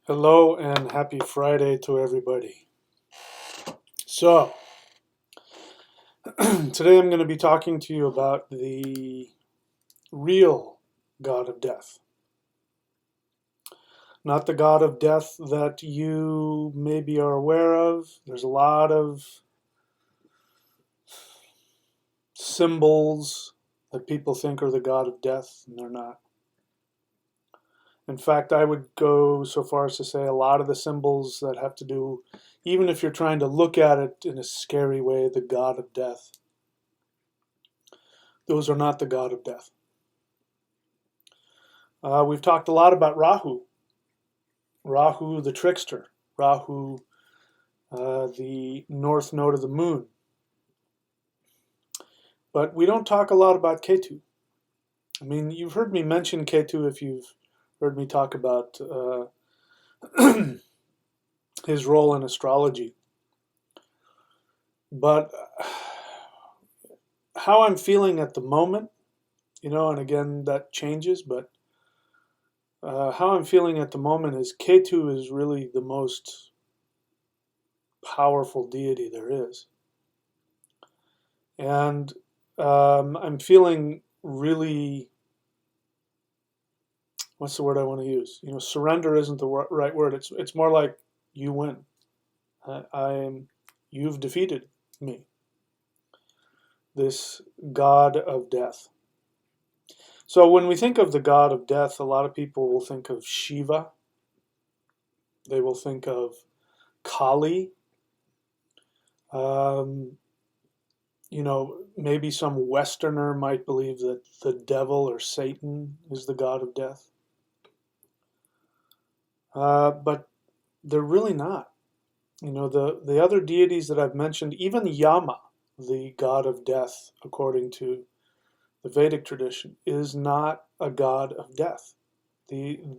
Hello and happy Friday to everybody. So, today I'm going to be talking to you about the real God of death. Not the God of death that you maybe are aware of. There's a lot of symbols that people think are the God of death, and they're not. In fact, I would go so far as to say a lot of the symbols that have to do, even if you're trying to look at it in a scary way, the God of death, those are not the God of death. We've talked a lot about Rahu, Rahu the trickster, Rahu the north node of the moon. But we don't talk a lot about Ketu. I mean, you've heard me mention Ketu if you've heard me talk about his role in astrology. But how I'm feeling at the moment, and again, that changes, but how I'm feeling at the moment is Ketu is really the most powerful deity there is. And I'm feeling really, what's the word I want to use? Surrender isn't the right word. It's more like you win. You've defeated me. This God of death. So when we think of the God of death, a lot of people will think of Shiva. They will think of Kali. Maybe some Westerner might believe that the devil or Satan is the God of death. But they're really not. The other deities that I've mentioned, even Yama, the god of death, according to the Vedic tradition, is not a god of death. The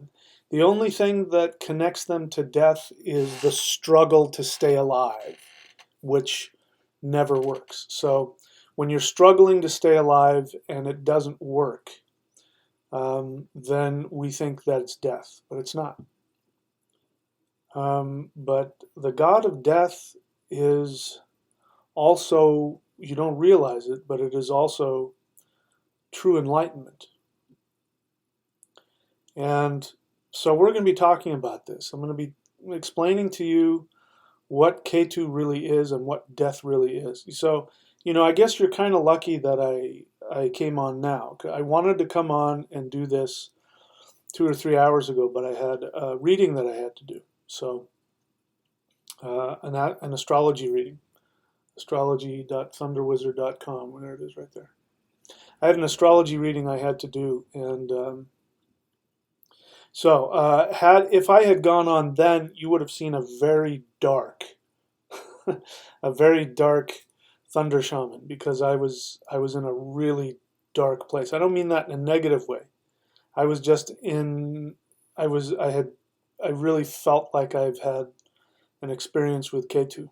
only thing that connects them to death is the struggle to stay alive, which never works. So when you're struggling to stay alive and it doesn't work, then we think that it's death, but it's not. But the God of death is also, you don't realize it, but it is also true enlightenment. And so we're going to be talking about this. I'm going to be explaining to you what Ketu really is and what death really is. So, I guess you're kind of lucky that I came on now. I wanted to come on and do this 2 or 3 hours ago, but I had a reading that I had to do. So, an astrology reading, astrology.thunderwizard.com, there it is right there. I had an astrology reading I had to do, and if I had gone on then, you would have seen a very dark, a very dark thunder shaman, because I was in a really dark place. I don't mean that in a negative way. I was just in. I really felt like I've had an experience with Ketu.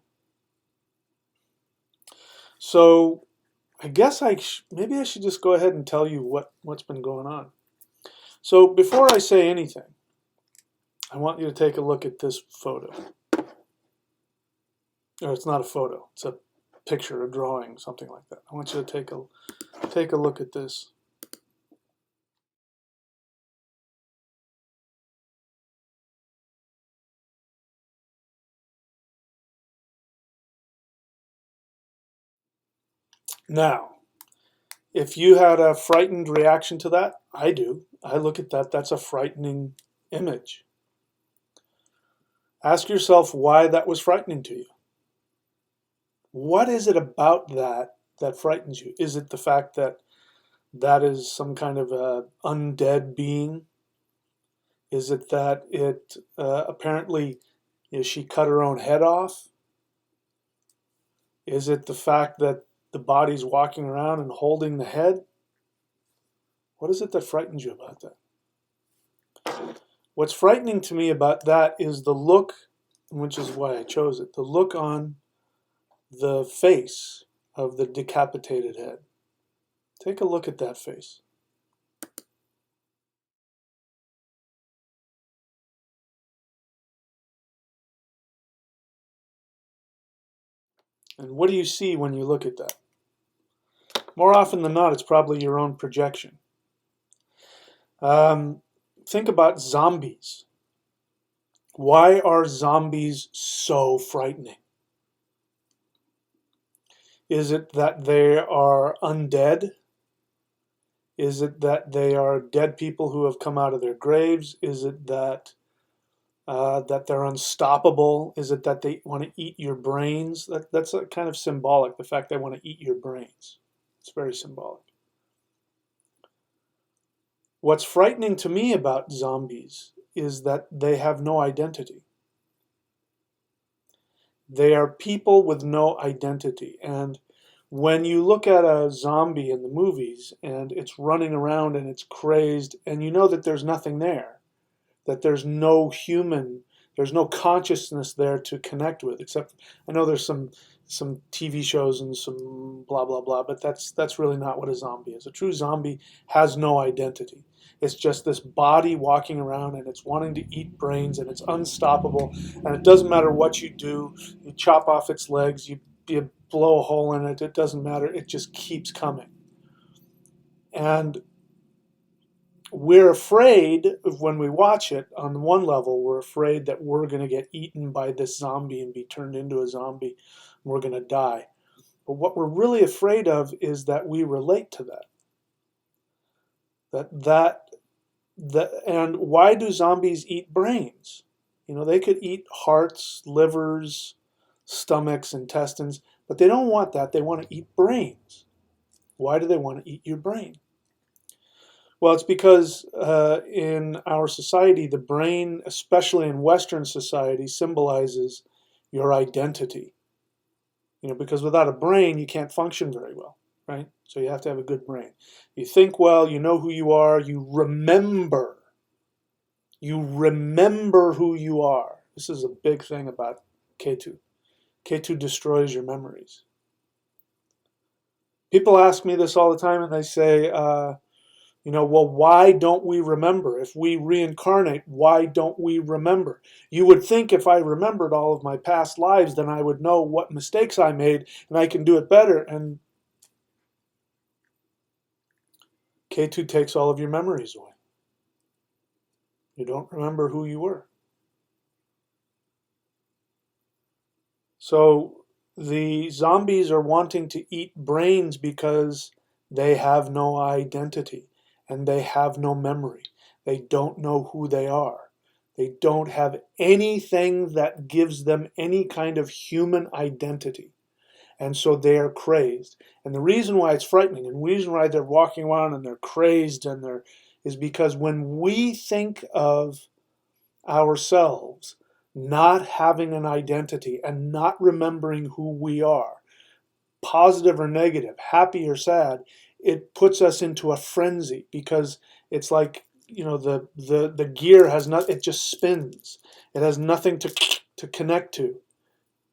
So I guess maybe I should just go ahead and tell you what's been going on. So before I say anything, I want you to take a look at this photo. Or it's not a photo, it's a picture, a drawing, something like that. I want you to take a look at this. Now, if you had a frightened reaction to that, I do. I look at that, that's a frightening image. Ask yourself why that was frightening to you. What is it about that frightens you? Is it the fact that that is some kind of a undead being? Is it that it apparently she cut her own head off? Is it the fact that the body's walking around and holding the head? What is it that frightens you about that? What's frightening to me about that is the look, which is why I chose it, the look on the face of the decapitated head. Take a look at that face. And what do you see when you look at that? More often than not, it's probably your own projection. Think about zombies. Why are zombies so frightening? Is it that they are undead? Is it that they are dead people who have come out of their graves? Is it that that they're unstoppable? Is it that they want to eat your brains? That's a kind of symbolic, the fact they want to eat your brains. It's very symbolic. What's frightening to me about zombies is that they have no identity. They are people with no identity. And when you look at a zombie in the movies and it's running around and it's crazed and you know that there's nothing there, that there's no human, there's no consciousness there to connect with, except I know there's some TV shows and some blah blah blah, but that's really not what a zombie is. A true zombie has no identity. It's just this body walking around and it's wanting to eat brains and it's unstoppable, and it doesn't matter what you do. You chop off its legs, you blow a hole in it, it doesn't matter. It just keeps coming. And we're afraid of, when we watch it, on one level, we're afraid that we're going to get eaten by this zombie and be turned into a zombie and we're going to die. But what we're really afraid of is that we relate to that. And why do zombies eat brains? You know, they could eat hearts, livers, stomachs, intestines, but they don't want that. They want to eat brains. Why do they want to eat your brain? Well, it's because in our society, the brain, especially in Western society, symbolizes your identity. You know, because without a brain, you can't function very well, right? So you have to have a good brain. You think well, you know who you are, you remember. You remember who you are. This is a big thing about Ketu. Ketu destroys your memories. People ask me this all the time and they say, you know, well, why don't we remember? If we reincarnate, why don't we remember? You would think if I remembered all of my past lives, then I would know what mistakes I made and I can do it better. And K2 takes all of your memories away. You don't remember who you were. So the zombies are wanting to eat brains because they have no identity and they have no memory. They don't know who they are. They don't have anything that gives them any kind of human identity. And so they are crazed. And the reason why it's frightening and the reason why they're walking around and they're crazed and is because when we think of ourselves not having an identity and not remembering who we are, positive or negative, happy or sad, it puts us into a frenzy because it's like, you know, the gear has not, it just spins. It has nothing to connect to.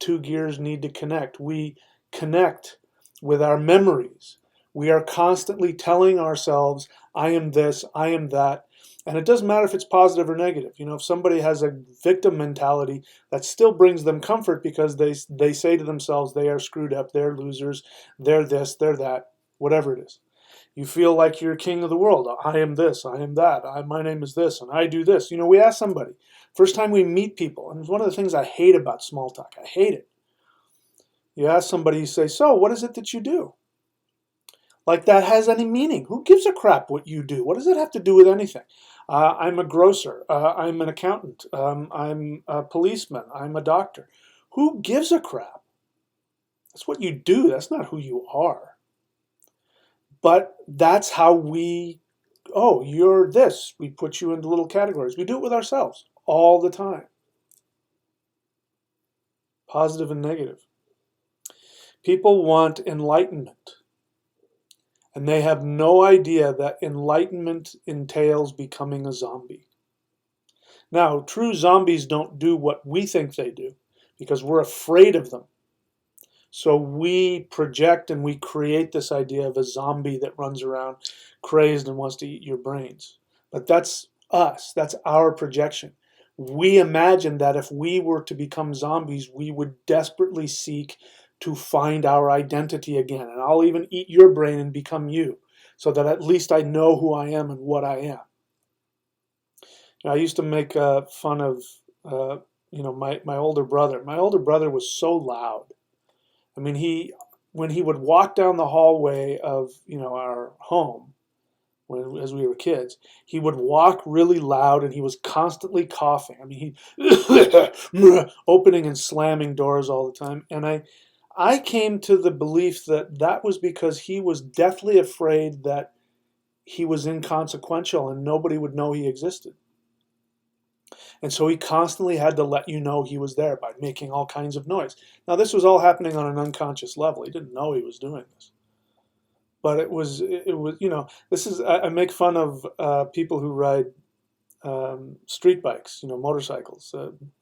Two gears need to connect. We connect with our memories. We are constantly telling ourselves, I am this, I am that. And it doesn't matter if it's positive or negative. You know, if somebody has a victim mentality, that still brings them comfort because they say to themselves, they are screwed up, they're losers, they're this, they're that, whatever it is. You feel like you're king of the world. I am this, I am that, my name is this, and I do this. You know, we ask somebody, first time we meet people, and it's one of the things I hate about small talk. I hate it. You ask somebody, you say, so what is it that you do? Like that has any meaning. Who gives a crap what you do? What does it have to do with anything? I'm a grocer. I'm an accountant. I'm a policeman. I'm a doctor. Who gives a crap? That's what you do. That's not who you are. But that's how we, oh, you're this. We put you into little categories. We do it with ourselves all the time. Positive and negative. People want enlightenment. And they have no idea that enlightenment entails becoming a zombie. Now, true zombies don't do what we think they do because we're afraid of them. So we project and we create this idea of a zombie that runs around crazed and wants to eat your brains. But that's us. That's our projection. We imagine that if we were to become zombies, we would desperately seek to find our identity again. And I'll even eat your brain and become you, so that at least I know who I am and what I am. I used to make fun of my older brother. My older brother was so loud. I mean, when he would walk down the hallway of our home, as we were kids, he would walk really loud, and he was constantly coughing. I mean, he opening and slamming doors all the time. And I came to the belief that that was because he was deathly afraid that he was inconsequential and nobody would know he existed. And so he constantly had to let you know he was there by making all kinds of noise. Now, this was all happening on an unconscious level. He didn't know he was doing this. But it was, this is, I make fun of people who ride street bikes, motorcycles,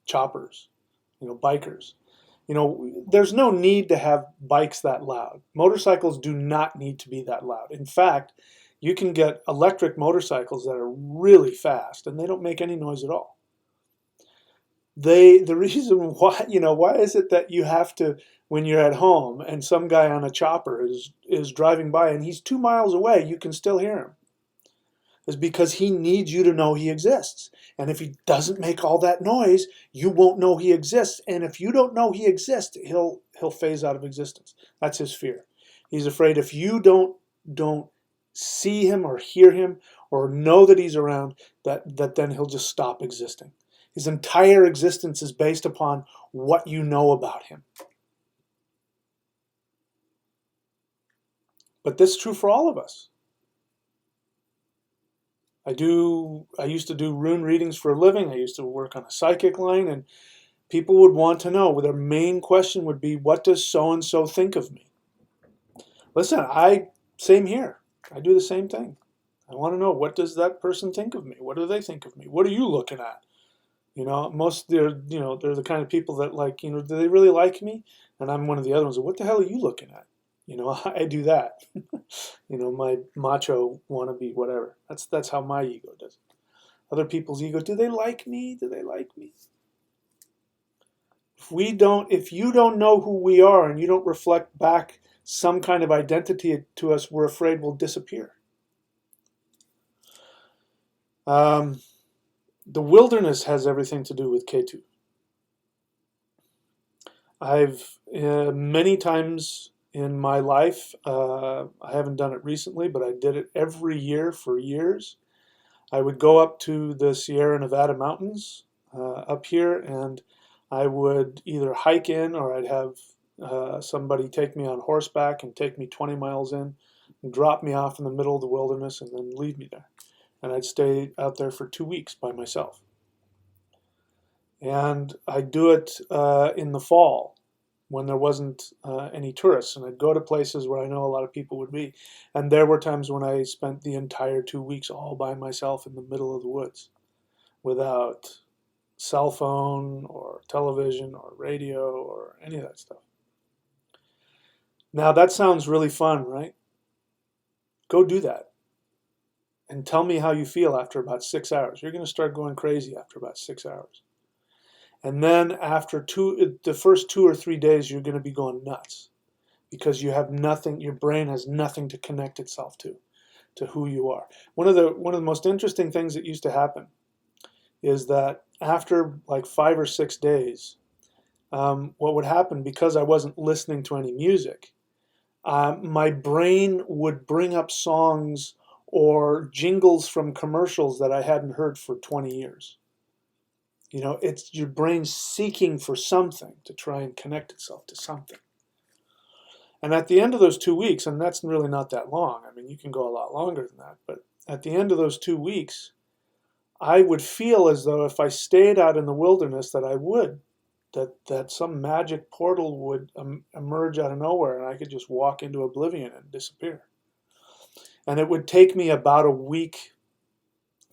choppers, bikers. There's no need to have bikes that loud. Motorcycles do not need to be that loud. In fact, you can get electric motorcycles that are really fast, and they don't make any noise at all. The reason why, why is it that you have to, when you're at home and some guy on a chopper is driving by and he's 2 miles away, you can still hear him? Is because he needs you to know he exists. And if he doesn't make all that noise, you won't know he exists. And if you don't know he exists, he'll phase out of existence. That's his fear. He's afraid if you don't see him or hear him or know that he's around, that then he'll just stop existing. His entire existence is based upon what you know about him. But this is true for all of us. I used to do rune readings for a living. I used to work on a psychic line, and people would want to know, their main question would be, what does so-and-so think of me? Listen, same here. I do the same thing. I want to know, what does that person think of me? What do they think of me? What are you looking at? They're the kind of people that do they really like me? And I'm one of the other ones. What the hell are you looking at? I do that. My macho wannabe, whatever. That's how my ego does it. Other people's ego, do they like me? Do they like me? If you don't know who we are and you don't reflect back some kind of identity to us, we're afraid we'll disappear. The wilderness has everything to do with Ketu. I've many times in my life, I haven't done it recently, but I did it every year for years. I would go up to the Sierra Nevada mountains up here, and I would either hike in, or I'd have somebody take me on horseback and take me 20 miles in and drop me off in the middle of the wilderness and then leave me there. And I'd stay out there for 2 weeks by myself. And I'd do it in the fall when there wasn't any tourists. And I'd go to places where I know a lot of people would be. And there were times when I spent the entire 2 weeks all by myself in the middle of the woods without cell phone or television or radio or any of that stuff. Now that sounds really fun, right? Go do that. And tell me how you feel after about 6 hours. You're going to start going crazy after about 6 hours. And then after the first 2 or 3 days, you're going to be going nuts because you have nothing, your brain has nothing to connect itself to who you are. One of the most interesting things that used to happen is that after like 5 or 6 days, what would happen, because I wasn't listening to any music, my brain would bring up songs or jingles from commercials that I hadn't heard for 20 years. It's your brain seeking for something to try and connect itself to something. And at the end of those 2 weeks, and that's really not that long, I mean, you can go a lot longer than that, but at the end of those 2 weeks, I would feel as though if I stayed out in the wilderness that some magic portal would emerge out of nowhere and I could just walk into oblivion and disappear. And it would take me about a week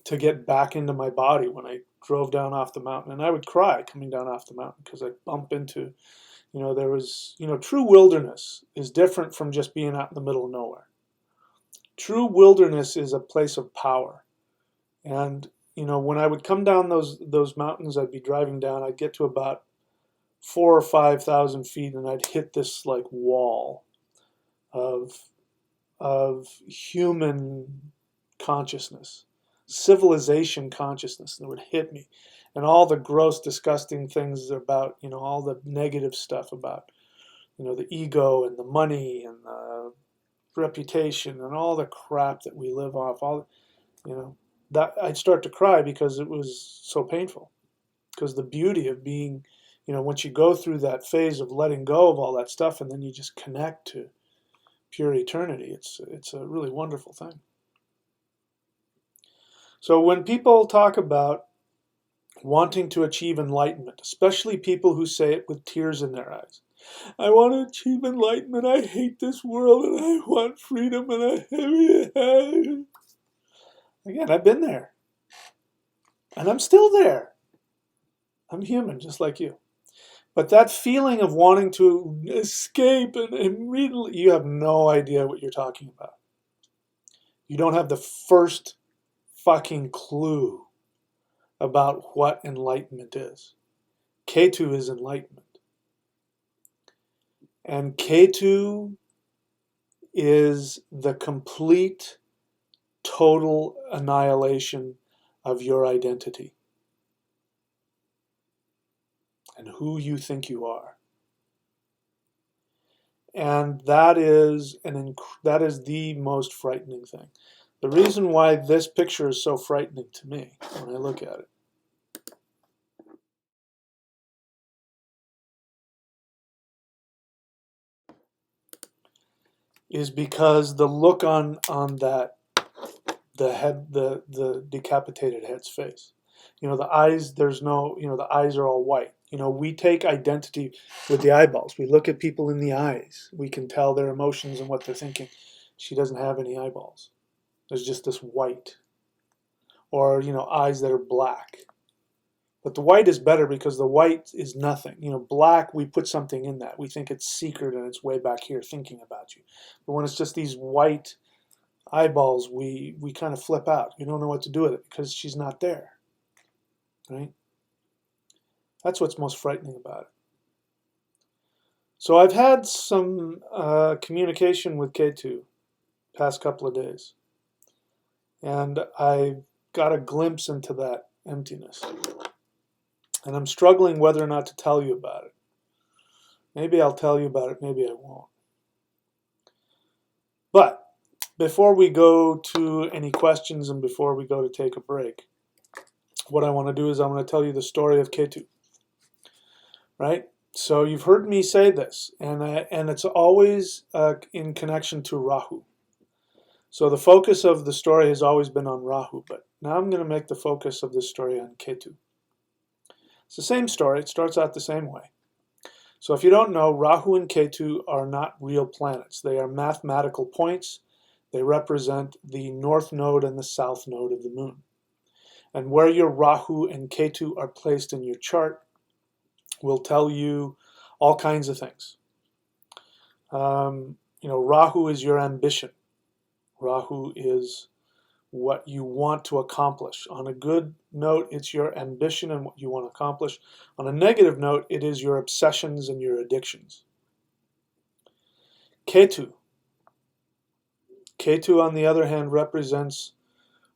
to get back into my body when I drove down off the mountain. And I would cry coming down off the mountain because I'd bump into, there was, true wilderness is different from just being out in the middle of nowhere. True wilderness is a place of power. And, when I would come down those mountains, I'd be driving down, I'd get to about 4 or 5,000 feet, and I'd hit this like wall of human consciousness, civilization consciousness that would hit me, and all the gross, disgusting things about, all the negative stuff about, the ego and the money and the reputation and all the crap that we live off, that I'd start to cry because it was so painful. Because the beauty of being, once you go through that phase of letting go of all that stuff and then you just connect to pure eternity, it's a really wonderful thing. So when people talk about wanting to achieve enlightenment, especially people who say it with tears in their eyes, I want to achieve enlightenment, I hate this world, and I want freedom, and again, I've been there. And I'm still there. I'm human, just like you. But that feeling of wanting to escape and immediately, you have no idea what you're talking about. You don't have the first fucking clue about what enlightenment is. Ketu is enlightenment. And Ketu is the complete, total annihilation of your identity and who you think you are. And that is the most frightening thing. The reason why this picture is so frightening to me when I look at it is because the look on that, the decapitated head's face. The eyes, the eyes are all white. We take identity with the eyeballs. We look at people in the eyes. We can tell their emotions and what they're thinking. She doesn't have any eyeballs. There's just this white. Or, eyes that are black. But the white is better because the white is nothing. Black, we put something in that. We think it's secret and it's way back here thinking about you. But when it's just these white eyeballs, we kind of flip out. We don't know what to do with it because she's not there. Right? That's what's most frightening about it. So I've had some communication with Ketu past couple of days. And I got a glimpse into that emptiness. And I'm struggling whether or not to tell you about it. Maybe I'll tell you about it, maybe I won't. But before we go to any questions and before we go to take a break, what I want to do is I want to tell you the story of Ketu. Right? So you've heard me say this, and it's always in connection to Rahu. So the focus of the story has always been on Rahu, but now I'm going to make the focus of this story on Ketu. It's the same story. It starts out the same way. So if you don't know, Rahu and Ketu are not real planets. They are mathematical points. They represent the north node and the south node of the moon. And where your Rahu and Ketu are placed in your chart will tell you all kinds of things. Rahu is your ambition. Rahu is what you want to accomplish. On a good note, it's your ambition and what you want to accomplish. On a negative note, it is your obsessions and your addictions. Ketu. Ketu, on the other hand, represents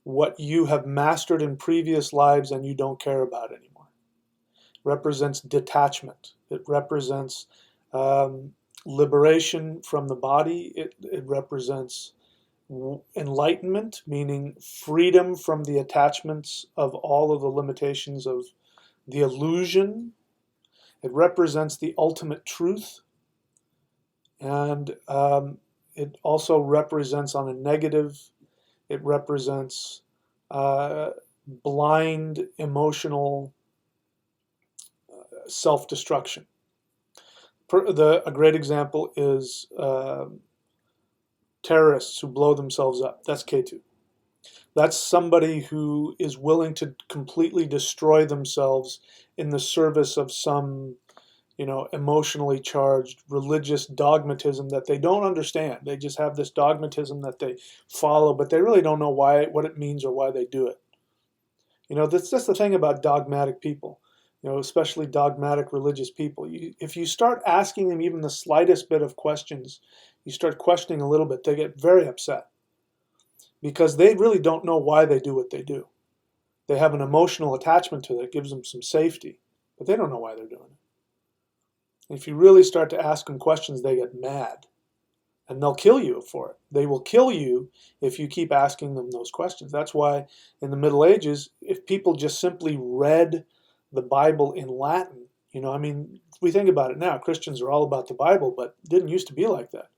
what you have mastered in previous lives and you don't care about anymore. It represents detachment. It represents liberation from the body. It represents enlightenment, meaning freedom from the attachments of all of the limitations of the illusion. It represents the ultimate truth. And it also represents, on a negative, it represents blind emotional self-destruction. A great example is terrorists who blow themselves up. That's Ketu. That's somebody who is willing to completely destroy themselves in the service of some, emotionally charged religious dogmatism that they don't understand. They just have this dogmatism that they follow, but they really don't know what it means or why they do it. That's the thing about dogmatic people. especially dogmatic religious people. If you start asking them even the slightest bit of questions, you start questioning a little bit, they get very upset because they really don't know why they do what they do. They have an emotional attachment to it that gives them some safety, but they don't know why they're doing it. If you really start to ask them questions, they get mad, and they'll kill you for it. They will kill you if you keep asking them those questions. That's why in the Middle Ages, if people just simply read the Bible in Latin, we think about it now, Christians are all about the Bible, but it didn't used to be like that.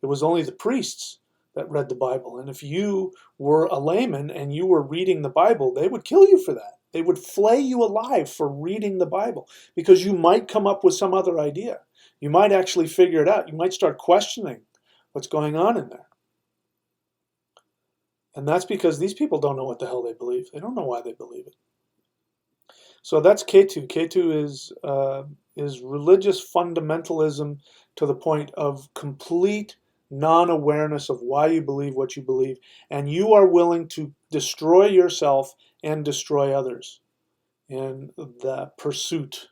It was only the priests that read the Bible. And if you were a layman and you were reading the Bible, they would kill you for that. They would flay you alive for reading the Bible because you might come up with some other idea. You might actually figure it out. You might start questioning what's going on in there. And that's because these people don't know what the hell they believe. They don't know why they believe it. So that's Ketu. Ketu is religious fundamentalism to the point of complete non-awareness of why you believe what you believe, and you are willing to destroy yourself and destroy others in the pursuit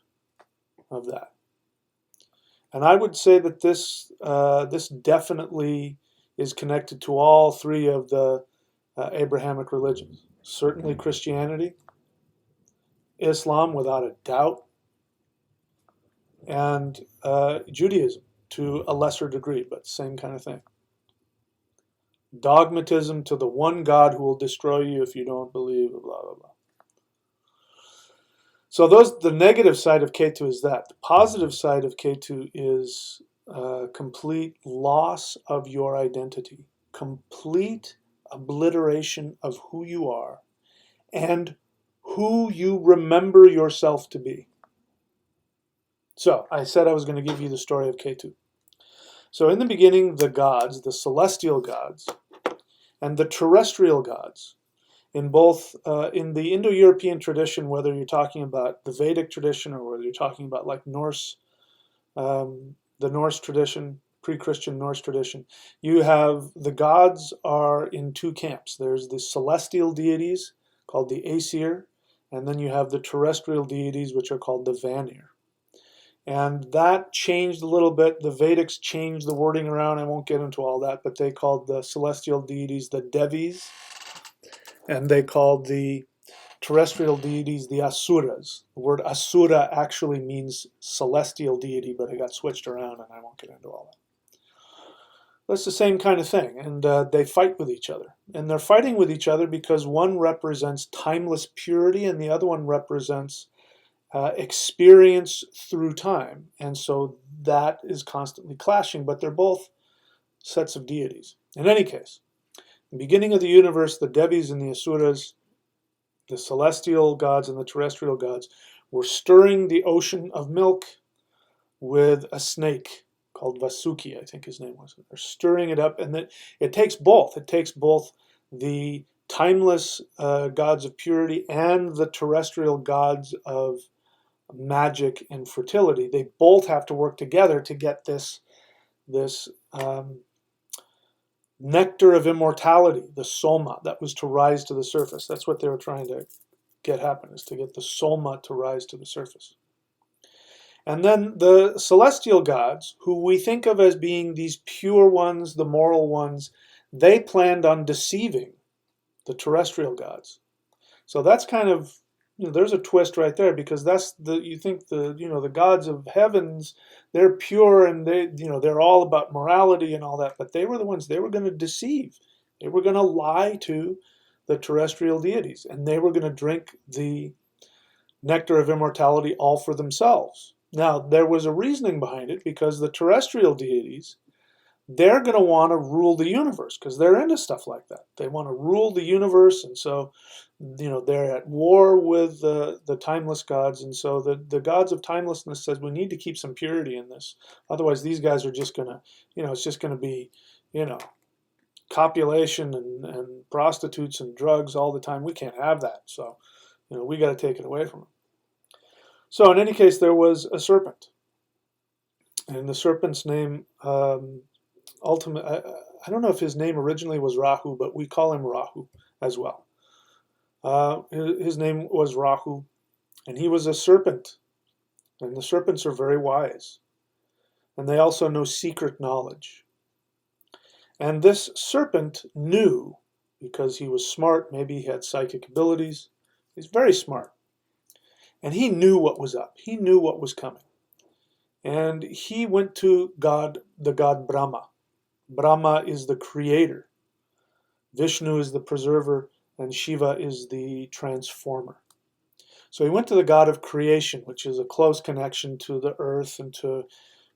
of that. And I would say that this definitely is connected to all three of the Abrahamic religions. Certainly Christianity, Islam without a doubt, and Judaism to a lesser degree, but same kind of thing. Dogmatism to the one God who will destroy you if you don't believe, blah, blah, blah. So the negative side of Ketu is that. The positive side of Ketu is complete loss of your identity, complete obliteration of who you are and who you remember yourself to be. So I said I was going to give you the story of Ketu. So in the beginning, the gods, the celestial gods, and the terrestrial gods, in both in the Indo-European tradition, whether you're talking about the Vedic tradition or whether you're talking about like Norse, the Norse tradition, pre-Christian Norse tradition, you have the gods are in two camps. There's the celestial deities called the Aesir, and then you have the terrestrial deities which are called the Vanir. And that changed a little bit. The Vedics changed the wording around. I won't get into all that, but they called the celestial deities the Devis, and they called the terrestrial deities the Asuras. The word Asura actually means celestial deity, but it got switched around, and I won't get into all that. That's the same kind of thing, and they fight with each other. And they're fighting with each other because one represents timeless purity and the other one represents experience through time, and so that is constantly clashing, but they're both sets of deities. In any case, in the beginning of the universe, the Devis and the Asuras, the celestial gods and the terrestrial gods, were stirring the ocean of milk with a snake called Vasuki, I think his name was. They're stirring it up, and it takes both. It takes both the timeless gods of purity and the terrestrial gods of magic and fertility. They both have to work together to get this nectar of immortality, the soma, that was to rise to the surface. That's what they were trying to get happen, is to get the soma to rise to the surface. And then the celestial gods, who we think of as being these pure ones, the moral ones, they planned on deceiving the terrestrial gods. So that's kind of, there's a twist right there, because that's you think the gods of heavens, they're pure and they're all about morality and all that, but they were the ones, they were going to deceive. They were going to lie to the terrestrial deities, and they were going to drink the nectar of immortality all for themselves. Now, there was a reasoning behind it, because the terrestrial deities, they're going to want to rule the universe, because they're into stuff like that. They want to rule the universe, and so they're at war with the timeless gods, and so the gods of timelessness says we need to keep some purity in this. Otherwise, these guys are just going to, it's just going to be, copulation and prostitutes and drugs all the time. We can't have that. So, we got to take it away from them. So in any case, there was a serpent, and the serpent's name, I don't know if his name originally was Rahu, but we call him Rahu as well. His name was Rahu, And he was a serpent. And the serpents are very wise. And they also know secret knowledge. And this serpent knew, because he was smart, maybe he had psychic abilities, he's very smart. And he knew what was up. He knew what was coming. And he went to God, the god Brahma. Brahma is the creator. Vishnu is the preserver, and Shiva is the transformer. So he went to the god of creation, which is a close connection to the earth and to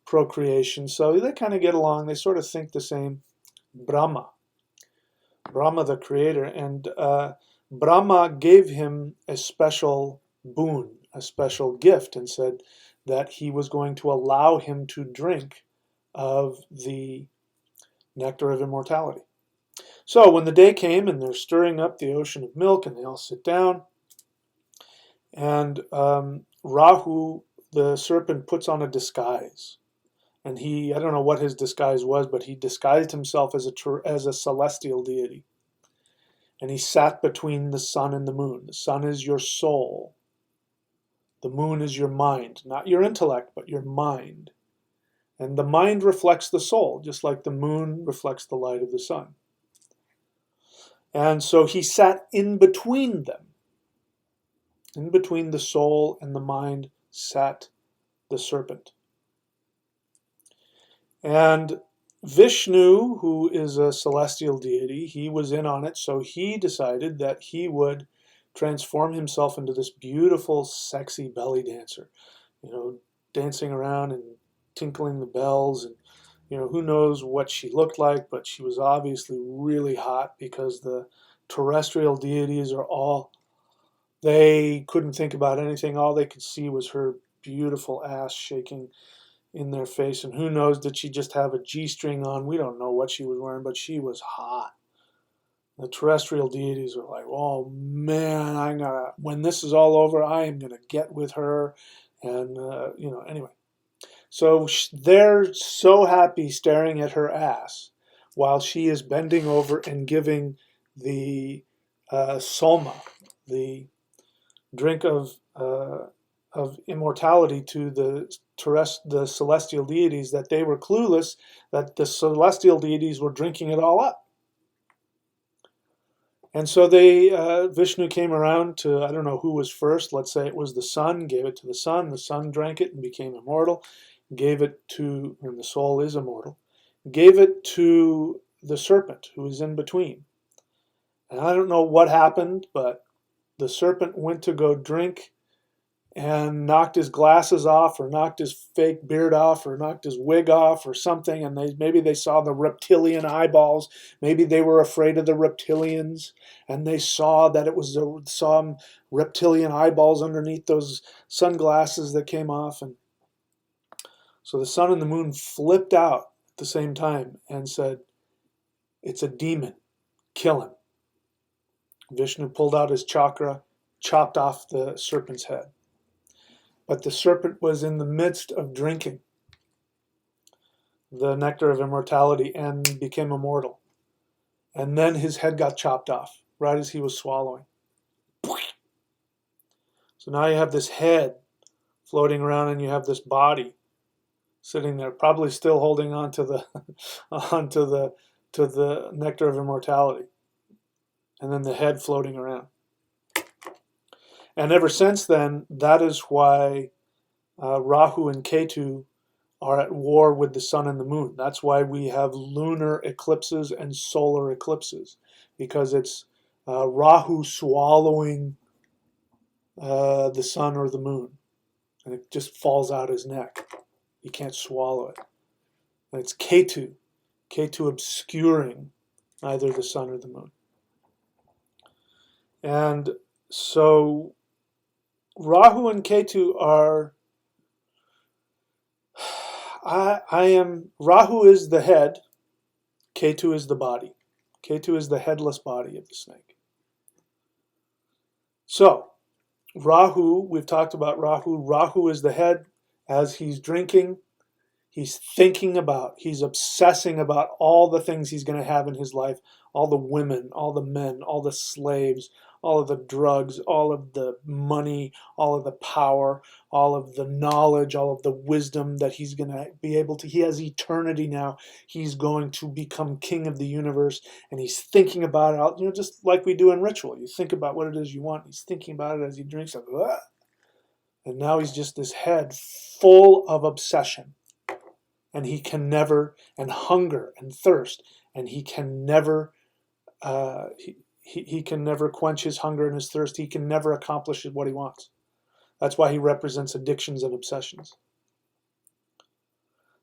procreation. So they kind of get along. They sort of think the same. Brahma the creator. And Brahma gave him a special boon, a special gift, and said that he was going to allow him to drink of the nectar of immortality. So when the day came and they're stirring up the ocean of milk and they all sit down, and Rahu, the serpent, puts on a disguise. And I don't know what his disguise was, but he disguised himself as a celestial deity. And he sat between the sun and the moon. The sun is your soul. The moon is your mind, not your intellect, but your mind. And the mind reflects the soul, just like the moon reflects the light of the sun. And so he sat in between them. In between the soul and the mind sat the serpent. And Vishnu, who is a celestial deity, he was in on it, so he decided that he would transform himself into this beautiful, sexy belly dancer, dancing around and tinkling the bells, and who knows what she looked like, but she was obviously really hot, because the terrestrial deities they couldn't think about anything. All they could see was her beautiful ass shaking in their face, and who knows, did she just have a G-string on? We don't know what she was wearing, but she was hot. The terrestrial deities were like, oh man, when this is all over, I am gonna get with her. And anyway, so they're so happy staring at her ass while she is bending over and giving the soma, the drink of immortality, to the celestial deities, that they were clueless that the celestial deities were drinking it all up. And so Vishnu came around to, I don't know who was first, let's say it was the sun, gave it to the sun drank it and became immortal, gave it to, and the soul is immortal, gave it to the serpent, who is in between. And I don't know what happened, but the serpent went to go drink and knocked his glasses off, or knocked his fake beard off, or knocked his wig off, or something, and maybe they saw the reptilian eyeballs. Maybe they were afraid of the reptilians, and they saw that it was some reptilian eyeballs underneath those sunglasses that came off. And so the sun and the moon flipped out at the same time and said, it's a demon, kill him. Vishnu pulled out his chakra, chopped off the serpent's head. But the serpent was in the midst of drinking the nectar of immortality and became immortal. And then his head got chopped off right as he was swallowing. So now you have this head floating around, and you have this body sitting there, probably still holding on to the to the nectar of immortality, and then the head floating around. And ever since then, that is why Rahu and Ketu are at war with the sun and the moon. That's why we have lunar eclipses and solar eclipses, because it's Rahu swallowing the sun or the moon, and it just falls out his neck. He can't swallow it. And it's Ketu obscuring either the sun or the moon. And so Rahu and Ketu are, Rahu is the head, Ketu is the body. Ketu is the headless body of the snake. So, Rahu, we've talked about Rahu. Rahu is the head. As he's drinking, he's thinking about, he's obsessing about all the things he's going to have in his life, all the women, all the men, all the slaves, all of the drugs, all of the money, all of the power, all of the knowledge, all of the wisdom that he's going to be able to. He has eternity now. He's going to become king of the universe, and he's thinking about it, just like we do in ritual. You think about what it is you want. He's thinking about it as he drinks it. And now he's just this head full of obsession. And he can never, and hunger and thirst, and he can never, he can never quench his hunger and his thirst. He can never accomplish what he wants. That's why he represents addictions and obsessions.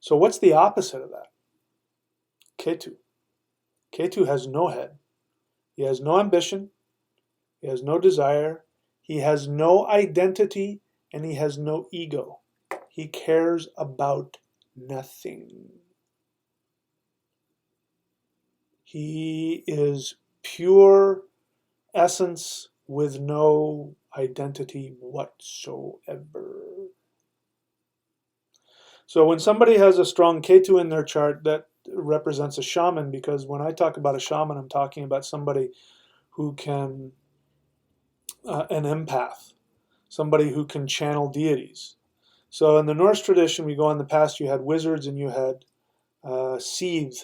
So what's the opposite of that? Ketu. Ketu has no head. He has no ambition. He has no desire. He has no identity, and he has no ego. He cares about nothing. He is pure essence with no identity whatsoever. So when somebody has a strong Ketu in their chart, that represents a shaman, because when I talk about a shaman, I'm talking about somebody who can, an empath, somebody who can channel deities. So in the Norse tradition, we go in the past, you had wizards and you had seed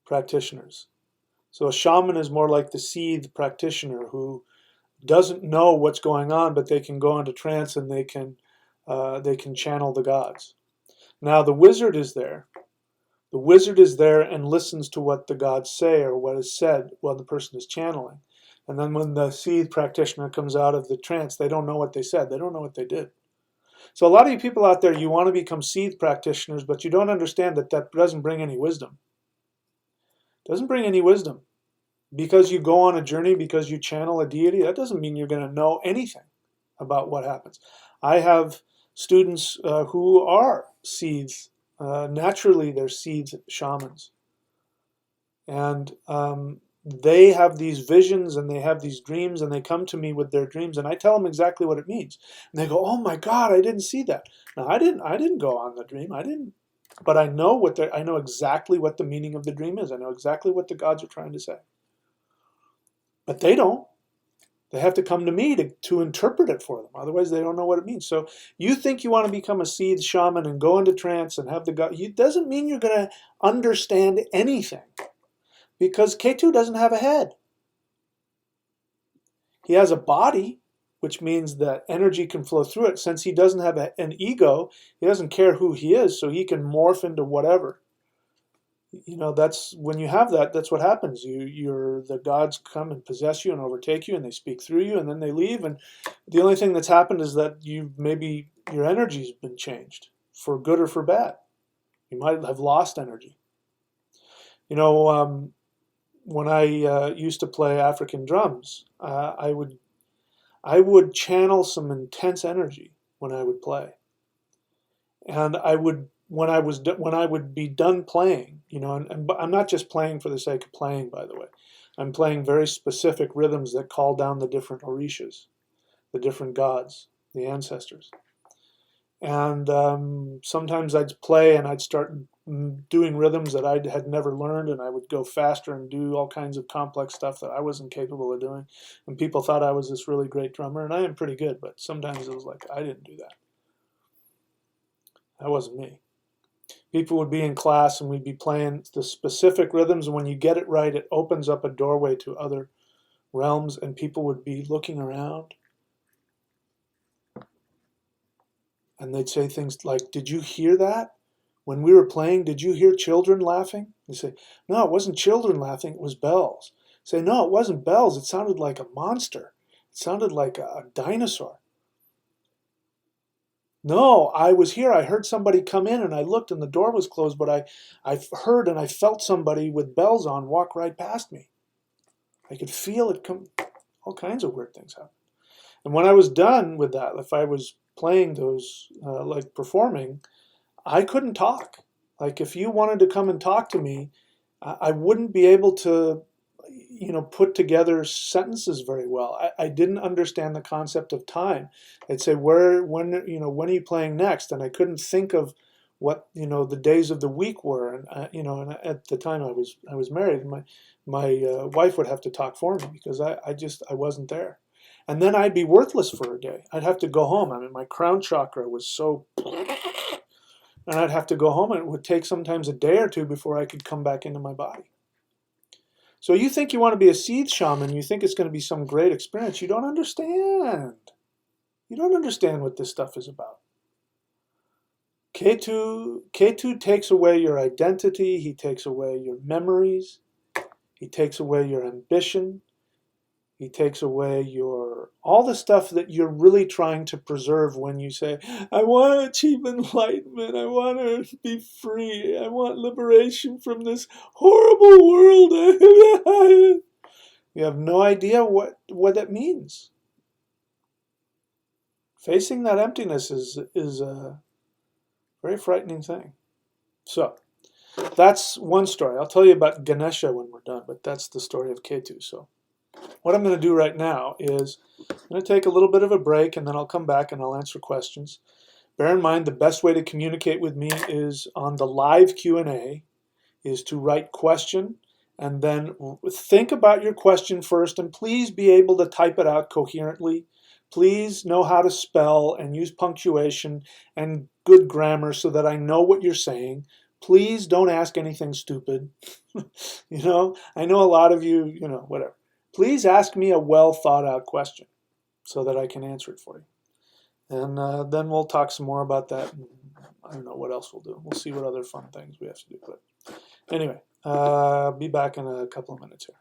practitioners. So a shaman is more like the seed practitioner who doesn't know what's going on, but they can go into trance and they can channel the gods. Now the wizard is there. The wizard is there and listens to what the gods say or what is said while the person is channeling. And then when the seed practitioner comes out of the trance, they don't know what they said. They don't know what they did. So a lot of you people out there, you want to become seed practitioners, but you don't understand that that doesn't bring any wisdom. It doesn't bring any wisdom. Because you go on a journey, because you channel a deity, that doesn't mean you're going to know anything about what happens. I have students who are seeds. Naturally, they're seed shamans. And they have these visions and they have these dreams, and they come to me with their dreams, and I tell them exactly what it means. And they go, "Oh my God, I didn't see that." No, I didn't go on the dream. I didn't. But I know I know exactly what the meaning of the dream is. I know exactly what the gods are trying to say. But they don't. They have to come to me to interpret it for them. Otherwise, they don't know what it means. So you think you want to become a seed shaman and go into trance and have the god. It doesn't mean you're going to understand anything. Because Ketu doesn't have a head. He has a body, which means that energy can flow through it. Since he doesn't have an ego, he doesn't care who he is, so he can morph into whatever. That's when you have that. That's what happens. The gods come and possess you and overtake you, and they speak through you, and then they leave. And the only thing that's happened is that maybe your energy's been changed for good or for bad. You might have lost energy. When I used to play African drums, I would channel some intense energy when I would play, and when I would be done playing, and I'm not just playing for the sake of playing, by the way. I'm playing very specific rhythms that call down the different orishas, the different gods, the ancestors. And sometimes I'd play and I'd start doing rhythms that I had never learned, and I would go faster and do all kinds of complex stuff that I wasn't capable of doing. And people thought I was this really great drummer, and I am pretty good, but sometimes it was like, I didn't do that. That wasn't me. People would be in class and we'd be playing the specific rhythms, and when you get it right, it opens up a doorway to other realms, and people would be looking around. And they'd say things like, "Did you hear that? When we were playing, did you hear children laughing?" They say, "No, it wasn't children laughing, it was bells." Say, "No, it wasn't bells, it sounded like a monster. It sounded like a dinosaur." "No, I was here, I heard somebody come in and I looked and the door was closed, but I heard and I felt somebody with bells on walk right past me. I could feel it come." All kinds of weird things happen. And when I was done with that, if I was playing those, like performing, I couldn't talk. Like if you wanted to come and talk to me, I wouldn't be able to, put together sentences very well. I didn't understand the concept of time. They'd say, when are you playing next? And I couldn't think of what the days of the week were, and and at the time I was married, and my wife would have to talk for me because I wasn't there, and then I'd be worthless for a day. I'd have to go home. I mean, my crown chakra was so, and I'd have to go home, and it would take sometimes a day or two before I could come back into my body. So you think you want to be a seed shaman, you think it's going to be some great experience. You don't understand. You don't understand what this stuff is about. Ketu takes away your identity, he takes away your memories, he takes away your ambition, he takes away all the stuff that you're really trying to preserve when you say, I want to achieve enlightenment, I want to be free, I want liberation from this horrible world. You have no idea what that means. Facing that emptiness is a very frightening thing. So, that's one story. I'll tell you about Ganesha when we're done, but that's the story of Ketu. So, what I'm going to do right now is I'm going to take a little bit of a break, and then I'll come back and I'll answer questions. Bear in mind, the best way to communicate with me is on the live Q&A, is to write question, and then think about your question first, and please be able to type it out coherently. Please know how to spell and use punctuation and good grammar so that I know what you're saying. Please don't ask anything stupid. I know a lot of you, whatever. Please ask me a well thought out question so that I can answer it for you. And then we'll talk some more about that. And I don't know what else we'll do. We'll see what other fun things we have to do. But anyway, be back in a couple of minutes here.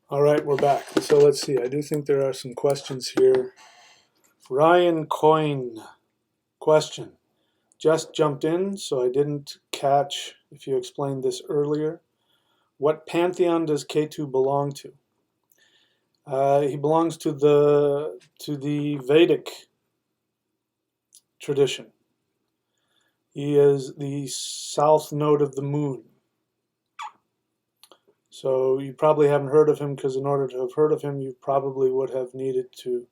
All right, we're back. So let's see. I do think there are some questions here. Ryan Coyne, question. Just jumped in, so I didn't catch if you explained this earlier. What pantheon does Ketu belong to? He belongs to the Vedic tradition. He is the south node of the moon. So you probably haven't heard of him because in order to have heard of him, you probably would have needed to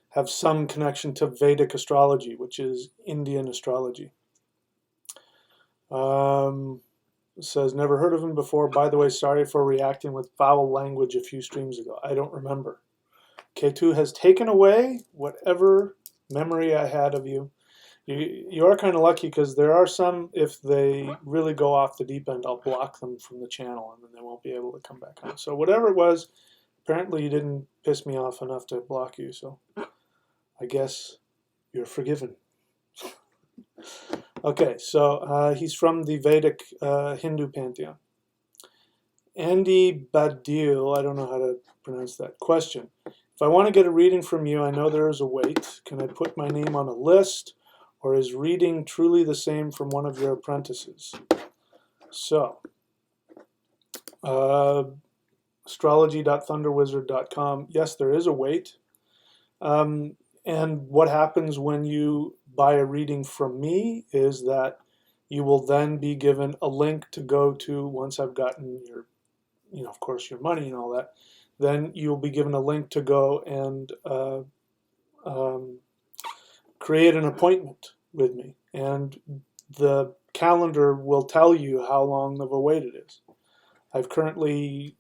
have some connection to Vedic astrology, which is Indian astrology. Says, never heard of him before. By the way, sorry for reacting with foul language a few streams ago. I don't remember. Ketu has taken away whatever memory I had of you. You are kind of lucky because there are some, if they really go off the deep end, I'll block them from the channel and then they won't be able to come back on. So whatever it was, apparently you didn't piss me off enough to block you. So I guess you're forgiven. Okay, so he's from the Vedic Hindu pantheon. Andy Badil, I don't know how to pronounce that. Question. If I want to get a reading from you, I know there is a wait. Can I put my name on a list, or is reading truly the same from one of your apprentices? So, astrology.thunderwizard.com. Yes, there is a wait. And what happens when you buy a reading from me is that you will then be given a link to go to once I've gotten your, of course, your money and all that. Then you'll be given a link to go and create an appointment with me. And the calendar will tell you how long of a wait it is. I've currently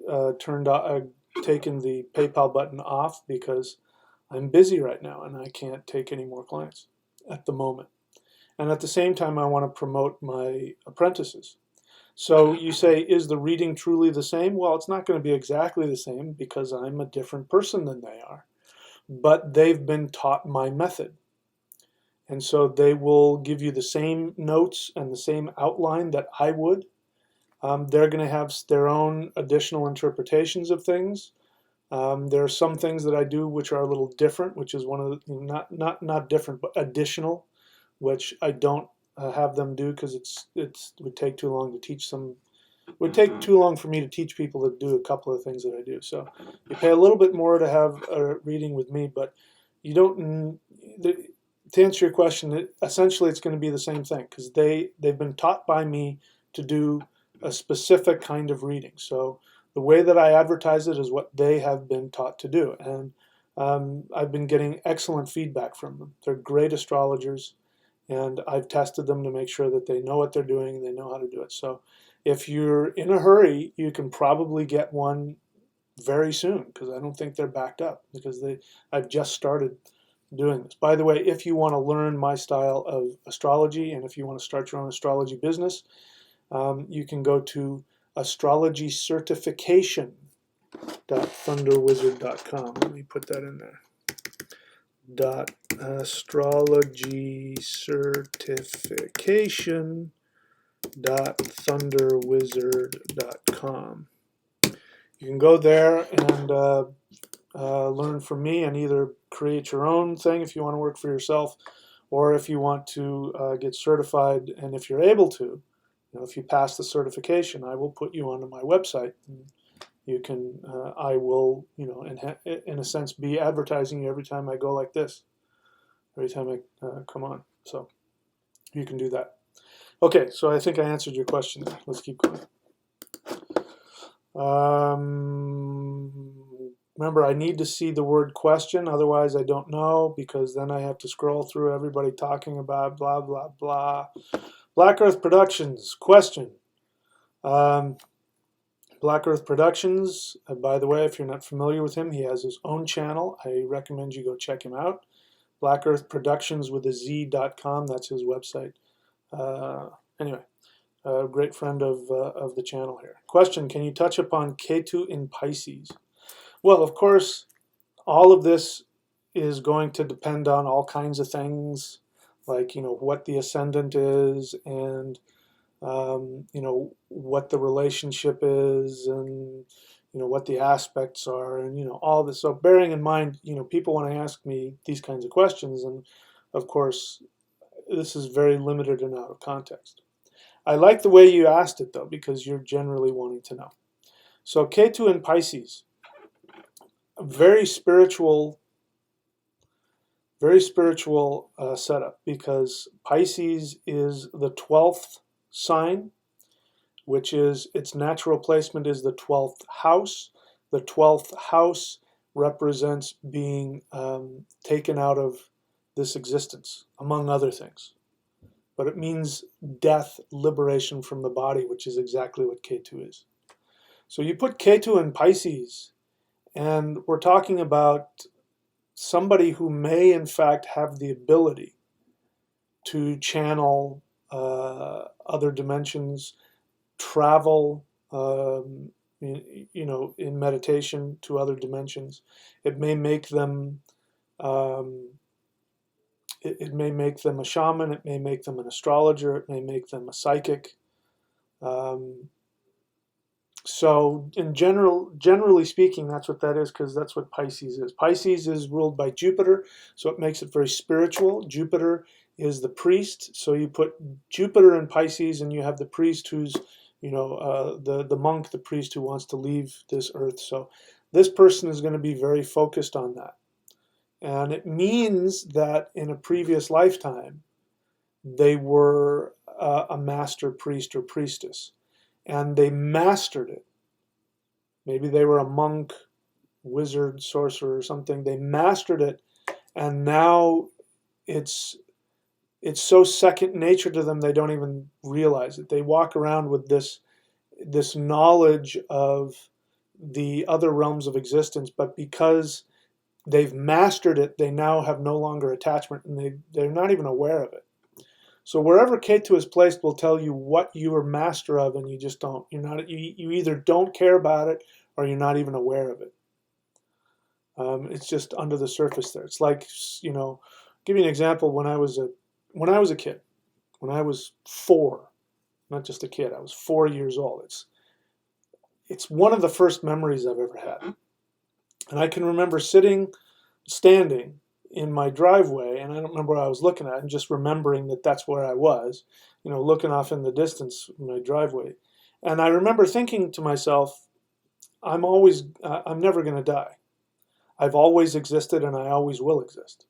taken the PayPal button off because I'm busy right now and I can't take any more clients at the moment. And at the same time, I want to promote my apprentices. So you say, is the reading truly the same? Well, it's not going to be exactly the same because I'm a different person than they are. But they've been taught my method. And so they will give you the same notes and the same outline that I would. They're going to have their own additional interpretations of things. There are some things that I do which are a little different, which is one of the, not different, but additional, which I don't have them do because it would take too long to teach them. It would take too long for me to teach people to do a couple of things that I do. So you pay a little bit more to have a reading with me, but you don't. To answer your question, essentially it's going to be the same thing because they've been taught by me to do a specific kind of reading. So the way that I advertise it is what they have been taught to do, and I've been getting excellent feedback from them. They're great astrologers, and I've tested them to make sure that they know what they're doing and they know how to do it. So if you're in a hurry, you can probably get one very soon because I don't think they're backed up because I've just started doing this. By the way, if you want to learn my style of astrology and if you want to start your own astrology business, you can go to astrologycertification.thunderwizard.com. Let me put that in there. astrologycertification.thunderwizard.com. You can go there and learn from me and either create your own thing if you want to work for yourself, or if you want to get certified. And if you're able to, if you pass the certification, I will put you onto my website. And you can, I will, in a sense, be advertising you every time I go like this, every time I come on. So you can do that. Okay, so I think I answered your question there. Let's keep going. Remember, I need to see the word question, otherwise I don't know, because then I have to scroll through everybody talking about blah, blah, blah. Black Earth Productions, question. Black Earth Productions, by the way, if you're not familiar with him, he has his own channel. I recommend you go check him out. Black Earth Productions with a Z.com, that's his website. Anyway, a great friend of the channel here. Question, can you touch upon Ketu in Pisces? Well, of course, all of this is going to depend on all kinds of things, like, what the ascendant is and, what the relationship is and, what the aspects are and, all this. So bearing in mind, people want to ask me these kinds of questions. And of course, this is very limited and out of context. I like the way you asked it, though, because you're generally wanting to know. So Ketu in Pisces. Very spiritual setup, because Pisces is the 12th sign, which is its natural placement is the 12th house. The 12th house represents being taken out of this existence, among other things. But it means death, liberation from the body, which is exactly what Ketu is. So you put Ketu in Pisces, and we're talking about somebody who may, in fact, have the ability to channel other dimensions, travel, in meditation to other dimensions. It may make them um, it may make them a shaman. It may make them an astrologer. It may make them a psychic. Um, so, generally speaking, that's what that is, because that's what Pisces is. Pisces is ruled by Jupiter, so it makes it very spiritual. Jupiter is the priest, so you put Jupiter in Pisces, and you have the priest who's, the monk, the priest who wants to leave this earth. So, this person is going to be very focused on that, and it means that in a previous lifetime they were a master priest or priestess, and they mastered it. Maybe they were a monk, wizard, sorcerer, or something. They mastered it, and now it's so second nature to them they don't even realize it. They walk around with this knowledge of the other realms of existence, but because they've mastered it, they now have no longer attachment, and they're not even aware of it. So wherever Ketu is placed will tell you what you are master of, and you just don't. You either don't care about it or you're not even aware of it. It's just under the surface there. It's like, give you an example. When I was a kid, when I was 4, not just a kid, I was 4 years old. It's one of the first memories I've ever had, and I can remember standing in my driveway, and I don't remember what I was looking at, and just remembering that that's where I was, looking off in the distance in my driveway. And I remember thinking to myself, I'm never going to die. I've always existed, and I always will exist.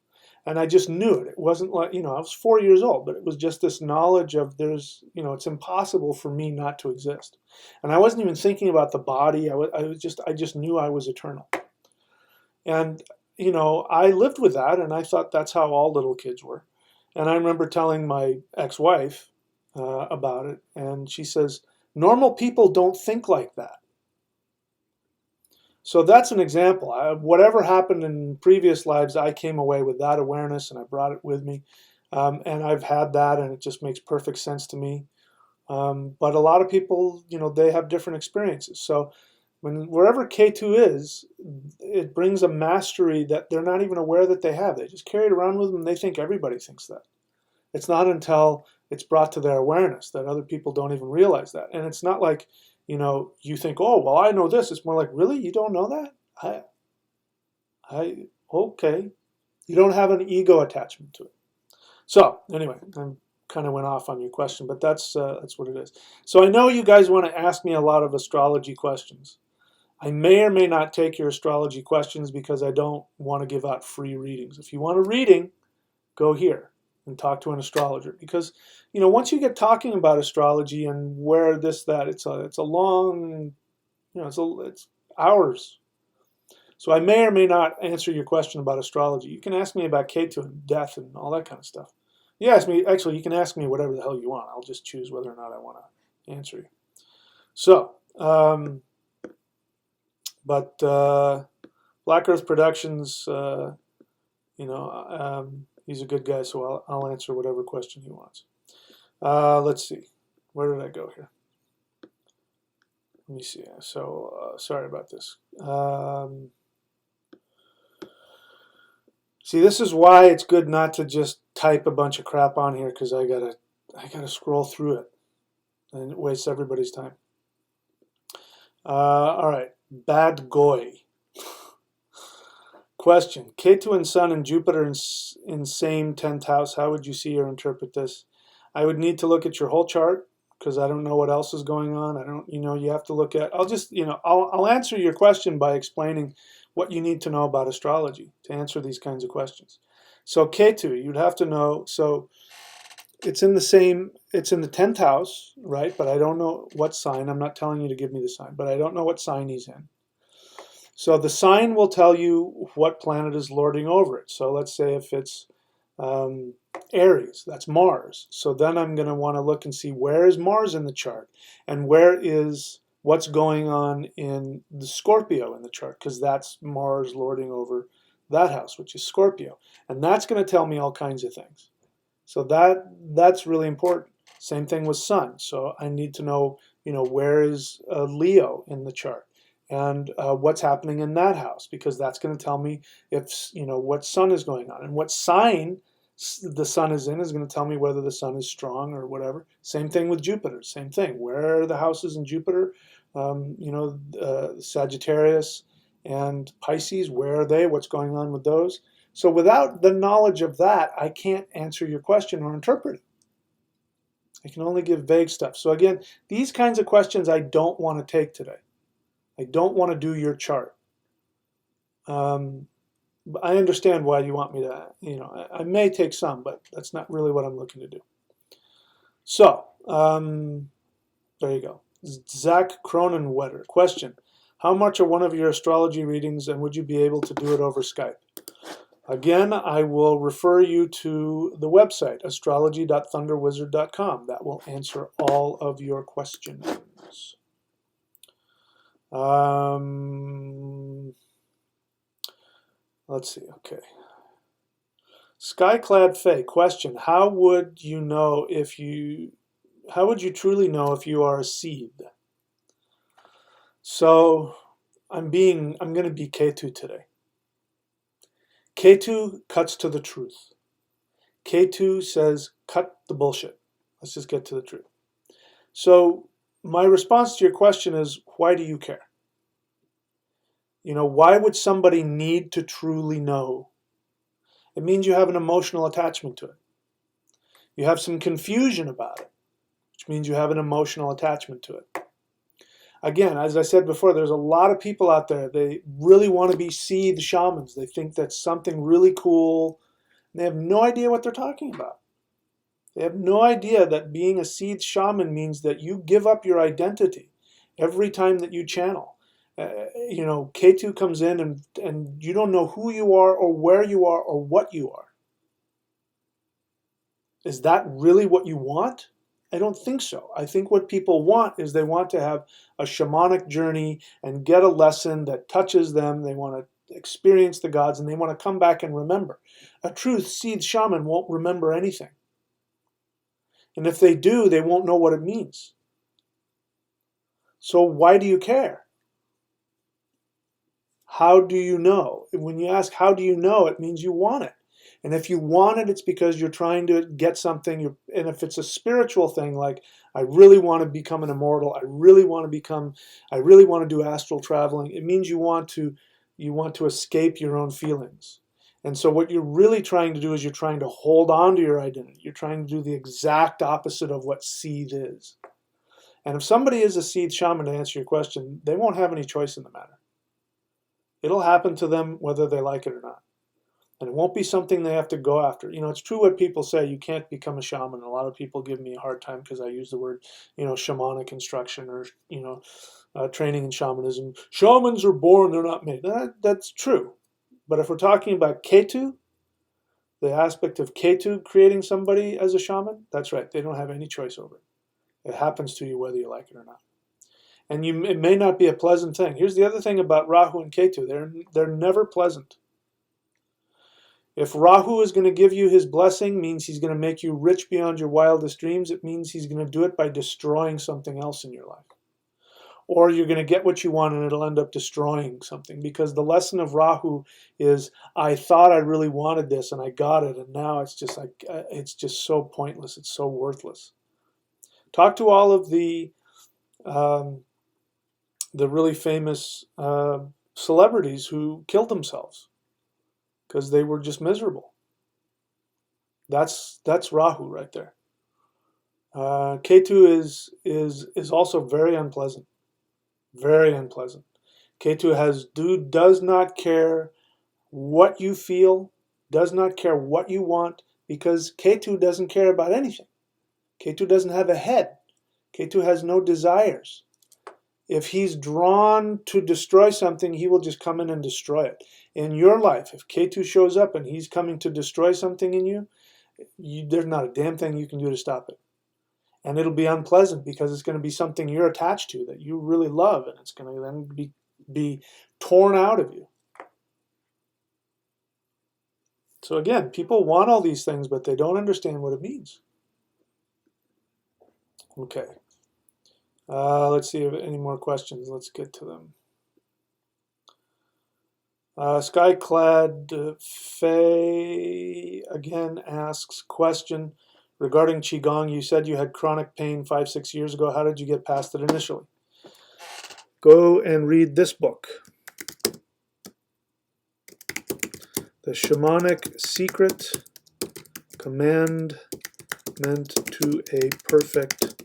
And I just knew it. It wasn't like, I was 4 years old, but it was just this knowledge of it's impossible for me not to exist. And I wasn't even thinking about the body. I just knew I was eternal. And I lived with that, and I thought that's how all little kids were. And I remember telling my ex-wife about it, and she says, normal people don't think like that. So that's an example. Whatever happened in previous lives, I came away with that awareness, and I brought it with me. And I've had that, and it just makes perfect sense to me. But a lot of people, they have different experiences. So wherever Ketu is, it brings a mastery that they're not even aware that they have. They just carry it around with them, and they think everybody thinks that. It's not until it's brought to their awareness that other people don't even realize that. And it's not like, you think, oh, well, I know this. It's more like, really? You don't know that? Okay. You don't have an ego attachment to it. So anyway, I kind of went off on your question, but that's what it is. So I know you guys want to ask me a lot of astrology questions. I may or may not take your astrology questions because I don't want to give out free readings. If you want a reading, go here and talk to an astrologer, because once you get talking about astrology and where this, that, it's a long, it's hours. So I may or may not answer your question about astrology. You can ask me about Ketu and death and all that kind of stuff. You can ask me whatever the hell you want. I'll just choose whether or not I want to answer you. So but Black Earth Productions, he's a good guy, so I'll answer whatever question he wants. Let's see. Where did I go here? Let me see. So sorry about this. See, this is why it's good not to just type a bunch of crap on here, because I gotta scroll through it, and it wastes everybody's time. All right. Bad Goy. Question. Ketu and Sun and Jupiter in same 10th house. How would you see or interpret this? I would need to look at your whole chart, because I don't know what else is going on. I don't, you have to look at, I'll answer your question by explaining what you need to know about astrology to answer these kinds of questions. So Ketu, you'd have to know, so it's in the 10th house, right? But I don't know what sign. I'm not telling you to give me the sign, but I don't know what sign he's in. So the sign will tell you what planet is lording over it. So let's say if it's Aries, that's Mars. So then I'm going to want to look and see, where is Mars in the chart, and what's going on in the Scorpio in the chart, because that's Mars lording over that house, which is Scorpio. And that's going to tell me all kinds of things. So that's really important. Same thing with sun. So I need to know, where is Leo in the chart, and what's happening in that house, because that's going to tell me if, what sun is going on, and what sign the sun is in is going to tell me whether the sun is strong or whatever. Same thing with Jupiter. Same thing. Where are the houses in Jupiter? Sagittarius and Pisces. Where are they? What's going on with those? So without the knowledge of that, I can't answer your question or interpret it. I can only give vague stuff. So again, these kinds of questions I don't want to take today. I don't want to do your chart. But I understand why you want me to, I may take some, but that's not really what I'm looking to do. So, there you go. Zach Cronenwetter, question. How much are one of your astrology readings, and would you be able to do it over Skype? Again, I will refer you to the website, astrology.thunderwizard.com. That will answer all of your questions. Let's see, okay. Skyclad Faye, question. How would you truly know if you are a seed? So, I'm going to be Ketu today. Ketu cuts to the truth. Ketu says, cut the bullshit. Let's just get to the truth. So my response to your question is, why do you care? Why would somebody need to truly know? It means you have an emotional attachment to it. You have some confusion about it, which means you have an emotional attachment to it. Again, as I said before, there's a lot of people out there, they really want to be seed shamans. They think that's something really cool. And they have no idea what they're talking about. They have no idea that being a seed shaman means that you give up your identity every time that you channel. Ketu comes in and you don't know who you are or where you are or what you are. Is that really what you want? I don't think so. I think what people want is they want to have a shamanic journey and get a lesson that touches them. They want to experience the gods and they want to come back and remember. A true seed shaman won't remember anything. And if they do, they won't know what it means. So why do you care? How do you know? When you ask how do you know, it means you want it. And if you want it, it's because you're trying to get something. And if it's a spiritual thing, like I really want to become an immortal, I really want to do astral traveling, it means you want to escape your own feelings. And so what you're really trying to do is you're trying to hold on to your identity. You're trying to do the exact opposite of what seed is. And if somebody is a seed shaman, to answer your question, they won't have any choice in the matter. It'll happen to them whether they like it or not. And it won't be something they have to go after. It's true what people say, you can't become a shaman. A lot of people give me a hard time because I use the word, shamanic instruction or, training in shamanism. Shamans are born, they're not made. That's true. But if we're talking about Ketu, the aspect of Ketu creating somebody as a shaman, that's right. They don't have any choice over it. It happens to you whether you like it or not. And it may not be a pleasant thing. Here's the other thing about Rahu and Ketu. They're never pleasant. If Rahu is going to give you his blessing, means he's going to make you rich beyond your wildest dreams, it means he's going to do it by destroying something else in your life. Or you're going to get what you want and it'll end up destroying something. Because the lesson of Rahu is, I thought I really wanted this and I got it, and now it's just so pointless. It's so worthless. Talk to all of the really famous celebrities who killed themselves because they were just miserable. That's Rahu right there. Ketu is also very unpleasant. Very unpleasant. Ketu does not care what you feel, does not care what you want, because Ketu doesn't care about anything. Ketu doesn't have a head. Ketu has no desires. If he's drawn to destroy something, he will just come in and destroy it. In your life, if Ketu shows up and he's coming to destroy something in you, there's not a damn thing you can do to stop it. And it'll be unpleasant because it's going to be something you're attached to that you really love, and it's going to then be torn out of you. So again, people want all these things, but they don't understand what it means. Okay. Let's see if any more questions. Let's get to them. Skyclad Faye again asks, question regarding Qigong. You said you had chronic pain 5-6 years ago. How did you get past it initially? Go and read this book, The Shamanic Secret, Commandment to a Perfect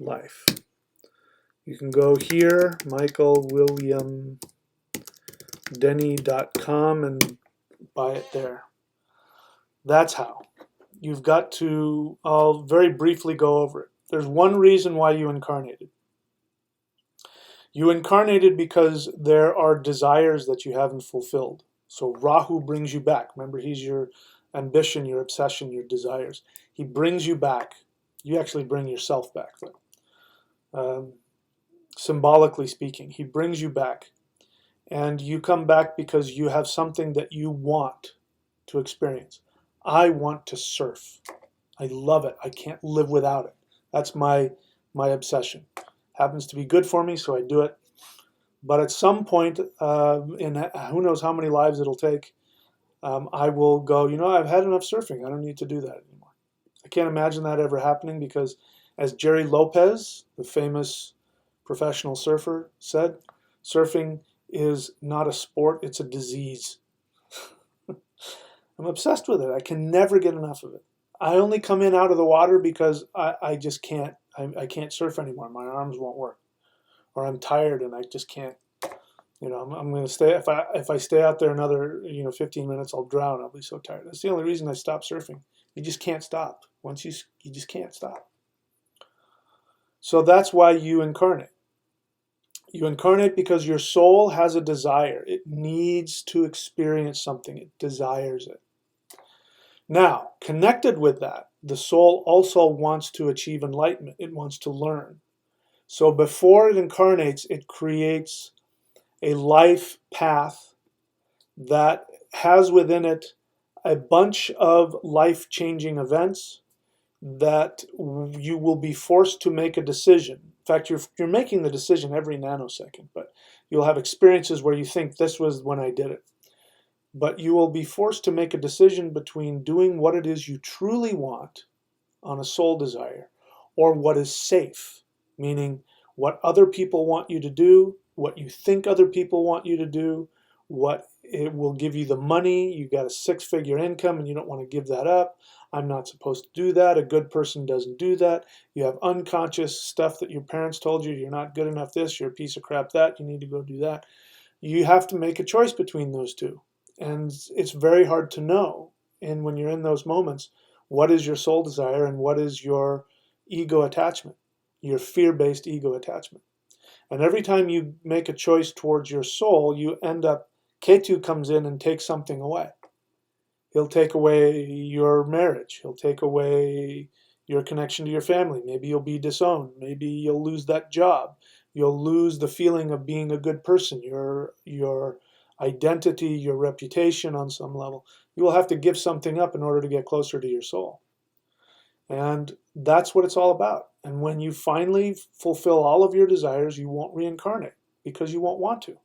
Life. You can go here, michaelwilliamdenny.com, and buy it there. That's how. You've got to, I'll very briefly go over it. There's one reason why you incarnated. You incarnated because there are desires that you haven't fulfilled. So Rahu brings you back. Remember, he's your ambition, your obsession, your desires. He brings you back. You actually bring yourself back, though. Symbolically speaking, he brings you back. And you come back because you have something that you want to experience. I want to surf. I love it. I can't live without it. That's my obsession. Happens to be good for me, so I do it. But at some point, in who knows how many lives it'll take, I will go, I've had enough surfing. I don't need to do that anymore. I can't imagine that ever happening because, as Jerry Lopez, the famous professional surfer, said, surfing is not a sport, it's a disease. I'm obsessed with it. I can never get enough of it. I only come in out of the water because I just can't. I can't surf anymore. My arms won't work, or I'm tired and I just can't. I'm going to stay. If I stay out there another 15 minutes, I'll drown. I'll be so tired. That's the only reason I stopped surfing. You just can't stop. Once you just can't stop. So that's why you incarnate. You incarnate because your soul has a desire. It needs to experience something. It desires it. Now, connected with that, the soul also wants to achieve enlightenment. It wants to learn. So before it incarnates, it creates a life path that has within it a bunch of life-changing events that you will be forced to make a decision. In fact, you're making the decision every nanosecond, but you'll have experiences where you think this was when I did it. But you will be forced to make a decision between doing what it is you truly want on a soul desire or what is safe, meaning what other people want you to do, what you think other people want you to do, what it will give you the money. You got a 6-figure income and you don't want to give that up. I'm not supposed to do that. A good person doesn't do that. You have unconscious stuff that your parents told you. You're not good enough this, you're a piece of crap that, you need to go do that. You have to make a choice between those two. And it's very hard to know. And when you're in those moments, what is your soul desire and what is your ego attachment, your fear-based ego attachment. And every time you make a choice towards your soul, you end up, Ketu comes in and takes something away. He'll take away your marriage. He'll take away your connection to your family. Maybe you'll be disowned. Maybe you'll lose that job. You'll lose the feeling of being a good person, your identity, your reputation on some level. You will have to give something up in order to get closer to your soul. And that's what it's all about. And when you finally fulfill all of your desires, you won't reincarnate because you won't want to.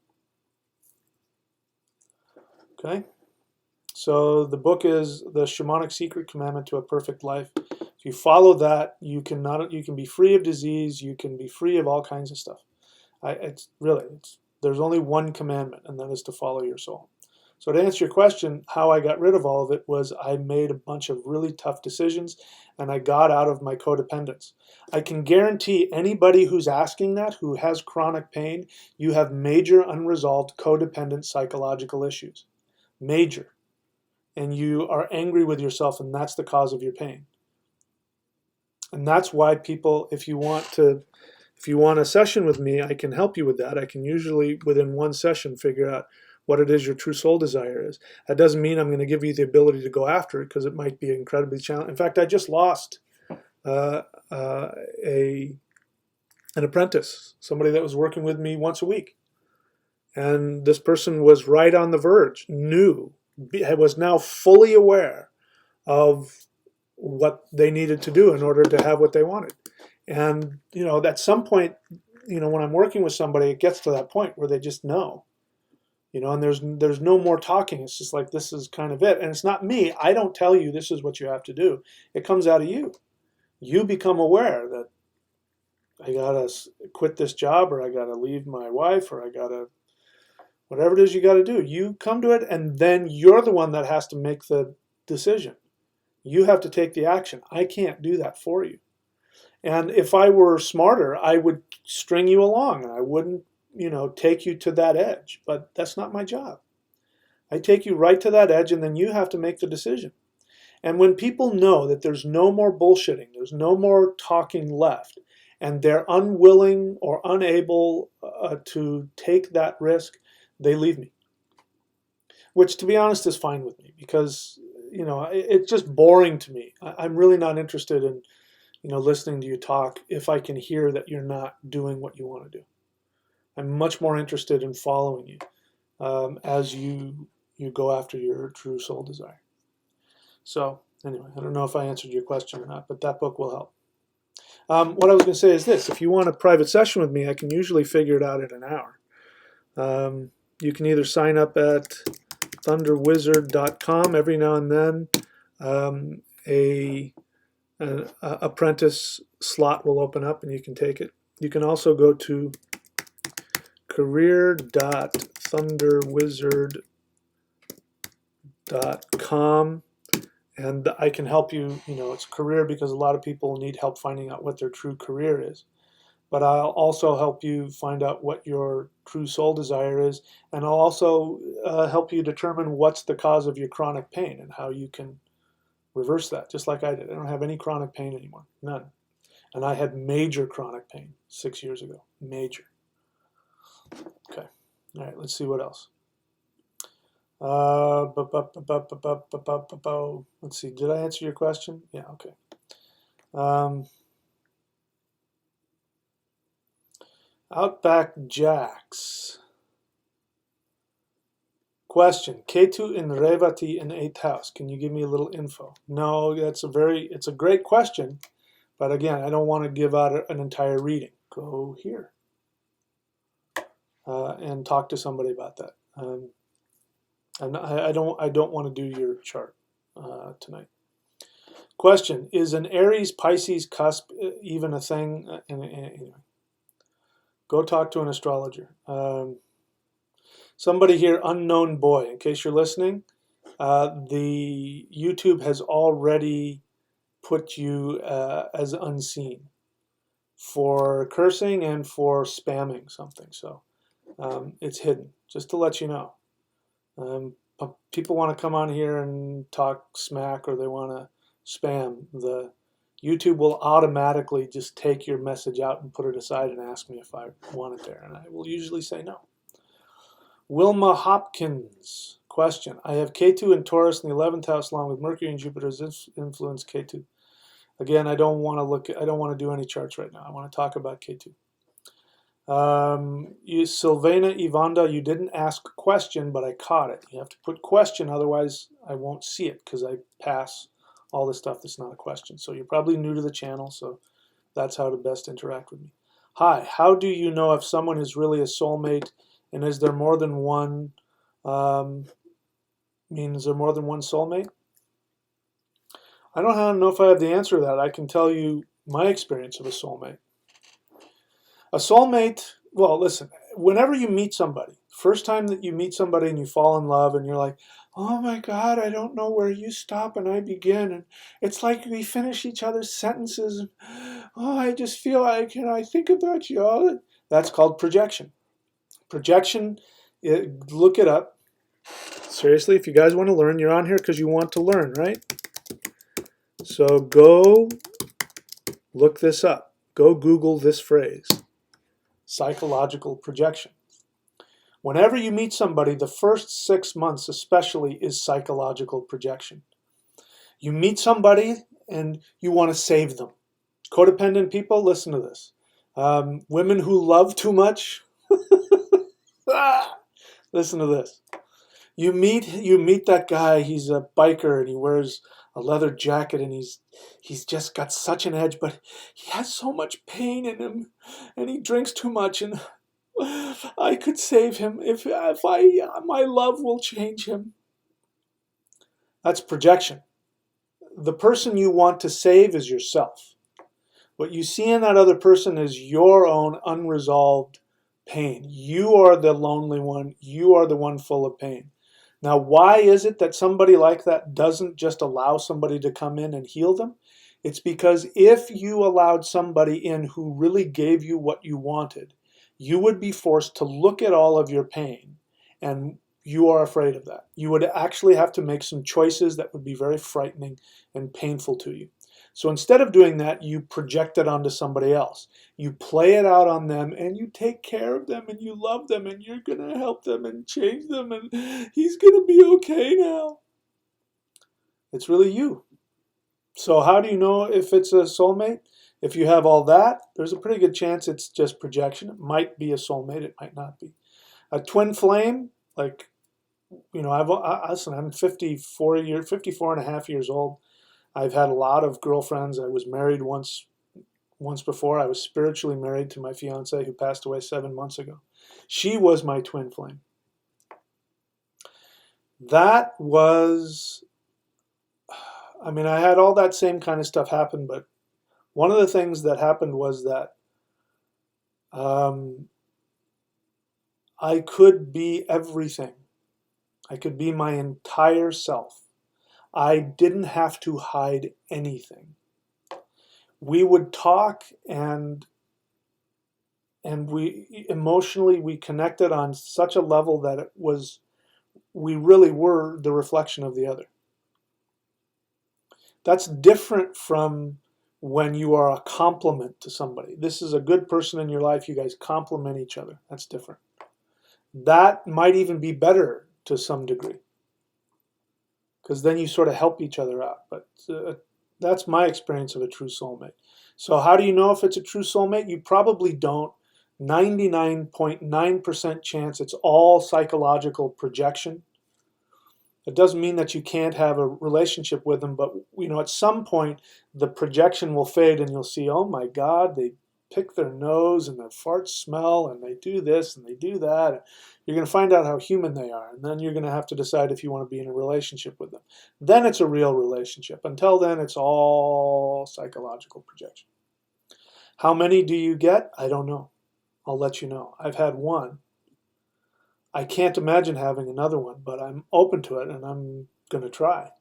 Okay? So the book is The Shamanic Secret, Commandment to a Perfect Life. If you follow that, you can be free of disease, you can be free of all kinds of stuff. There's only one commandment, and that is to follow your soul. So to answer your question, how I got rid of all of it was I made a bunch of really tough decisions, and I got out of my codependence. I can guarantee anybody who's asking that, who has chronic pain, you have major unresolved codependent psychological issues. Major. And you are angry with yourself, and that's the cause of your pain. And that's why people, if you want a session with me, I can help you with that. I can usually, within one session, figure out what it is your true soul desire is. That doesn't mean I'm going to give you the ability to go after it, because it might be incredibly challenging. In fact, I just lost an apprentice, somebody that was working with me once a week. And this person was right on the verge, knew was now fully aware of what they needed to do in order to have what they wanted. And, at some point, when I'm working with somebody, it gets to that point where they just know, and there's no more talking. It's just like, this is kind of it. And it's not me. I don't tell you this is what you have to do. It comes out of you. You become aware that I got to quit this job, or I got to leave my wife, or I got to, whatever it is you got to do. You come to it, and then you're the one that has to make the decision. You have to take the action. I can't do that for you. And if I were smarter, I would string you along, and I wouldn't, take you to that edge. But that's not my job. I take you right to that edge, and then you have to make the decision. And when people know that there's no more bullshitting, there's no more talking left, and they're unwilling or unable to take that risk, they leave me. Which, to be honest, is fine with me, because it's just boring to me. I'm really not interested in listening to you talk if I can hear that you're not doing what you want to do. I'm much more interested in following you as you go after your true soul desire. So anyway, I don't know if I answered your question or not, but that book will help. What I was going to say is this: if you want a private session with me, I can usually figure it out in an hour. You can either sign up at thunderwizard.com. Every now and then an apprentice slot will open up and you can take it. You can also go to career.thunderwizard.com, and I can help you. It's career because a lot of people need help finding out what their true career is. But I'll also help you find out what your true soul desire is, and I'll also help you determine what's the cause of your chronic pain and how you can reverse that, just like I did. I don't have any chronic pain anymore, none. And I had major chronic pain 6 years ago, major. Okay, all right, let's see what else. Let's see, did I answer your question? Yeah, okay. Outback Jacks. Question: Ketu in Revati in 8th house. Can you give me a little info? No, it's a great question, but again, I don't want to give out an entire reading. Go here and talk to somebody about that. I don't want to do your chart tonight. Question: is an Aries Pisces cusp even a thing? Anyway, go talk to an astrologer. Somebody here, unknown boy, in case you're listening, the YouTube has already put you as unseen for cursing and for spamming something. So it's hidden, just to let you know. People want to come on here and talk smack, or they want to spam. The YouTube will automatically just take your message out and put it aside and ask me if I want it there, and I will usually say no. Wilma Hopkins, question: I have Ketu in Taurus in the 11th house, along with Mercury and Jupiter's influence Ketu. Again, I don't want to do any charts right now. I want to talk about Ketu. Sylvana Ivanda, you didn't ask a question, but I caught it. You have to put question, otherwise I won't see it, because I pass all the stuff that's not a question. So you're probably new to the channel, so that's how to best interact with me. Hi, how do you know if someone is really a soulmate? And is there more than one, is there more than one soulmate? I don't know if I have the answer to that. I can tell you my experience of a soulmate. A soulmate, well, listen, whenever you meet somebody, first time that you meet somebody and you fall in love and you're like, oh my God, I don't know where you stop and I begin. And it's like we finish each other's sentences. And, oh, I just feel like, I think about you all. That's called projection. Projection, look it up. Seriously, if you guys want to learn, you're on here because you want to learn, right? So go look this up. Go Google this phrase, psychological projection. Whenever you meet somebody, the first 6 months especially is psychological projection. You meet somebody and you want to save them. Codependent people, listen to this. Women who love too much, listen to this. You meet that guy. He's a biker and he wears a leather jacket and he's just got such an edge, but he has so much pain in him, and he drinks too much. And I could save him if my love will change him. That's projection. The person you want to save is yourself. What you see in that other person is your own unresolved pain. You are the lonely one. You are the one full of pain. Now, why is it that somebody like that doesn't just allow somebody to come in and heal them? It's because if you allowed somebody in who really gave you what you wanted, you would be forced to look at all of your pain, and you are afraid of that. You would actually have to make some choices that would be very frightening and painful to you. So instead of doing that, you project it onto somebody else. You play it out on them and you take care of them and you love them and you're going to help them and change them and he's going to be okay now. It's really you. So how do you know if it's a soulmate? If you have all that, there's a pretty good chance it's just projection. It might be a soulmate, it might not be. A twin flame, like, I'm 54 and a half years old. I've had a lot of girlfriends. I was married once before. I was spiritually married to my fiance who passed away 7 months ago. She was my twin flame. That was, I had all that same kind of stuff happen, but one of the things that happened was that I could be everything. I could be my entire self. I didn't have to hide anything. We would talk and we emotionally we connected on such a level that we really were the reflection of the other. That's different from when you are a complement to somebody. This is a good person in your life. You guys complement each other. That's different. That might even be better to some degree, because then you sort of help each other out. But that's my experience of a true soulmate. So how do you know if it's a true soulmate? You probably don't. 99.9% chance it's all psychological projection. It doesn't mean that you can't have a relationship with them, but at some point the projection will fade and you'll see, oh my God, they pick their nose and their farts smell and they do this and they do that. You're going to find out how human they are, and then you're going to have to decide if you want to be in a relationship with them. Then it's a real relationship. Until then, it's all psychological projection. How many do you get? I don't know. I'll let you know. I've had one. I can't imagine having another one, but I'm open to it and I'm going to try.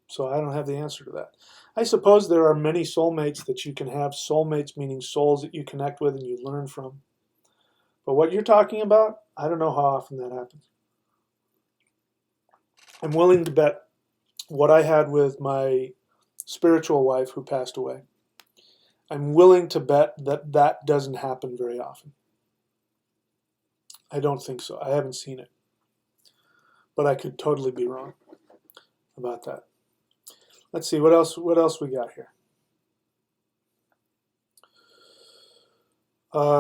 So I don't have the answer to that. I suppose there are many soulmates that you can have. Soulmates meaning souls that you connect with and you learn from. But what you're talking about, I don't know how often that happens. I'm willing to bet what I had with my spiritual wife who passed away. I'm willing to bet that doesn't happen very often. I don't think so. I haven't seen it. But I could totally be wrong about that. Let's see, what else we got here?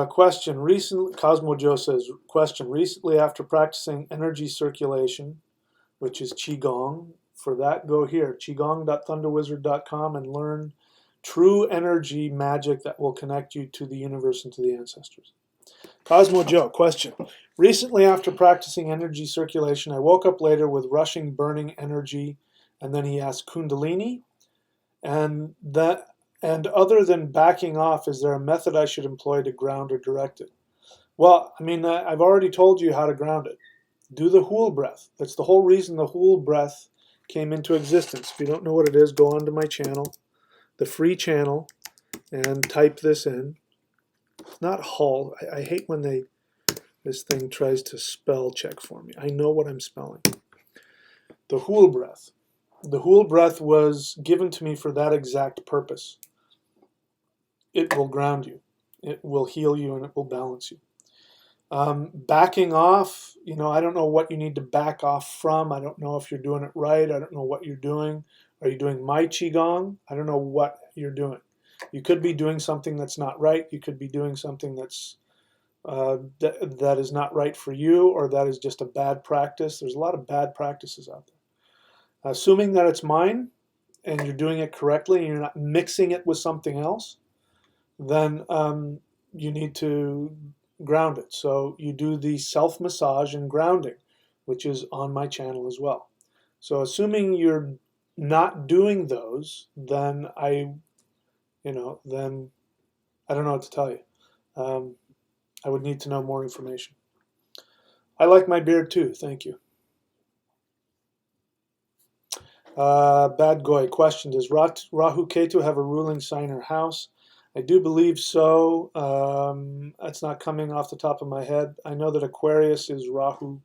Question. Recently, Cosmo Joe says, question. Recently, after practicing energy circulation, which is Qigong, for that, go here, qigong.thunderwizard.com, and learn true energy magic that will connect you to the universe and to the ancestors. Cosmo Joe, question. Recently, after practicing energy circulation, I woke up later with rushing, burning energy, and then he asked Kundalini, and other than backing off, is there a method I should employ to ground or direct it? Well, I've already told you how to ground it. Do the Hool breath. That's the whole reason the Hool breath came into existence. If you don't know what it is, go onto my channel, the free channel, and type this in. Not Hull. I hate when this thing tries to spell check for me. I know what I'm spelling. The Hool breath. The Hool breath was given to me for that exact purpose. It will ground you. It will heal you and it will balance you. Backing off, I don't know what you need to back off from. I don't know if you're doing it right. I don't know what you're doing. Are you doing my Qigong? I don't know what you're doing. You could be doing something that's not right. You could be doing something that's that is not right for you, or that is just a bad practice. There's a lot of bad practices out there. Assuming that it's mine and you're doing it correctly and you're not mixing it with something else, then you need to ground it. So you do the self-massage and grounding, which is on my channel as well. So assuming you're not doing those, then then I don't know what to tell you. I would need to know more information. I like my beard too, thank you. Bad Goy question: does Rahu Ketu have a ruling sign or house? I do believe so. That's not coming off the top of my head. I know that Aquarius is Rahu.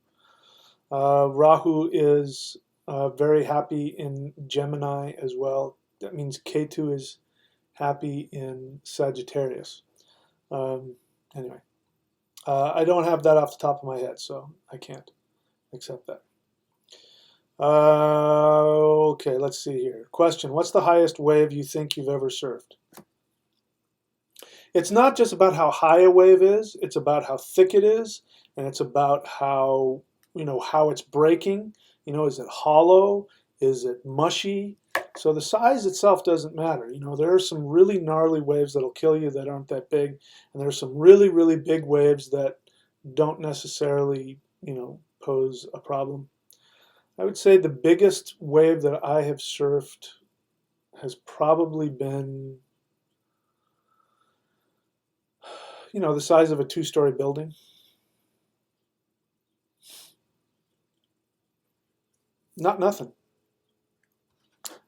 Rahu is very happy in Gemini as well. That means Ketu is happy in Sagittarius. Anyway, I don't have that off the top of my head, so I can't accept that. Okay, let's see here. Question: what's the highest wave you think you've ever surfed? It's not just about how high a wave is, it's about how thick it is, and it's about how, how it's breaking. Is it hollow? Is it mushy? So the size itself doesn't matter. There are some really gnarly waves that'll kill you that aren't that big, and there are some really, really big waves that don't necessarily, pose a problem. I would say the biggest wave that I have surfed has probably been, the size of a two-story building. Not nothing.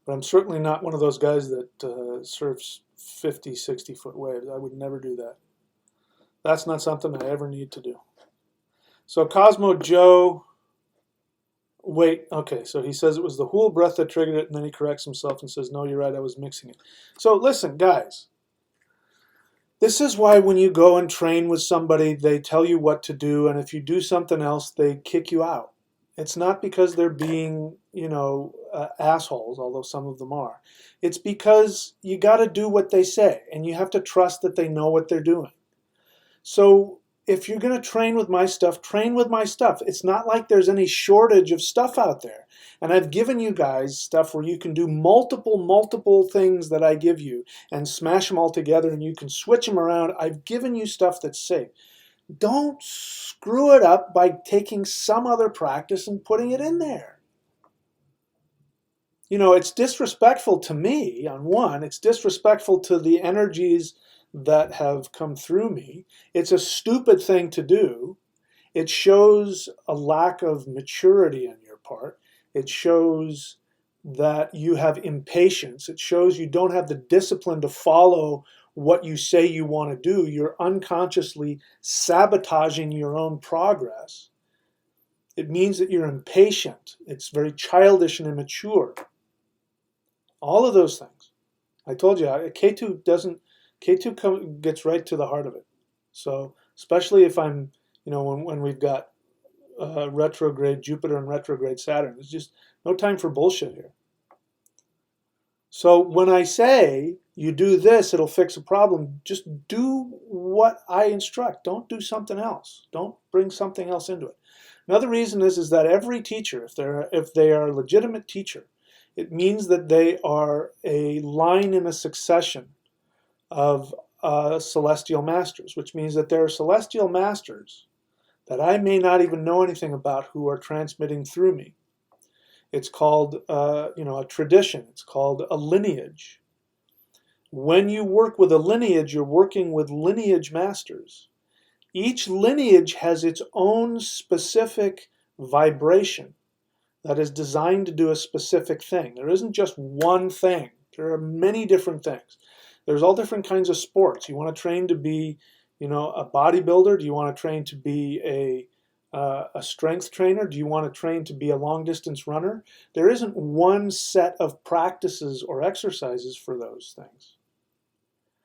But I'm certainly not one of those guys that surfs 50, 60-foot waves. I would never do that. That's not something I ever need to do. So Cosmo Joe, wait, okay, so he says it was the Hool breath that triggered it, and then he corrects himself and says, no, you're right, I was mixing it. So listen, guys, this is why when you go and train with somebody, they tell you what to do, and if you do something else, they kick you out. It's not because they're being, assholes, although some of them are. It's because you got to do what they say, and you have to trust that they know what they're doing. So if you're going to train with my stuff, train with my stuff. It's not like there's any shortage of stuff out there. And I've given you guys stuff where you can do multiple things that I give you and smash them all together, and you can switch them around. I've given you stuff that's safe. Don't screw it up by taking some other practice and putting it in there. It's disrespectful to me, on one. It's disrespectful to the energies that have come through me. It's a stupid thing to do. It shows a lack of maturity on your part. It shows that you have impatience. It shows you don't have the discipline to follow what you say you want to do. You're unconsciously sabotaging your own progress. It means that you're impatient. It's very childish and immature. All of those things. I told you, Ketu gets right to the heart of it. So especially if I'm, when we've got retrograde Jupiter and retrograde Saturn, there's just no time for bullshit here. So when I say you do this, it'll fix a problem, just do what I instruct. Don't do something else. Don't bring something else into it. Another reason is that every teacher, if they are a legitimate teacher, it means that they are a line in a succession of celestial masters, which means that there are celestial masters that I may not even know anything about who are transmitting through me. It's called, a tradition. It's called a lineage. When you work with a lineage, you're working with lineage masters. Each lineage has its own specific vibration that is designed to do a specific thing. There isn't just one thing. There are many different things. There's all different kinds of sports. You want to train to be, a bodybuilder? Do you want to train to be a strength trainer? Do you want to train to be a long distance runner? There isn't one set of practices or exercises for those things.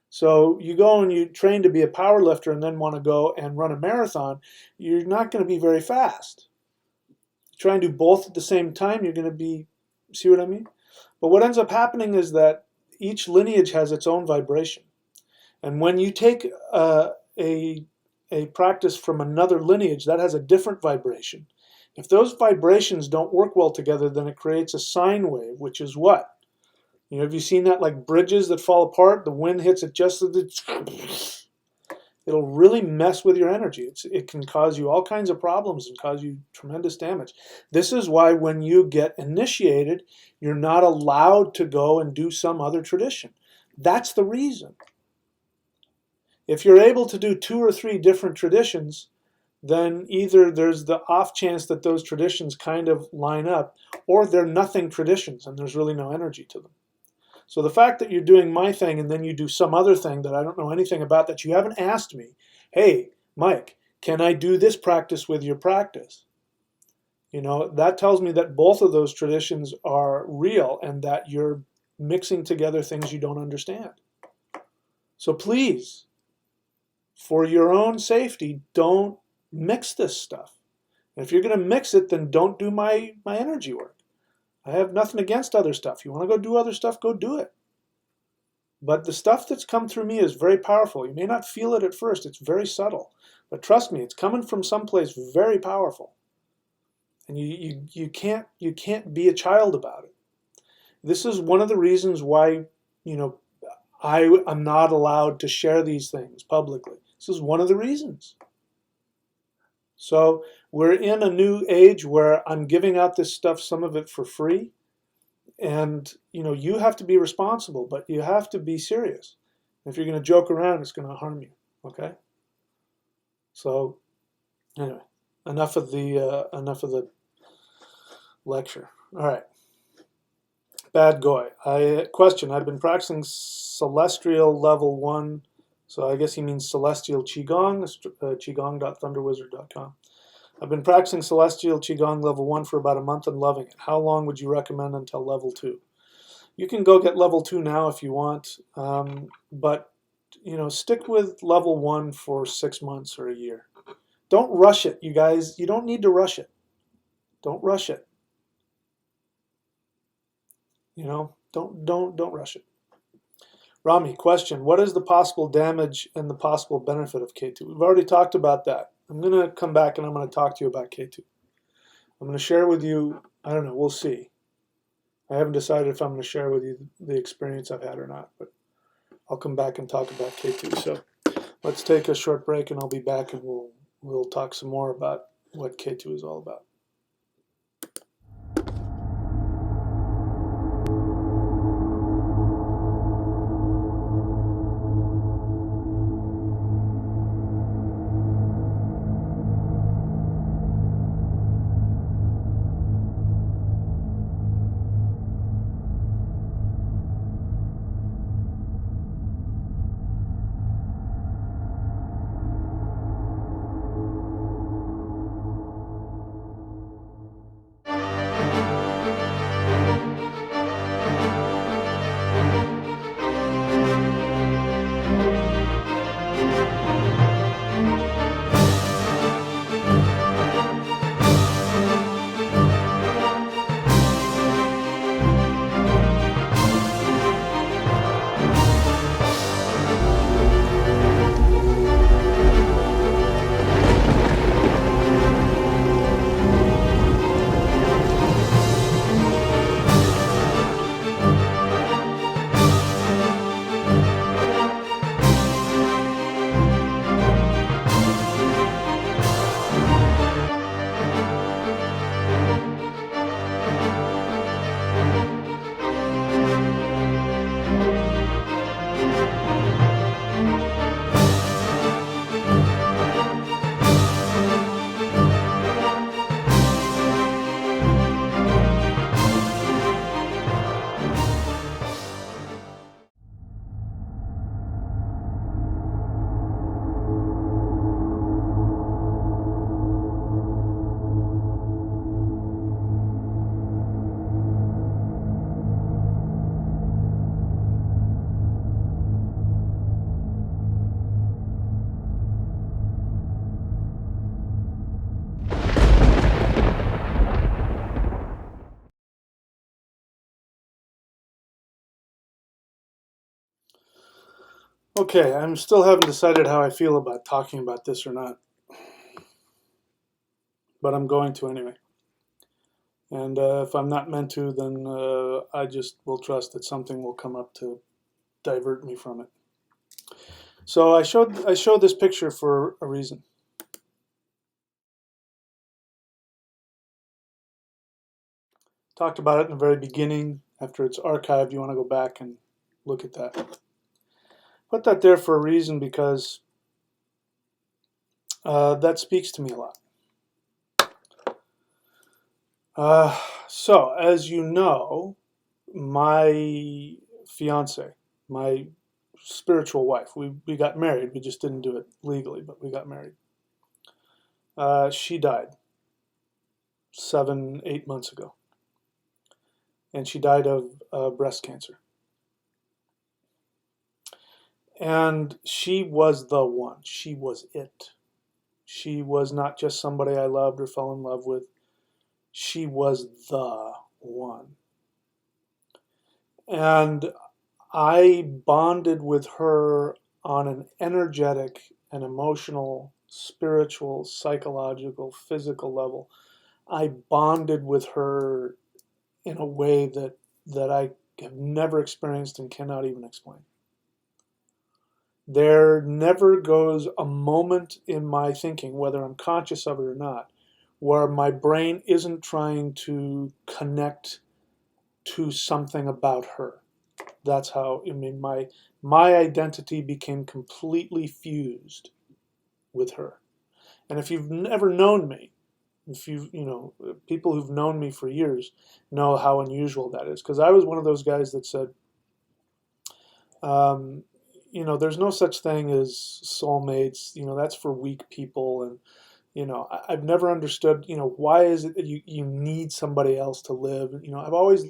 So you go and you train to be a power lifter and then want to go and run a marathon, you're not going to be very fast. You try and do both at the same time, you're going to be, see what I mean? But what ends up happening is that each lineage has its own vibration. And when you take a a practice from another lineage, that has a different vibration. If those vibrations don't work well together, then it creates a sine wave, which is what? You know, have you seen that, like bridges that fall apart? The wind hits it just as it'll really mess with your energy. It can cause you all kinds of problems and cause you tremendous damage. This is why when you get initiated, you're not allowed to go and do some other tradition. That's the reason. If you're able to do 2 or 3 different traditions, then either there's the off chance that those traditions kind of line up, or they're nothing traditions and there's really no energy to them. So the fact that you're doing my thing and then you do some other thing that I don't know anything about, that you haven't asked me, hey, Mike, can I do this practice with your practice? You know, that tells me that both of those traditions are real and that you're mixing together things you don't understand. So please, for your own safety, don't mix this stuff. And if you're going to mix it, then don't do my energy work. I have nothing against other stuff. You want to go do other stuff, go do it. But the stuff that's come through me is very powerful. You may not feel it at first. It's very subtle. But trust me, it's coming from someplace very powerful. And you can't be a child about it. This is one of the reasons why, you know, I am not allowed to share these things publicly. This is one of the reasons. So we're in a new age where I'm giving out this stuff, some of it for free. And, you know, you have to be responsible, but you have to be serious. If you're going to joke around, it's going to harm you. Okay? So, anyway, enough of the lecture. All right. Bad Goy. Question. I've been practicing celestial level 1. So I guess he means celestial Qigong, qigong.thunderwizard.com. I've been practicing celestial Qigong level 1 for about a month and loving it. How long would you recommend until level 2? You can go get level 2 now if you want, but you know, stick with level 1 for 6 months or a year. Don't rush it, you guys. You don't need to rush it. Don't rush it. You know, don't rush it. Rami, question. What is the possible damage and the possible benefit of Ketu? We've already talked about that. I'm going to come back and I'm going to talk to you about Ketu. I'm going to share with you, I don't know, we'll see. I haven't decided if I'm going to share with you the experience I've had or not, but I'll come back and talk about Ketu. So let's take a short break and I'll be back and we'll talk some more about what Ketu is all about. Okay, I'm still haven't decided how I feel about talking about this or not, but I'm going to anyway. And if I'm not meant to, then I just will trust that something will come up to divert me from it. So I showed this picture for a reason. Talked about it in the very beginning. After it's archived, you want to go back and look at that. Put that there for a reason because that speaks to me a lot. So, as you know, my fiance, my spiritual wife, we got married. We just didn't do it legally, but we got married. She died 7, 8 months ago, and she died of breast cancer. And she was the one. She was it. She was not just somebody I loved or fell in love with. She was the one. And I bonded with her on an energetic and emotional, spiritual, psychological, physical level. I bonded with her in a way that I have never experienced and cannot even explain. There never goes a moment in my thinking, whether I'm conscious of it or not, where my brain isn't trying to connect to something about her. That's how, I mean, my identity became completely fused with her. And if you've never known me, if people who've known me for years know how unusual that is. Because I was one of those guys that said, um, there's no such thing as soulmates. That's for weak people. And I've never understood, why is it that you need somebody else to live? I've always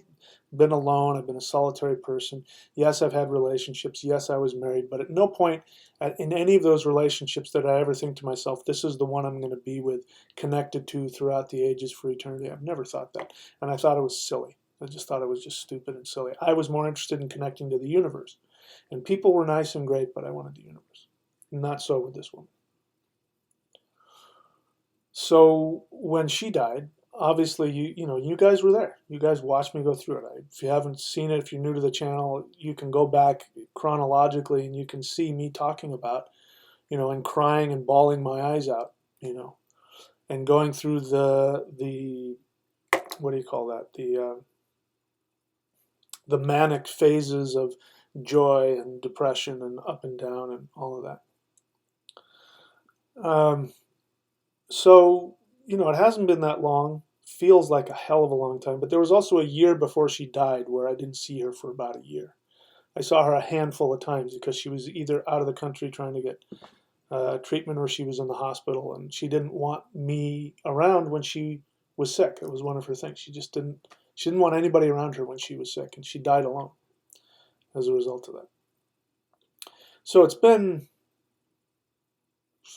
been alone. I've been a solitary person. Yes, I've had relationships. Yes, I was married. But at no point in any of those relationships did I ever think to myself, this is the one I'm going to be with, connected to throughout the ages for eternity. I've never thought that. And I thought it was silly. I just thought it was just stupid and silly. I was more interested in connecting to the universe. And people were nice and great, but I wanted the universe. Not so with this woman. So when she died, obviously you guys were there. You guys watched me go through it. If you haven't seen it, if you're new to the channel, you can go back chronologically and you can see me talking about, and crying and bawling my eyes out, and going through the what do you call that? The manic phases of joy and depression and up and down and all of that. Um, So, it hasn't been that long. Feels like a hell of a long time. But there was also a year before she died where I didn't see her for about a year. I saw her a handful of times because she was either out of the country trying to get treatment or she was in the hospital. And she didn't want me around when she was sick. It was one of her things. She didn't want anybody around her when she was sick. And she died alone as a result of that. So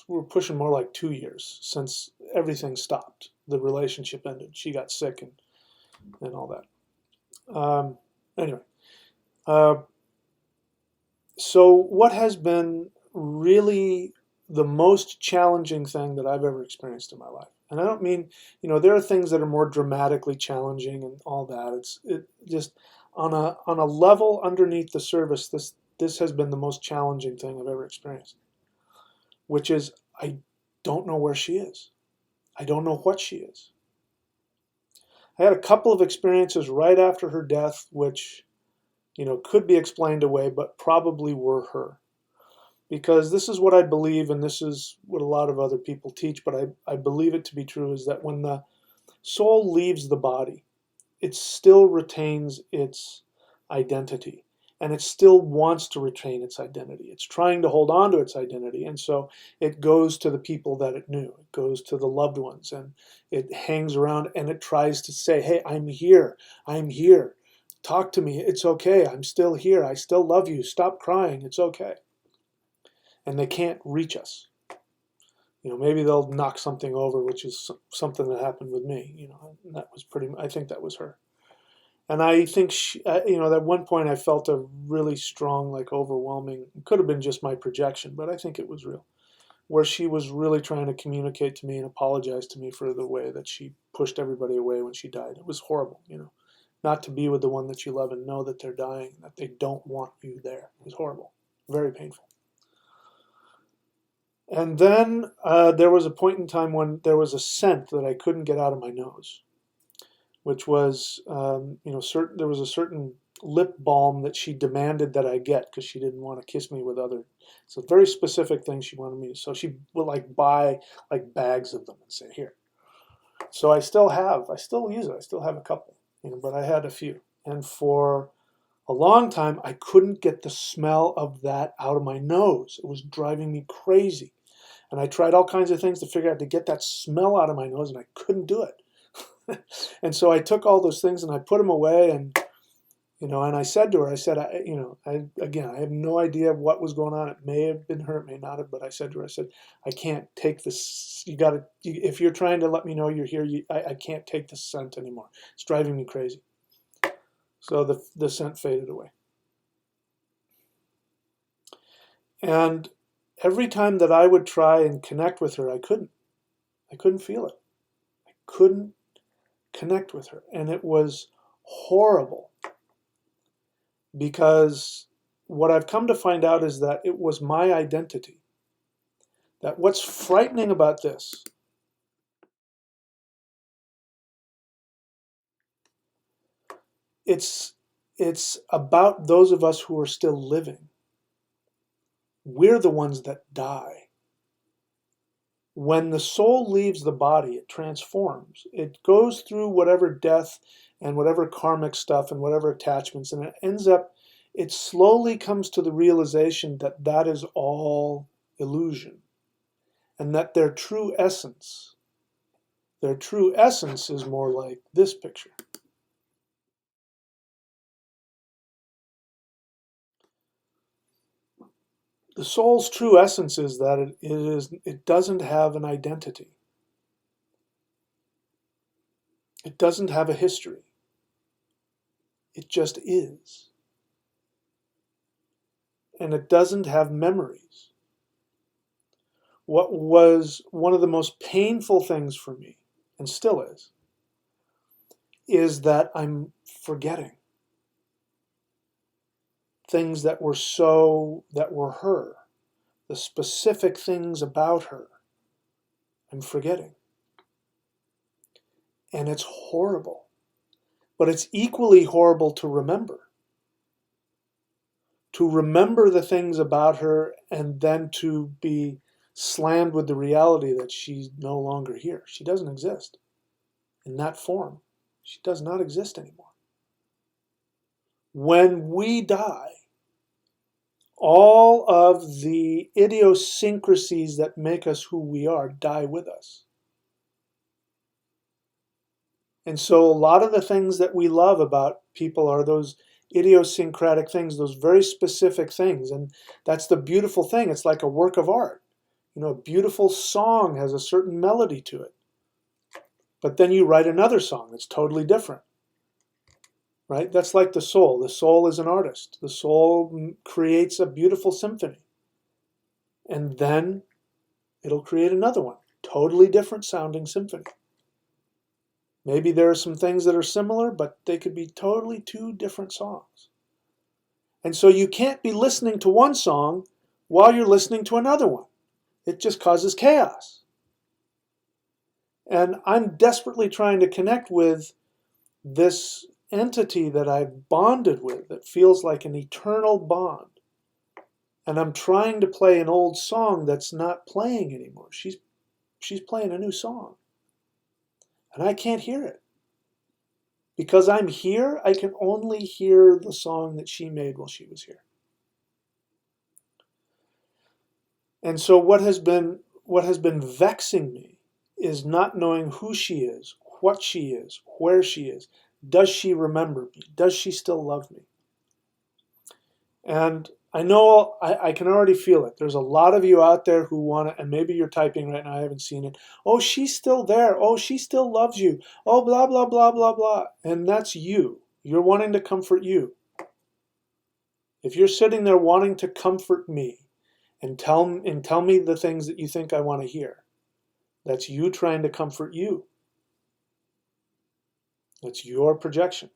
we're pushing more like 2 years since everything stopped. The relationship ended. She got sick and all that. Anyway, uh, so what has been really the most challenging thing that I've ever experienced in my life? And I don't mean, there are things that are more dramatically challenging and all that. It just on a level underneath the surface, this has been the most challenging thing I've ever experienced, which is I don't know where she is. I don't know what she is. I had a couple of experiences right after her death, which, could be explained away, but probably were her. Because this is what I believe, and this is what a lot of other people teach, but I believe it to be true, is that when the soul leaves the body, it still retains its identity. And it still wants to retain its identity. It's trying to hold on to its identity. And so it goes to the people that it knew. It goes to the loved ones. And it hangs around and it tries to say, hey, I'm here. I'm here. Talk to me. It's okay. I'm still here. I still love you. Stop crying. It's okay. And they can't reach us. Maybe they'll knock something over, which is something that happened with me. And that was I think that was her. And I think she, at one point I felt a really strong, like overwhelming, it could have been just my projection, but I think it was real, where she was really trying to communicate to me and apologize to me for the way that she pushed everybody away when she died. It was horrible, not to be with the one that you love and know that they're dying, that they don't want you there. It was horrible, very painful. And then there was a point in time when there was a scent that I couldn't get out of my nose, which was, there was a certain lip balm that she demanded that I get because she didn't want to kiss me with other. It's a very specific thing she wanted me to. So she would like buy like bags of them and say, here. So I still use it. I still have a couple, but I had a few. And for a long time, I couldn't get the smell of that out of my nose. It was driving me crazy. And I tried all kinds of things to figure out to get that smell out of my nose, and I couldn't do it. And so I took all those things and I put them away, and and I said to her, I said, I have no idea what was going on. It may have been her, it may not have, but I said to her, I said, I can't take this. If you're trying to let me know you're here, I can't take this scent anymore. It's driving me crazy. So the scent faded away. And every time that I would try and connect with her, I couldn't. I couldn't feel it. I couldn't connect with her. And it was horrible, because what I've come to find out is that it was my identity. That what's frightening about this it's about those of us who are still living. We're the ones that die. When the soul leaves the body, it transforms. It goes through whatever death and whatever karmic stuff and whatever attachments, and it slowly comes to the realization that that is all illusion, and that their true essence is more like this picture. The soul's true essence is that it doesn't have an identity. It doesn't have a history. It just is. And it doesn't have memories. What was one of the most painful things for me, and still is that I'm forgetting things that were her, the specific things about her. I'm forgetting. And it's horrible. But it's equally horrible to remember. To remember the things about her and then to be slammed with the reality that she's no longer here. She doesn't exist in that form. She does not exist anymore. When we die, all of the idiosyncrasies that make us who we are die with us. And so a lot of the things that we love about people are those idiosyncratic things, those very specific things. And that's the beautiful thing. It's like a work of art. A beautiful song has a certain melody to it. But then you write another song that's totally different. Right? That's like the soul. The soul is an artist. The soul creates a beautiful symphony. And then it'll create another one, totally different sounding symphony. Maybe there are some things that are similar, but they could be totally two different songs. And so you can't be listening to one song while you're listening to another one. It just causes chaos. And I'm desperately trying to connect with this entity that I've bonded with that feels like an eternal bond. And I'm trying to play an old song that's not playing anymore. She's playing a new song. And I can't hear it. Because I'm here, I can only hear the song that she made while she was here. And so what has been vexing me is not knowing who she is, what she is, where she is. Does she remember me? Does she still love me? And I know I can already feel it. There's a lot of you out there who want to, and maybe you're typing right now, I haven't seen it. Oh, she's still there. Oh, she still loves you. Oh, blah, blah, blah, blah, blah. And that's you. You're wanting to comfort you. If you're sitting there wanting to comfort me and tell me the things that you think I want to hear, that's you trying to comfort you. That's your projection.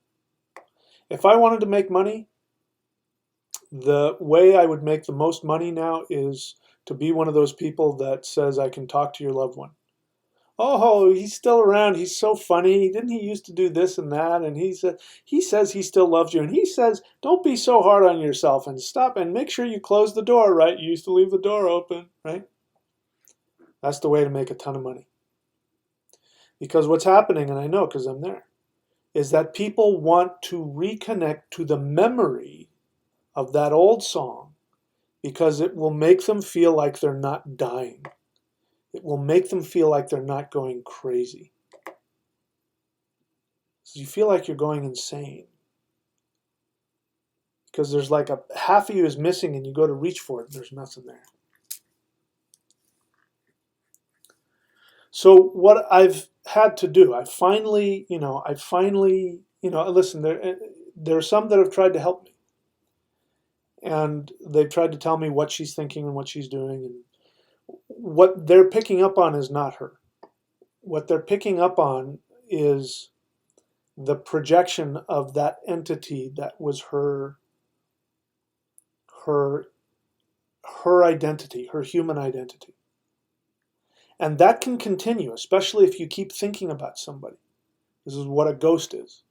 If I wanted to make money, the way I would make the most money now is to be one of those people that says I can talk to your loved one. Oh, he's still around. He's so funny. Didn't he used to do this and that? And he says he still loves you. And he says, don't be so hard on yourself and stop and make sure you close the door, right? You used to leave the door open, right? That's the way to make a ton of money. Because what's happening, and I know because I'm there, is that people want to reconnect to the memory of that old song because it will make them feel like they're not dying. It will make them feel like they're not going crazy. So you feel like you're going insane. Because there's like a half of you is missing and you go to reach for it and there's nothing there. So what I've had to do, I finally, listen, there are some that have tried to help me. And they've tried to tell me what she's thinking and what she's doing. And what they're picking up on is not her. What they're picking up on is the projection of that entity that was her identity, her human identity. And that can continue, especially if you keep thinking about somebody. This is what a ghost is.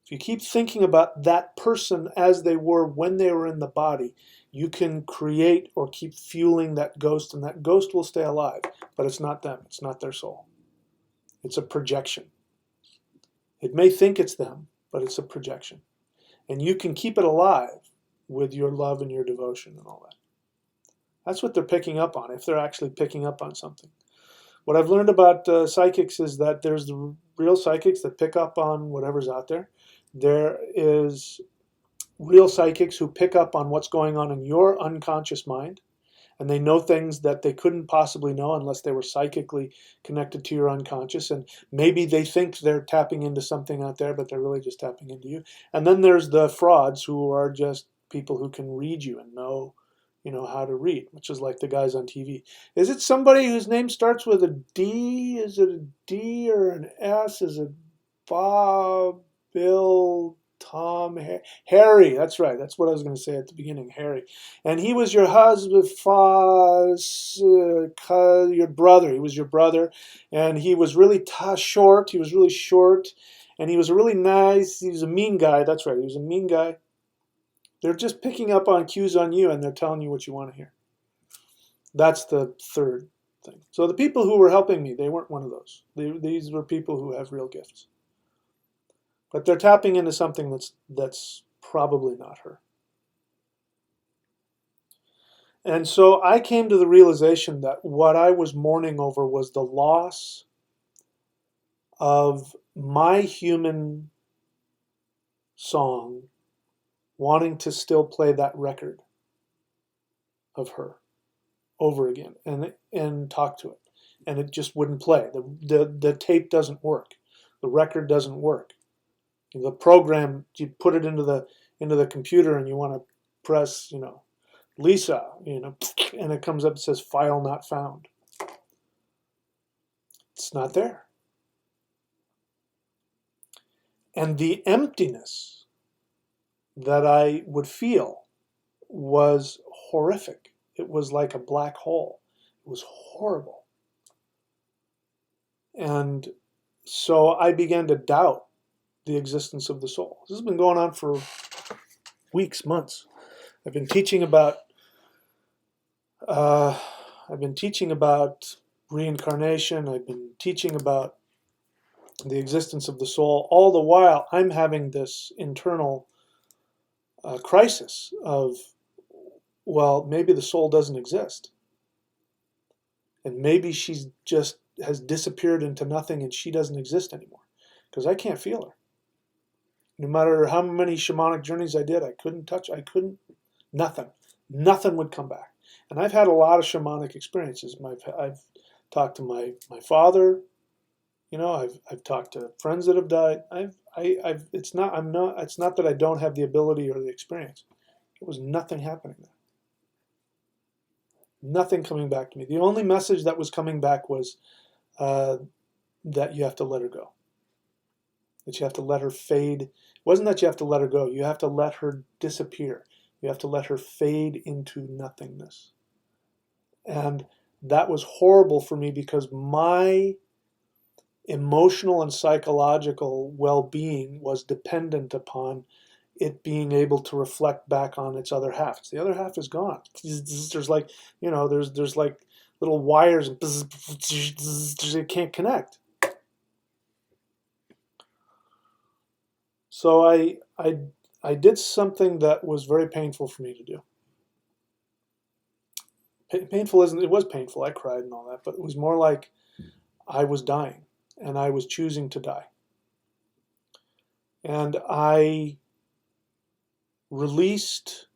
If you keep thinking about that person as they were when they were in the body, you can create or keep fueling that ghost, and that ghost will stay alive. But it's not them. It's not their soul. It's a projection. It may think it's them, but it's a projection. And you can keep it alive with your love and your devotion and all that. That's what they're picking up on, if they're actually picking up on something. What I've learned about psychics is that there's the real psychics that pick up on whatever's out there. There is real psychics who pick up on what's going on in your unconscious mind, and they know things that they couldn't possibly know unless they were psychically connected to your unconscious, and maybe they think they're tapping into something out there, but they're really just tapping into you. And then there's the frauds who are just people who can read you and know how to read, which is like the guys on TV. Is it somebody whose name starts with a D? Is it a D or an S? Is it Bob, Bill, Tom, Harry? That's right. That's what I was going to say at the beginning, Harry. And he was your husband, your brother. He was your brother. And he was really short. He was really short. And he was really nice. He was a mean guy. That's right. He was a mean guy. They're just picking up on cues on you, and they're telling you what you want to hear. That's the third thing. So the people who were helping me, they weren't one of those. These were people who have real gifts. But they're tapping into something that's probably not her. And so I came to the realization that what I was mourning over was the loss of my human song, wanting to still play that record of her over again and talk to it, and it just wouldn't play. The tape doesn't work, the record doesn't work. The program, you put it into the computer and you want to press Lisa, and it comes up, it says file not found. It's not there. And the emptiness that I would feel was horrific. It was like a black hole. It was horrible. And so I began to doubt the existence of the soul. This has been going on for weeks, months. I've been teaching about reincarnation. I've been teaching about the existence of the soul. All the while, I'm having this internal crisis of, well, maybe the soul doesn't exist. And maybe she's just has disappeared into nothing and she doesn't exist anymore. Because I can't feel her. No matter how many shamanic journeys I did, nothing. Nothing would come back. And I've had a lot of shamanic experiences. I've talked to my father, You know, I've talked to friends that have died. It's not, it's not that I don't have the ability or the experience. There was nothing happening there. Nothing coming back to me. The only message that was coming back was uh, that you have to let her go. That you have to let her fade. It wasn't that you have to let her go. You have to let her disappear. You have to let her fade into nothingness. And that was horrible for me because my emotional and psychological well-being was dependent upon it being able to reflect back on its other half. The other half is gone. There's like, there's like little wires and it can't connect. So I did something that was very painful for me to do. Painful isn't, it was painful. I cried and all that, but it was more like I was dying and I was choosing to die. And I released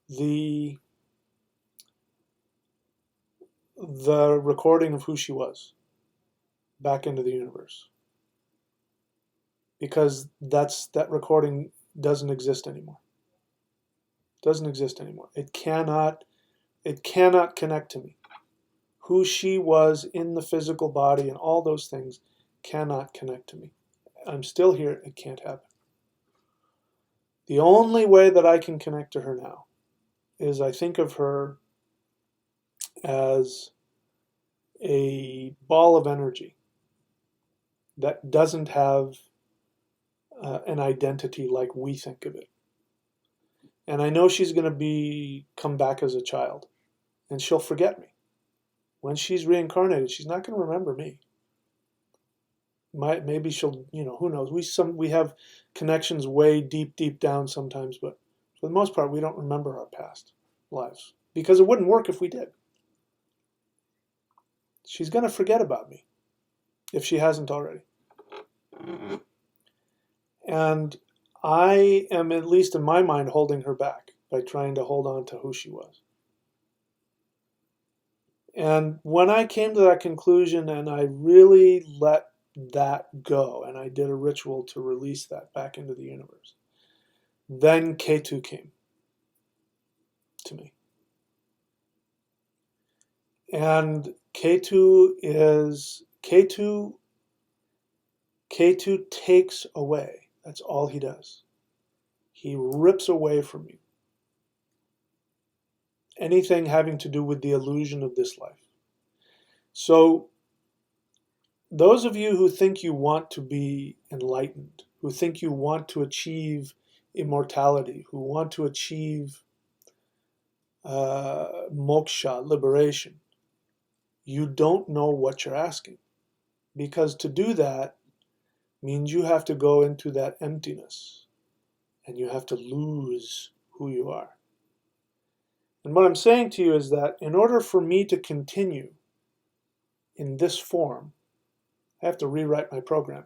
the recording of who she was back into the universe, because that recording doesn't exist anymore. Doesn't exist anymore. It cannot connect to me. Who she was in the physical body and all those things cannot connect to me. I'm still here. It can't happen. The only way that I can connect to her now is I think of her as a ball of energy that doesn't have an identity like we think of it. And I know she's going to come back as a child, and she'll forget me. When she's reincarnated, she's not going to remember me. Maybe she'll, who knows? We have connections way deep down sometimes, but for the most part, we don't remember our past lives because it wouldn't work if we did. She's going to forget about me if she hasn't already. And I am, at least in my mind, holding her back by trying to hold on to who she was. And when I came to that conclusion and I really let that go and I did a ritual to release that back into the universe, then Ketu came to me. And Ketu takes away. That's all he does. He rips away from you anything having to do with the illusion of this life. So those of you who think you want to be enlightened, who think you want to achieve immortality, who want to achieve moksha, liberation, you don't know what you're asking. Because to do that means you have to go into that emptiness and you have to lose who you are. And what I'm saying to you is that in order for me to continue in this form, I have to rewrite my program.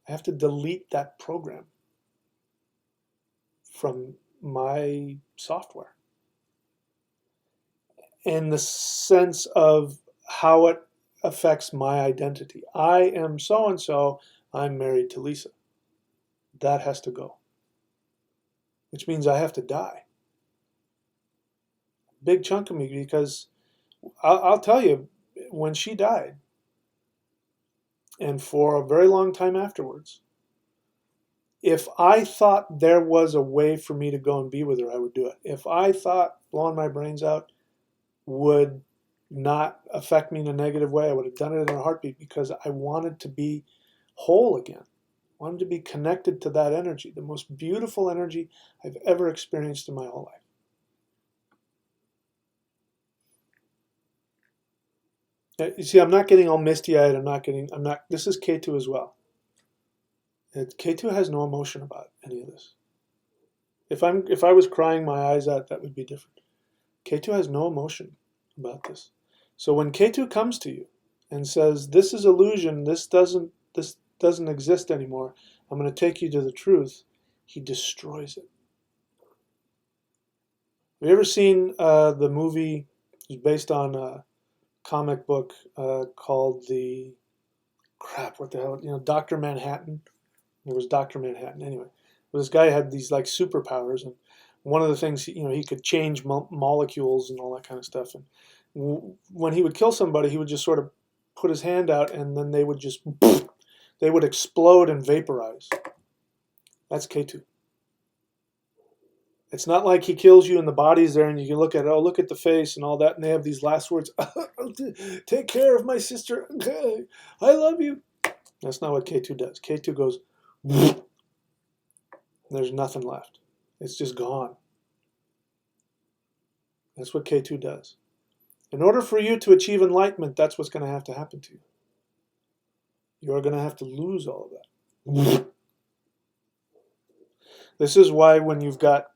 I have to delete that program from my software in the sense of how it affects my identity. I am so and so, I'm married to Lisa. That has to go, which means I have to die. Big chunk of me, because I'll tell you, when she died, and for a very long time afterwards, if I thought there was a way for me to go and be with her, I would do it. If I thought blowing my brains out would not affect me in a negative way, I would have done it in a heartbeat, because I wanted to be whole again. I wanted to be connected to that energy, the most beautiful energy I've ever experienced in my whole life. You see, I'm not getting all misty-eyed. This is Ketu as well. Ketu has no emotion about any of this. If I was crying my eyes out, that would be different. Ketu has no emotion about this. So when Ketu comes to you and says, "This is illusion. This doesn't exist anymore. I'm going to take you to the truth," he destroys it. Have you ever seen the movie? It's based on a comic book called crap, what the hell, Dr. Manhattan. It was Dr. Manhattan anyway. But this guy had these like superpowers, and one of the things, he could change molecules and all that kind of stuff. And when he would kill somebody, he would just sort of put his hand out, and then they would just they would explode and vaporize. That's Ketu. It's not like he kills you and the body's there and you can look at it, oh, look at the face and all that, and they have these last words, take care of my sister, I love you. That's not what Ketu does. Ketu goes, there's nothing left. It's just gone. That's what Ketu does. In order for you to achieve enlightenment, that's what's going to have to happen to you. You're going to have to lose all of that. This is why when you've got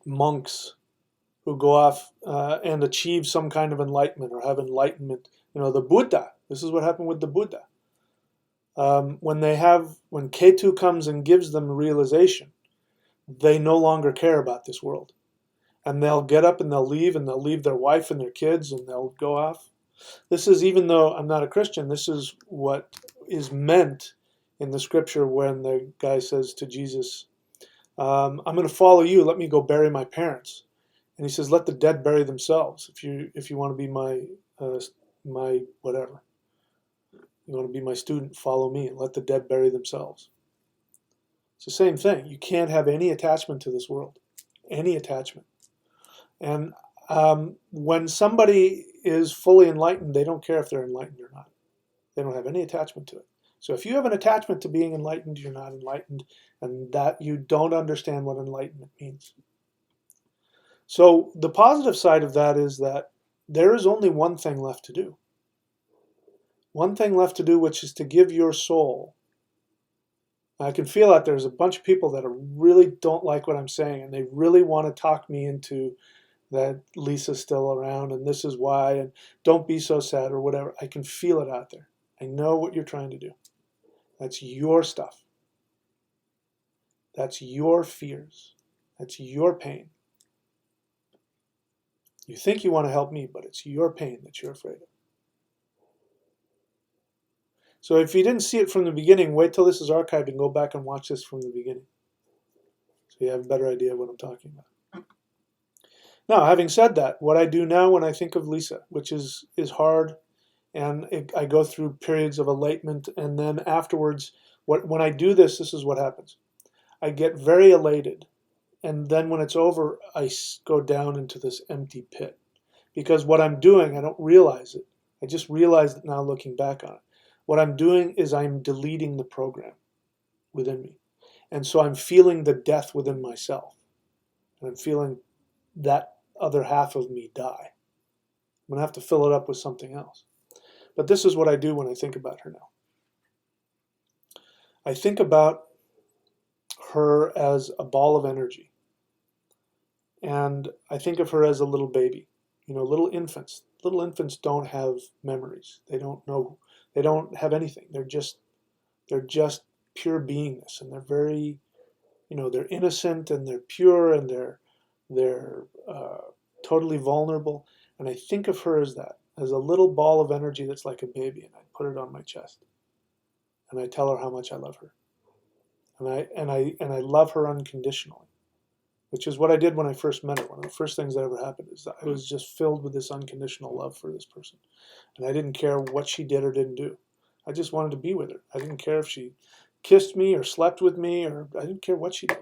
monks who go off and achieve some kind of enlightenment or have enlightenment, the Buddha, this is what happened with the Buddha. When Ketu comes and gives them realization, they no longer care about this world. And they'll get up and they'll leave their wife and their kids and they'll go off. This is, even though I'm not a Christian, this is what is meant in the scripture when the guy says to Jesus, I'm going to follow you, let me go bury my parents. And he says, let the dead bury themselves. If you want to be my whatever, you want to be my student, follow me, and let the dead bury themselves. It's the same thing. You can't have any attachment to this world, any attachment. And when somebody is fully enlightened, they don't care if they're enlightened or not. They don't have any attachment to it. So if you have an attachment to being enlightened, you're not enlightened, and that you don't understand what enlightenment means. So the positive side of that is that there is only one thing left to do. One thing left to do, which is to give your soul. I can feel that there's a bunch of people that really don't like what I'm saying, and they really want to talk me into that Lisa's still around, and this is why, and don't be so sad or whatever. I can feel it out there. I know what you're trying to do. That's your stuff. That's your fears. That's your pain. You think you want to help me, but it's your pain that you're afraid of. So if you didn't see it from the beginning, wait till this is archived and go back and watch this from the beginning. So you have a better idea of what I'm talking about. Now, having said that, what I do now when I think of Lisa, which is hard, and I go through periods of enlightenment, and then afterwards, when I do this, this is what happens. I get very elated, and then when it's over, I go down into this empty pit. Because what I'm doing, I don't realize it. I just realized it now looking back on it. What I'm doing is I'm deleting the program within me. And so I'm feeling the death within myself. And I'm feeling that other half of me die. I'm going to have to fill it up with something else. But this is what I do when I think about her now. I think about her as a ball of energy. And I think of her as a little baby. Little infants. Little infants don't have memories. They don't know. They don't have anything. They're just pure beingness, and they're very, they're innocent and they're pure and they're totally vulnerable. And I think of her as that, as a little ball of energy that's like a baby, and I put it on my chest, and I tell her how much I love her, and I love her unconditionally, which is what I did when I first met her. One of the first things that ever happened is that I was just filled with this unconditional love for this person. And I didn't care what she did or didn't do. I just wanted to be with her. I didn't care if she kissed me or slept with me, or I didn't care what she did.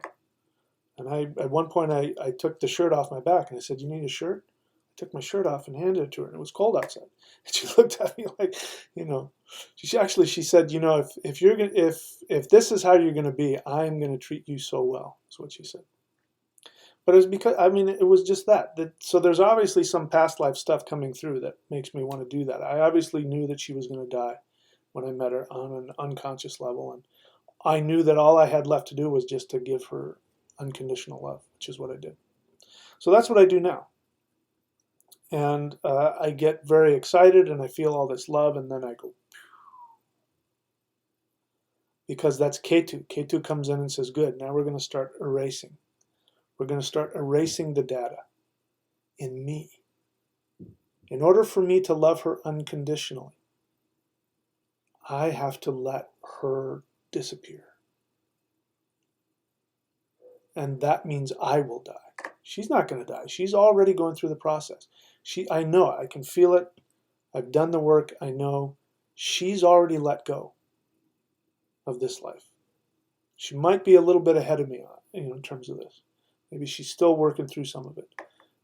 And at one point I took the shirt off my back and I said, "You need a shirt?" I took my shirt off and handed it to her, and it was cold outside. And she looked at me like, she said, if this is how you're going to be, I'm going to treat you so well. That's what she said. But it was because, it was just that. So there's obviously some past life stuff coming through that makes me want to do that. I obviously knew that she was going to die when I met her on an unconscious level. And I knew that all I had left to do was just to give her unconditional love, which is what I did. So that's what I do now. And I get very excited and I feel all this love, and then I go, because that's Ketu. Ketu comes in and says, good, now we're going to start erasing. We're going to start erasing the data in me. In order for me to love her unconditionally, I have to let her disappear. And that means I will die. She's not going to die. She's already going through the process. I know it. I can feel it. I've done the work. I know she's already let go of this life. She might be a little bit ahead of me in terms of this. Maybe she's still working through some of it.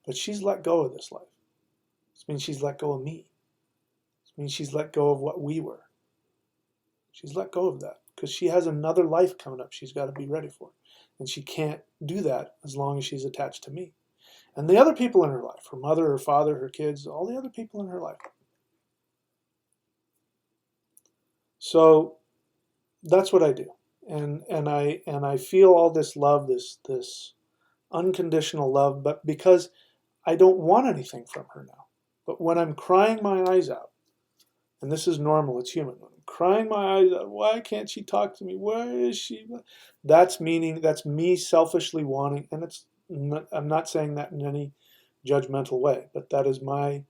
But she's let go of this life. This means she's let go of me. This means she's let go of what we were. She's let go of that because she has another life coming up she's got to be ready for. And she can't do that as long as she's attached to me. And the other people in her life, her mother, her father, her kids, all the other people in her life. So that's what I do. And I feel all this love, this unconditional love, but because I don't want anything from her now. But when I'm crying my eyes out, and this is normal, it's human, when I'm crying my eyes out, why can't she talk to me? Where is she? That's me selfishly wanting, and I'm not saying that in any judgmental way, but that is my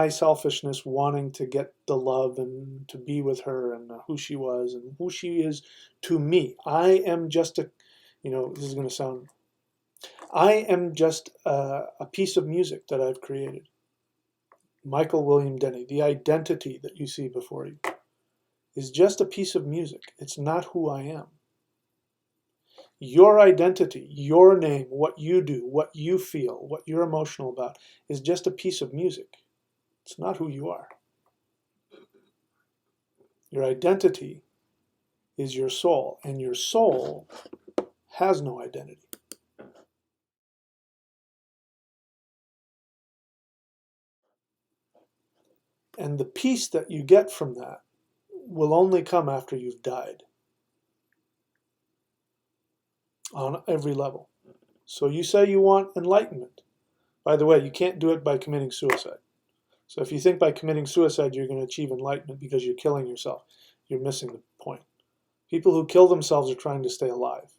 selfishness wanting to get the love and to be with her and who she was and who she is to me. I am just this is going to sound, I am just a piece of music that I've created. Michael William Denny, the identity that you see before you is just a piece of music. It's not who I am. Your identity, your name, what you do, what you feel, what you're emotional about is just a piece of music. It's not who you are. Your identity is your soul, and your soul has no identity. And the peace that you get from that will only come after you've died on every level. So you say you want enlightenment. By the way, you can't do it by committing suicide. So if you think by committing suicide you're going to achieve enlightenment because you're killing yourself, you're missing the point. People who kill themselves are trying to stay alive.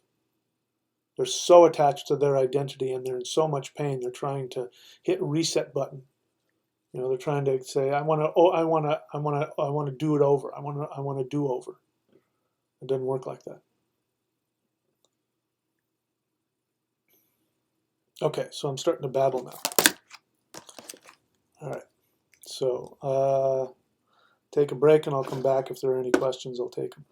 They're so attached to their identity and they're in so much pain, they're trying to hit reset button. They're trying to say, I want to do it over. I want to do over. It doesn't work like that. Okay, so I'm starting to babble now. All right, so take a break and I'll come back. If there are any questions, I'll take them.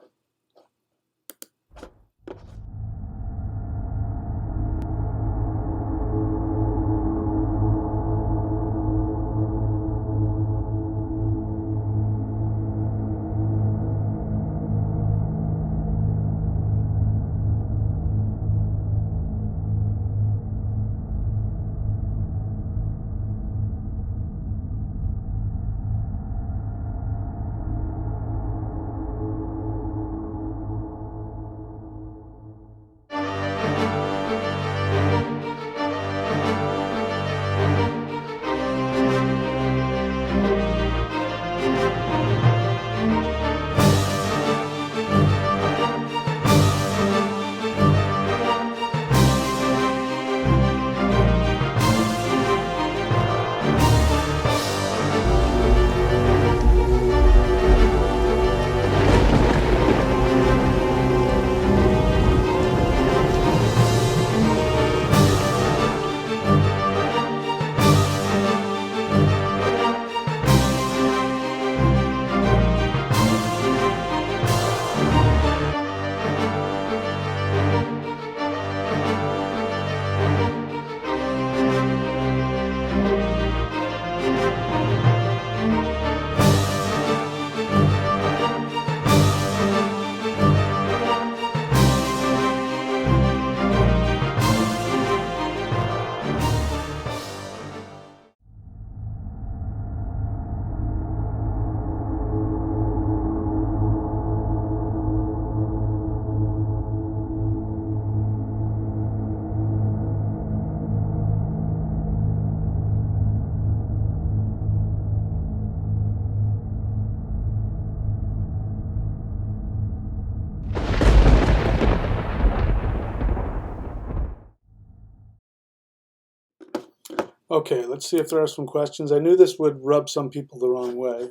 Okay, let's see if there are some questions. I knew this would rub some people the wrong way.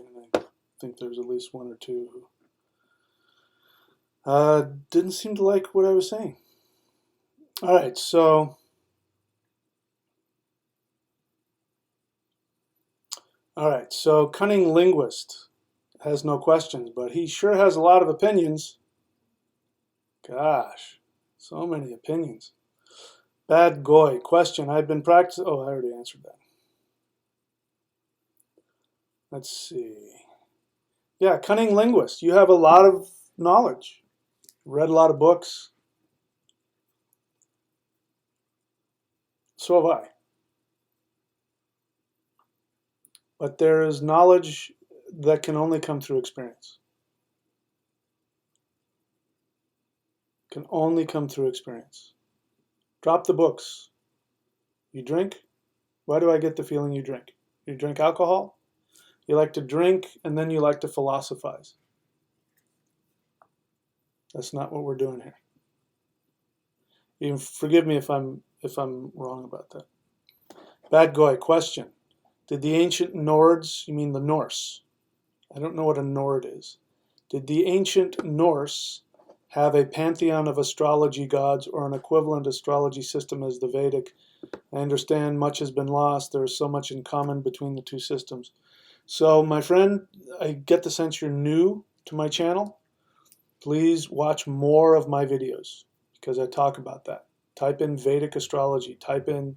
think there's at least one or two who didn't seem to like what I was saying. All right, so cunning linguist has no questions, but he sure has a lot of opinions. Gosh, so many opinions. Bad Goy, question. I've been practicing. Oh, I already answered that. Let's see. Yeah, cunning linguist. You have a lot of knowledge. Read a lot of books. So have I. But there is knowledge that can only come through experience. Can only come through experience. Drop the books. You drink? Why do I get the feeling you drink? You drink alcohol? You like to drink and then you like to philosophize. That's not what we're doing here. You forgive me if I'm wrong about that. Bad Goy, question. Did the ancient Nords, you mean the Norse? I don't know what a Nord is. Did the ancient Norse have a pantheon of astrology gods or an equivalent astrology system as the Vedic? I understand much has been lost. There is so much in common between the two systems. So, my friend, I get the sense you're new to my channel. Please watch more of my videos because I talk about that. Type in Vedic astrology. Type in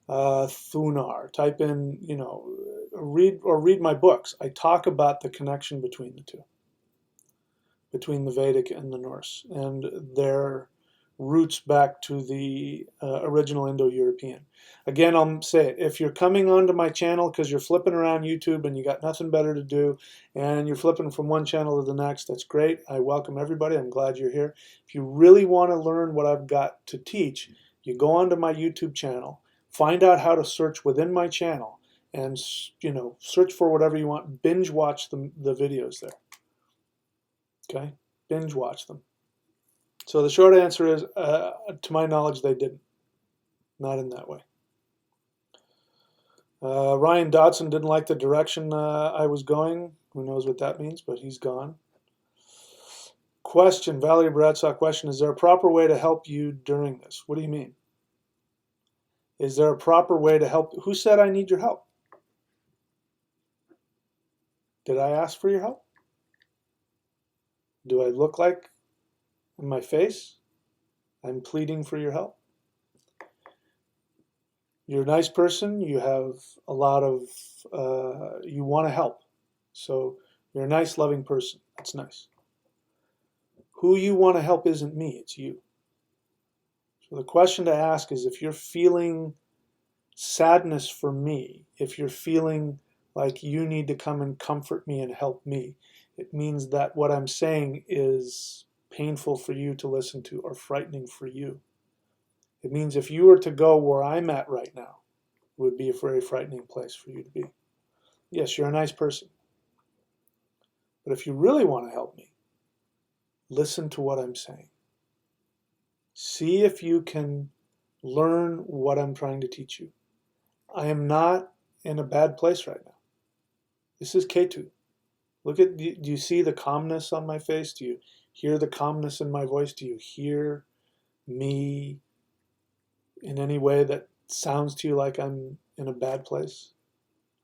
Thunar. Type in, read my books. I talk about the connection between the two, between the Vedic and the Norse, and their roots back to the original Indo-European. Again, I'll say it. If you're coming onto my channel because you're flipping around YouTube and you got nothing better to do, and you're flipping from one channel to the next, that's great. I welcome everybody. I'm glad you're here. If you really want to learn what I've got to teach, you go onto my YouTube channel, find out how to search within my channel, and search for whatever you want. Binge watch the videos there. Okay, binge watch them. So the short answer is, to my knowledge, they didn't. Not in that way. Ryan Dodson didn't like the direction I was going. Who knows what that means, but he's gone. Question, Valerie Bradshaw question, is there a proper way to help you during this? What do you mean? Is there a proper way to help? Who said I need your help? Did I ask for your help? Do I look like in my face I'm pleading for your help? You're a nice person. You have a lot of, you want to help. So you're a nice, loving person. That's nice. Who you want to help isn't me, it's you. So the question to ask is, if you're feeling sadness for me, if you're feeling like you need to come and comfort me and help me, it means that what I'm saying is painful for you to listen to or frightening for you. It means if you were to go where I'm at right now, it would be a very frightening place for you to be. Yes, you're a nice person. But if you really want to help me, listen to what I'm saying. See if you can learn what I'm trying to teach you. I am not in a bad place right now. This is Ketu. Do you see the calmness on my face? Do you hear the calmness in my voice? Do you hear me in any way that sounds to you like I'm in a bad place?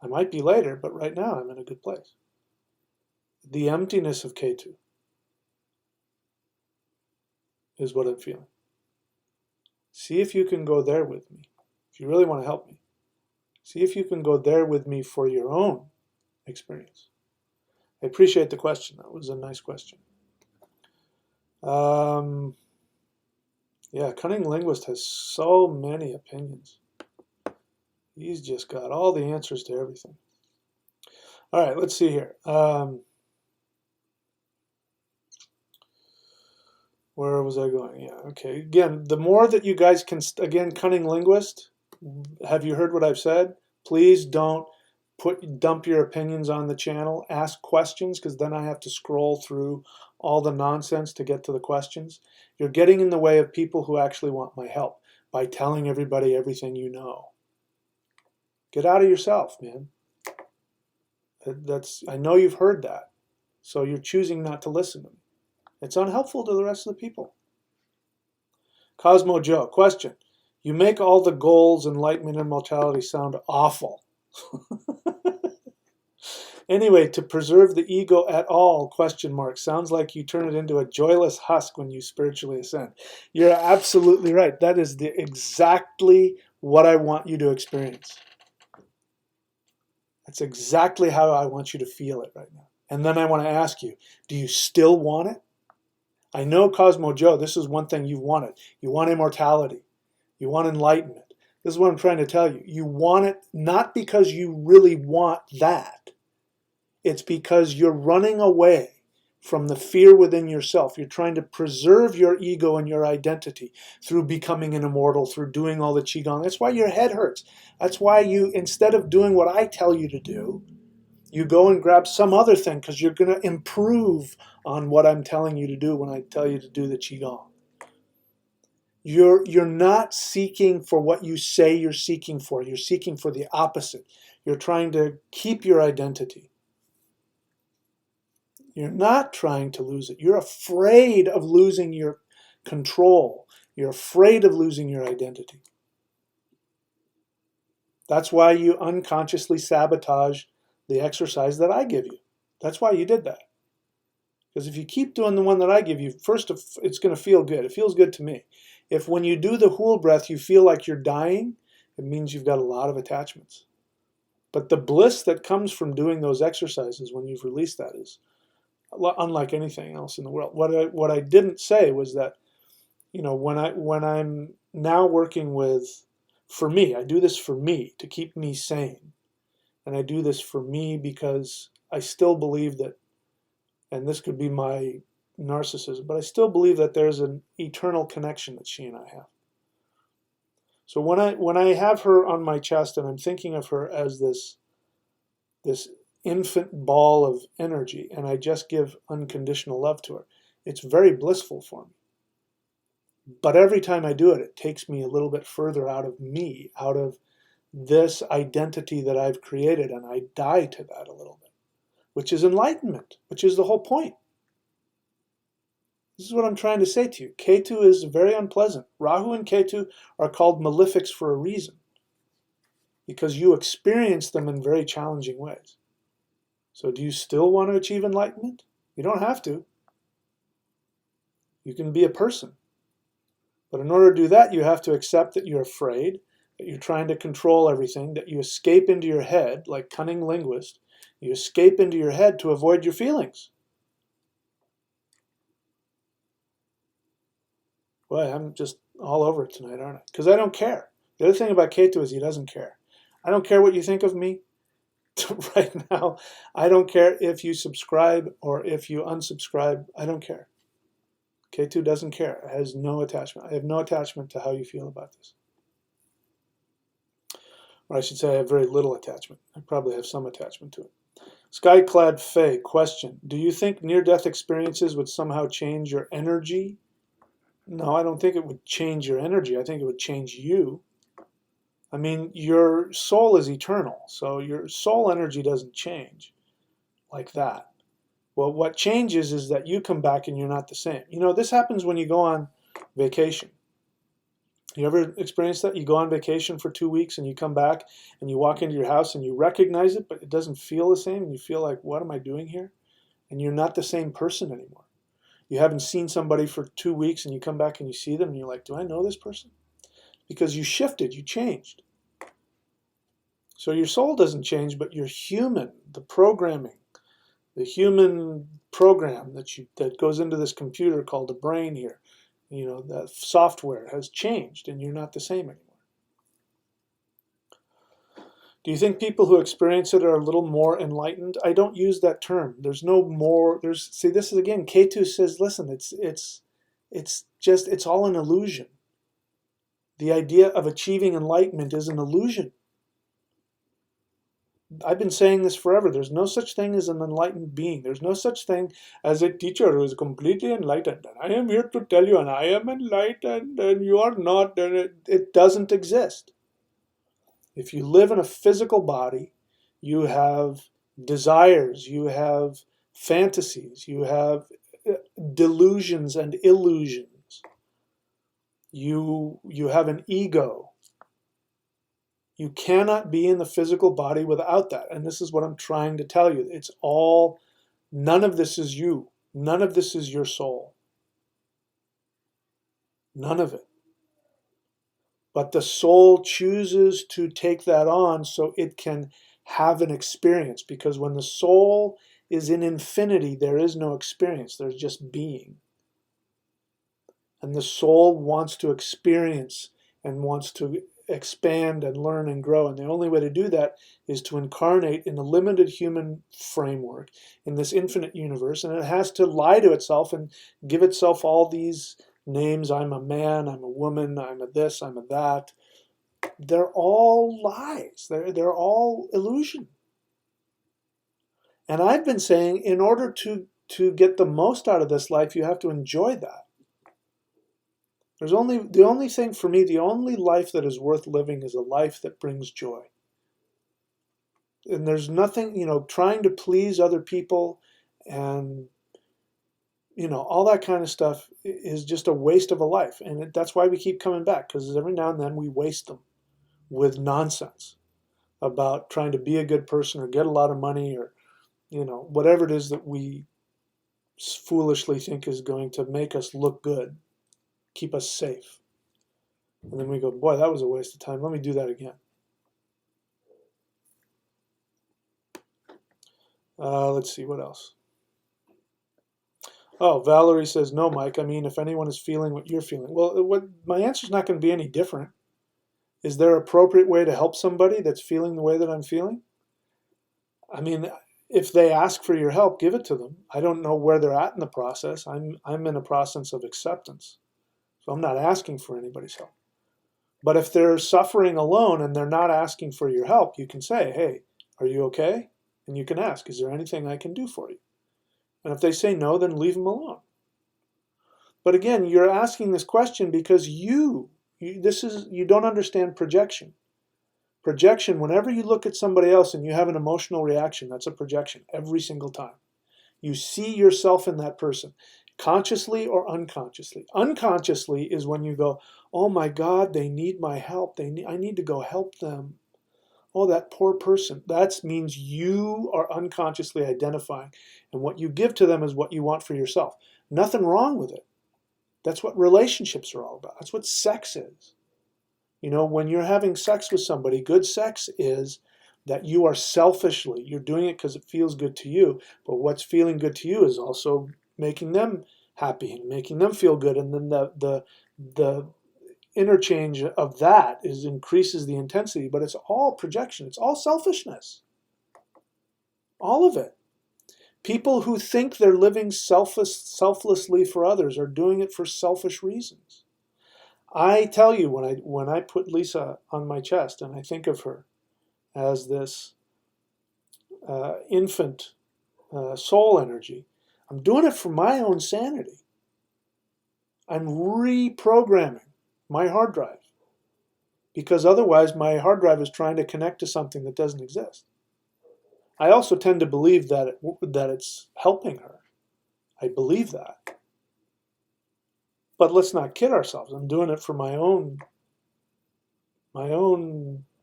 I might be later, but right now I'm in a good place. The emptiness of Ketu is what I'm feeling. See if you can go there with me. If you really want to help me, see if you can go there with me for your own experience. I appreciate the question. That was a nice question. Yeah, Cunning Linguist has so many opinions. He's just got all the answers to everything. All right, let's see here. Where was I going? Yeah, okay. Again, the more that you guys can, again, Cunning Linguist, have you heard what I've said? Please don't dump your opinions on the channel. Ask questions, because then I have to scroll through all the nonsense to get to the questions. You're getting in the way of people who actually want my help by telling everybody everything you know. Get out of yourself, man. I know you've heard that, so you're choosing not to listen to me. It's unhelpful to the rest of the people. Cosmo Joe, question. You make all the goals, enlightenment, and immortality sound awful. Anyway, to preserve the ego at all, question mark, sounds like you turn it into a joyless husk when you spiritually ascend. You're absolutely right. That is exactly what I want you to experience. That's exactly how I want you to feel it right now. And then I want to ask you, do you still want it? I know, Cosmo Joe, this is one thing you've wanted. You want immortality. You want enlightenment. This is what I'm trying to tell you. You want it not because you really want that. It's because you're running away from the fear within yourself. You're trying to preserve your ego and your identity through becoming an immortal, through doing all the qigong. That's why your head hurts. That's why you, instead of doing what I tell you to do, you go and grab some other thing because you're going to improve on what I'm telling you to do when I tell you to do the qigong. You're not seeking for what you say you're seeking for. You're seeking for the opposite. You're trying to keep your identity. You're not trying to lose it. You're afraid of losing your control. You're afraid of losing your identity. That's why you unconsciously sabotage the exercise that I give you. That's why you did that. Because if you keep doing the one that I give you, first, it's going to feel good. It feels good to me. If when you do the whole breath, you feel like you're dying, it means you've got a lot of attachments. But the bliss that comes from doing those exercises when you've released that is unlike anything else in the world. What I didn't say was that, when I'm now working with, for me, I do this for me to keep me sane, and I do this for me because I still believe that, and this could be my narcissism, but I still believe that there's an eternal connection that she and I have. So when I have her on my chest and I'm thinking of her as this infant ball of energy, and I just give unconditional love to her, it's very blissful for me. But every time I do it, it takes me a little bit further out of me, out of this identity that I've created, and I die to that a little bit, which is enlightenment, which is the whole point. This is what I'm trying to say to you. Ketu is very unpleasant. Rahu and Ketu are called malefics for a reason, because you experience them in very challenging ways. So do you still want to achieve enlightenment? You don't have to. You can be a person. But in order to do that, you have to accept that you're afraid, that you're trying to control everything, that you escape into your head, like cunning linguist. You escape into your head to avoid your feelings. Boy, I'm just all over it tonight, aren't I? Because I don't care. The other thing about Ketu is he doesn't care. I don't care what you think of me. Right now, I don't care if you subscribe or if you unsubscribe. I don't care. Ketu doesn't care. It has no attachment. I have no attachment to how you feel about this. Or I should say I have very little attachment. I probably have some attachment to it. Skyclad Faye, question. Do you think near-death experiences would somehow change your energy? No, I don't think it would change your energy. I think it would change you. I mean, your soul is eternal, so your soul energy doesn't change like that. Well, what changes is that you come back and you're not the same. This happens when you go on vacation. You ever experience that? You go on vacation for 2 weeks and you come back and you walk into your house and you recognize it, but it doesn't feel the same, and you feel like, what am I doing here? And you're not the same person anymore. You haven't seen somebody for 2 weeks and you come back and you see them and you're like, do I know this person? Because you shifted, you changed. So your soul doesn't change, but your human, the programming, the human program that goes into this computer called the brain here, that software has changed and you're not the same anymore. Do you think people who experience it are a little more enlightened? I don't use that term. There's no more. See, this is again, Ketu says, listen, it's all an illusion. The idea of achieving enlightenment is an illusion. I've been saying this forever. There's no such thing as an enlightened being. There's no such thing as a teacher who is completely enlightened. And I am here to tell you, and I am enlightened, and you are not. And it doesn't exist. If you live in a physical body, you have desires, you have fantasies, you have delusions and illusions. You have an ego. You cannot be in the physical body without that. And this is what I'm trying to tell you. It's all, none of this is you. None of this is your soul. None of it. But the soul chooses to take that on so it can have an experience. Because when the soul is in infinity, there is no experience. There's just being. And the soul wants to experience and wants to expand and learn and grow. And the only way to do that is to incarnate in a limited human framework in this infinite universe. And it has to lie to itself and give itself all these names. I'm a man, I'm a woman, I'm a this, I'm a that. They're all lies. They're all illusion. And I've been saying in order to get the most out of this life, you have to enjoy that. The only thing for me, the only life that is worth living is a life that brings joy. And there's nothing, trying to please other people and, all that kind of stuff is just a waste of a life. And that's why we keep coming back, because every now and then we waste them with nonsense about trying to be a good person or get a lot of money or, whatever it is that we foolishly think is going to make us look good, keep us safe. And then we go, boy, that was a waste of time. Let me do that again. Let's see, what else? Oh, Valerie says, no, Mike. I mean, if anyone is feeling what you're feeling. Well, my answer's not going to be any different. Is there an appropriate way to help somebody that's feeling the way that I'm feeling? I mean, if they ask for your help, give it to them. I don't know where they're at in the process. I'm in a process of acceptance. So I'm not asking for anybody's help. But if they're suffering alone and they're not asking for your help, you can say, hey, are you okay? And you can ask, is there anything I can do for you? And if they say no, then leave them alone. But again, you're asking this question because you don't understand projection. Projection, whenever you look at somebody else and you have an emotional reaction, that's a projection every single time. You see yourself in that person, consciously or unconsciously. Unconsciously is when you go, oh my God, they need my help. I need to go help them. Oh, that poor person. That means you are unconsciously identifying. And what you give to them is what you want for yourself. Nothing wrong with it. That's what relationships are all about. That's what sex is. When you're having sex with somebody, good sex is that you are selfishly, you're doing it because it feels good to you. But what's feeling good to you is also making them happy and making them feel good. And then the interchange of that increases the intensity, but it's all projection. It's all selfishness. All of it. People who think they're living selflessly for others are doing it for selfish reasons. I tell you, when I put Lisa on my chest and I think of her as this infant soul energy, I'm doing it for my own sanity. I'm reprogramming my hard drive. Because otherwise my hard drive is trying to connect to something that doesn't exist. I also tend to believe that it's helping her. I believe that. But let's not kid ourselves. I'm doing it for my own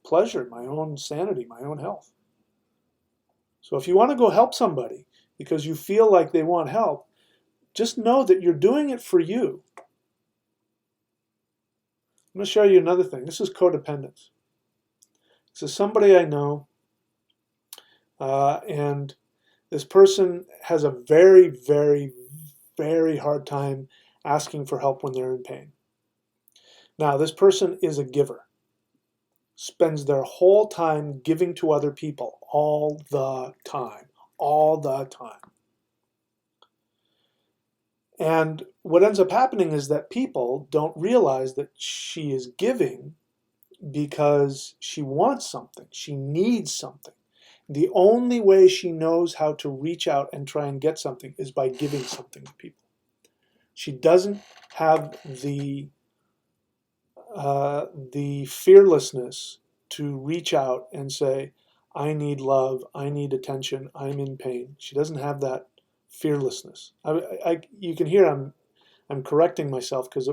pleasure, my own sanity, my own health. So if you want to go help somebody because you feel like they want help, just know that you're doing it for you. I'm going to show you another thing. This is codependence. This is somebody I know, and this person has a very, very, very hard time asking for help when they're in pain. Now, this person is a giver, spends their whole time giving to other people all the time, all the time. And what ends up happening is that people don't realize that she is giving because she wants something, she needs something. The only way she knows how to reach out and try and get something is by giving something to people. She doesn't have the fearlessness to reach out and say, I need love, I need attention, I'm in pain. She doesn't have that fearlessness. You can hear I'm correcting myself because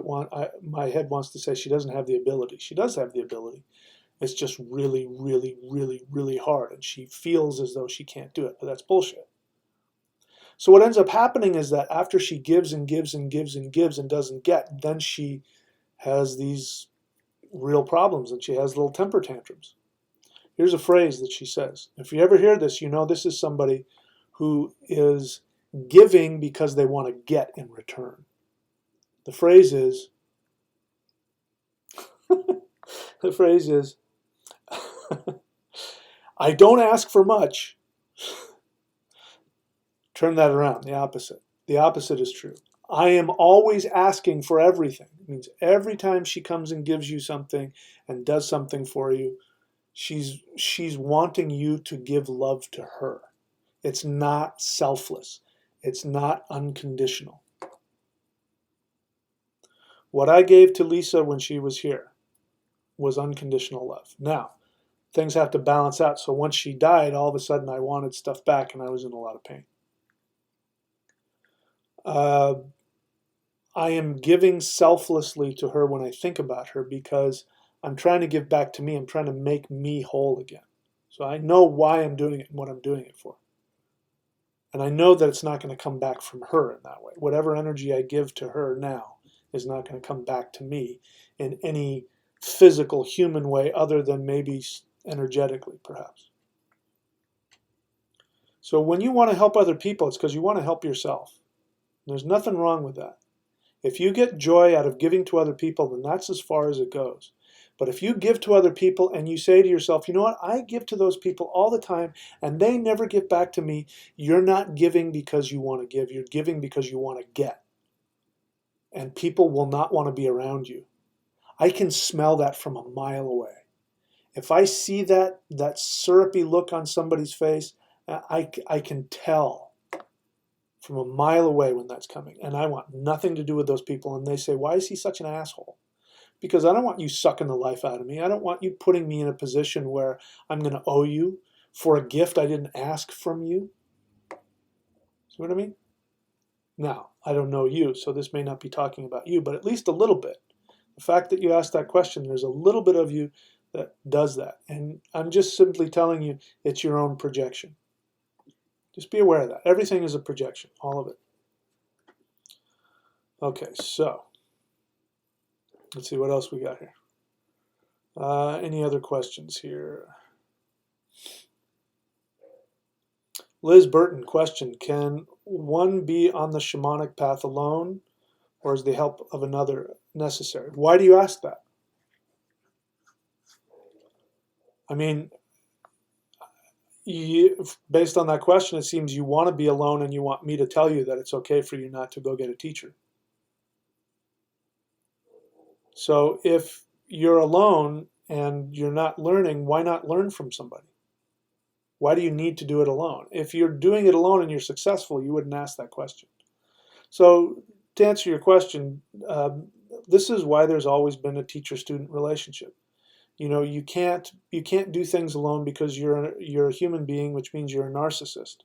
my head wants to say she doesn't have the ability. She does have the ability. It's just really, really, really, really hard, and she feels as though she can't do it, but that's bullshit. So what ends up happening is that after she gives and gives and gives and gives and doesn't get, then she has these real problems and she has little temper tantrums. Here's a phrase that she says. If you ever hear this, you know this is somebody who is giving because they want to get in return. The phrase is, the phrase is, I don't ask for much. Turn that around, the opposite. The opposite is true. I am always asking for everything. It means every time she comes and gives you something and does something for you, she's wanting you to give love to her. It's not selfless. It's not unconditional. What I gave to Lisa when she was here was unconditional love. Now, things have to balance out. So once she died, all of a sudden I wanted stuff back and I was in a lot of pain. I am giving selflessly to her when I think about her because I'm trying to give back to me. I'm trying to make me whole again. So I know why I'm doing it and what I'm doing it for. And I know that it's not going to come back from her in that way. Whatever energy I give to her now is not going to come back to me in any physical, human way other than maybe energetically, perhaps. So when you want to help other people, it's because you want to help yourself. There's nothing wrong with that. If you get joy out of giving to other people, then that's as far as it goes. But if you give to other people and you say to yourself, you know what, I give to those people all the time and they never give back to me, you're not giving because you want to give. You're giving because you want to get. And people will not want to be around you. I can smell that from a mile away. If I see that syrupy look on somebody's face, I can tell from a mile away when that's coming. And I want nothing to do with those people. And they say, why is he such an asshole? Because I don't want you sucking the life out of me. I don't want you putting me in a position where I'm going to owe you for a gift I didn't ask from you. See what I mean? Now, I don't know you, so this may not be talking about you, but at least a little bit. The fact that you asked that question, there's a little bit of you that does that. And I'm just simply telling you it's your own projection. Just be aware of that. Everything is a projection, all of it. Okay, so let's see what else we got here. Any other questions here? Liz Burton, question. Can one be on the shamanic path alone, or is the help of another necessary? Why do you ask that? I mean, based on that question, it seems you want to be alone and you want me to tell you that it's okay for you not to go get a teacher. So if you're alone and you're not learning, why not learn from somebody? Why do you need to do it alone? If you're doing it alone and you're successful, you wouldn't ask that question. So to answer your question, this is why there's always been a teacher-student relationship. You know, you can't do things alone because you're a human being, which means you're a narcissist.